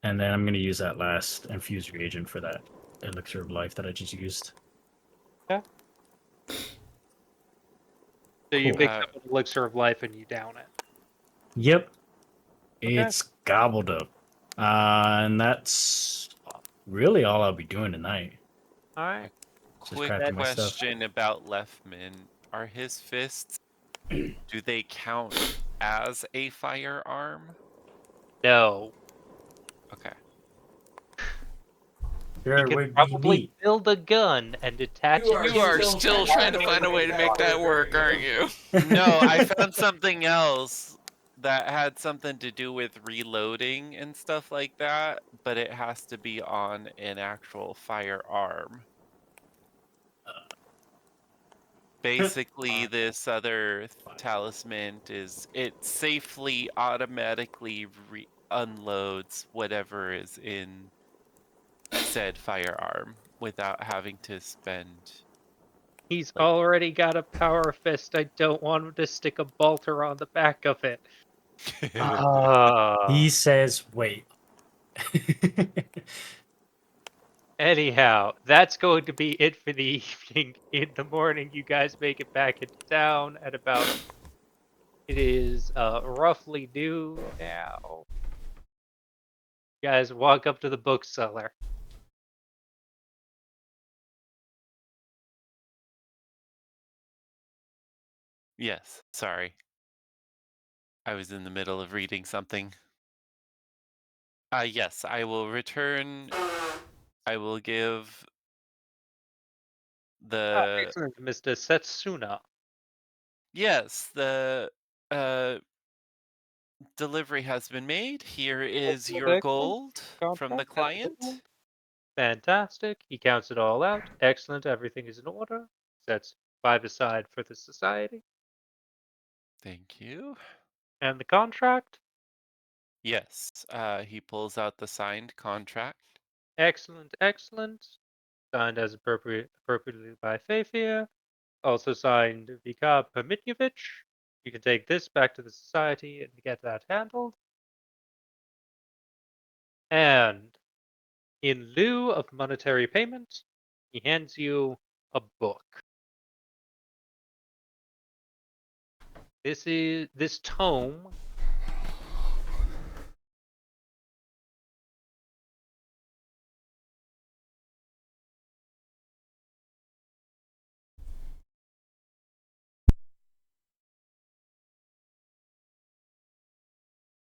S6: And then I'm going to use that last infused reagent for that elixir of life that I just used.
S1: So you
S6: Cool.
S1: pick up an elixir of life and you down it.
S6: Yep.
S1: Okay.
S6: It's gobbled up. And that's really all I'll be doing tonight.
S1: All right.
S6: Just
S3: Quick
S6: crafting my stuff.
S3: question about Leftman. Are his fists, do they count as a firearm?
S1: No.
S3: Okay.
S1: You
S6: Sure,
S1: can
S6: would be
S1: probably
S6: neat.
S1: build a gun and attach it.
S4: You are still trying to find a way to make that work, aren't you?
S3: No, I found something else that had something to do with reloading and stuff like that, but it has to be on an actual firearm. Basically, this other talisman is it safely automatically unloads whatever is in said firearm without having to spend.
S1: He's
S3: Like-
S1: already got a power fist. I don't want him to stick a bolter on the back of it.
S6: He says, wait.
S1: Anyhow, that's going to be it for the evening. In the morning, you guys make it back into town at about. It is roughly noon now. You guys walk up to the bookseller.
S3: Yes, sorry. I was in the middle of reading something. Yes, I will return. I will give the
S1: Excellent, Mr. Setsuna.
S3: yes, the delivery has been made. Here is your
S1: Excellent.
S3: gold from the
S1: Contract has been
S3: client.
S1: made. Fantastic. He counts it all out. Excellent. Everything is in order. Sets 5 aside for the society.
S3: Thank you.
S1: And the contract.
S3: Yes, he pulls out the signed contract.
S1: Excellent, excellent. Signed as appropriately by Fafia. Also signed Vika Permitjevich. You can take this back to the society and get that handled. And in lieu of monetary payment, he hands you a book. This tome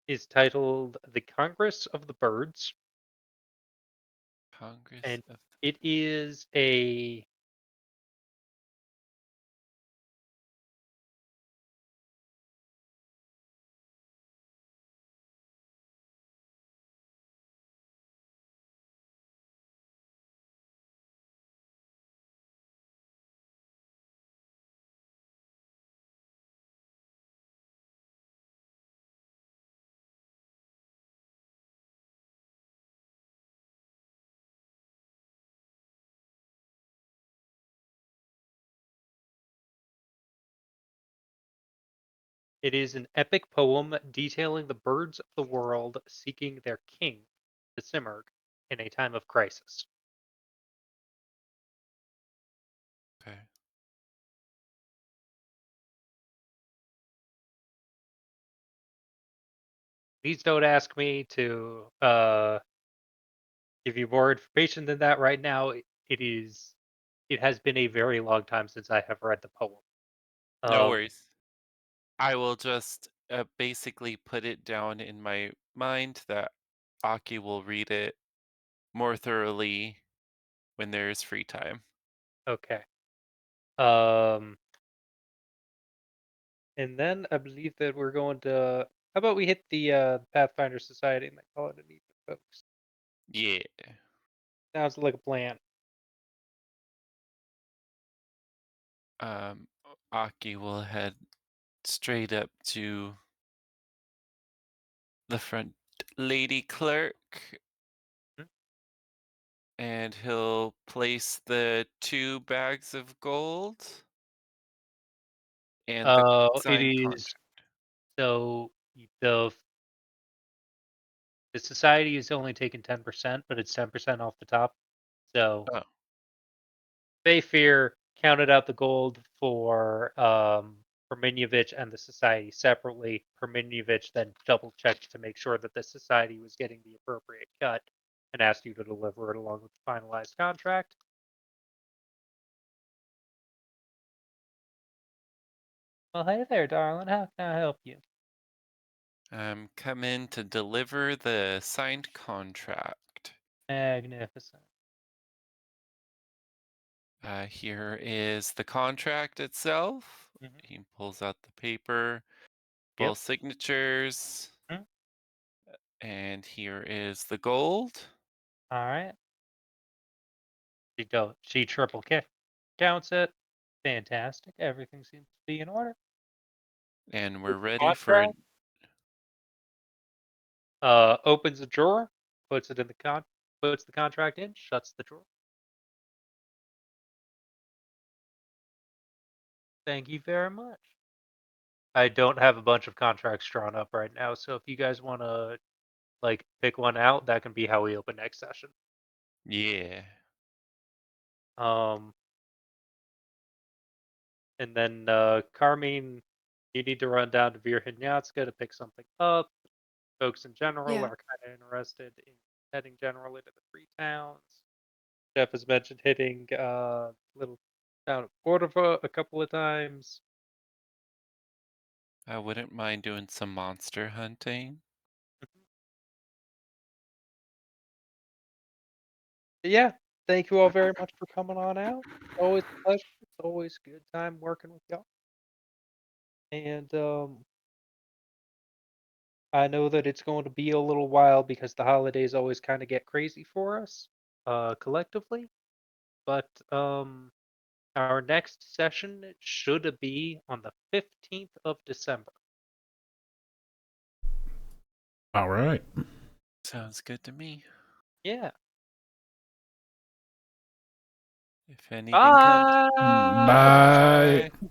S1: is titled The Congress of the Birds,
S3: Congress
S1: and
S3: of
S1: it is a it is an epic poem detailing the birds of the world seeking their king, the Simurgh, in a time of crisis.
S3: Okay.
S1: Please don't ask me to give you more information than that right now. It has been a very long time since I have read the poem.
S3: No
S1: Um,
S3: worries. I will just basically put it down in my mind that Aki will read it more thoroughly when there is free time.
S1: okay. Um, and then I believe that we're going to. How about we hit the Pathfinder Society and call it an evening, folks?
S3: Yeah.
S1: Sounds like a plan.
S3: Aki will head straight up to the front lady clerk.
S1: Hmm?
S3: And he'll place the 2 bags of gold and the
S1: It
S3: signed
S1: is
S3: contract.
S1: so the society is only taking 10%, but it's 10% off the top. So
S3: Oh,
S1: they fear counted out the gold for Minyovich and the society separately. Minyovich then double checked to make sure that the society was getting the appropriate cut and asked you to deliver it along with the finalized contract. Well, hey there, darling. How can I help you?
S3: I'm coming to deliver the signed contract.
S1: Magnificent.
S3: Here is the contract itself.
S1: Mhm.
S3: He pulls out the paper,
S1: Yep.
S3: both signatures,
S1: Mhm.
S3: and here is the gold.
S1: All right. She triple counts it. Fantastic. Everything seems to be in order.
S3: And we're
S1: With the
S3: ready for.
S1: contract, opens a drawer, puts it in puts the contract in, shuts the drawer. Thank you very much. I don't have a bunch of contracts drawn up right now, so if you guys want to pick one out, that can be how we open next session.
S3: Yeah.
S1: Um, and then Carmine, you need to run down to Virhinyatska to pick something up. Folks in general
S5: Yeah.
S1: are kind of interested in heading generally to the 3 towns. Jeff has mentioned hitting little town of Cordova a couple of times.
S3: I wouldn't mind doing some monster hunting.
S1: But yeah, thank you all very much for coming on out. Always a pleasure. It's always a good time working with y'all. And I know that it's going to be a little while because the holidays always kind of get crazy for us collectively. But our next session should be on the 15th of December.
S2: All right.
S3: Sounds good to me.
S1: Yeah.
S3: If anything comes.
S1: Bye.
S2: Bye.
S3: Bye.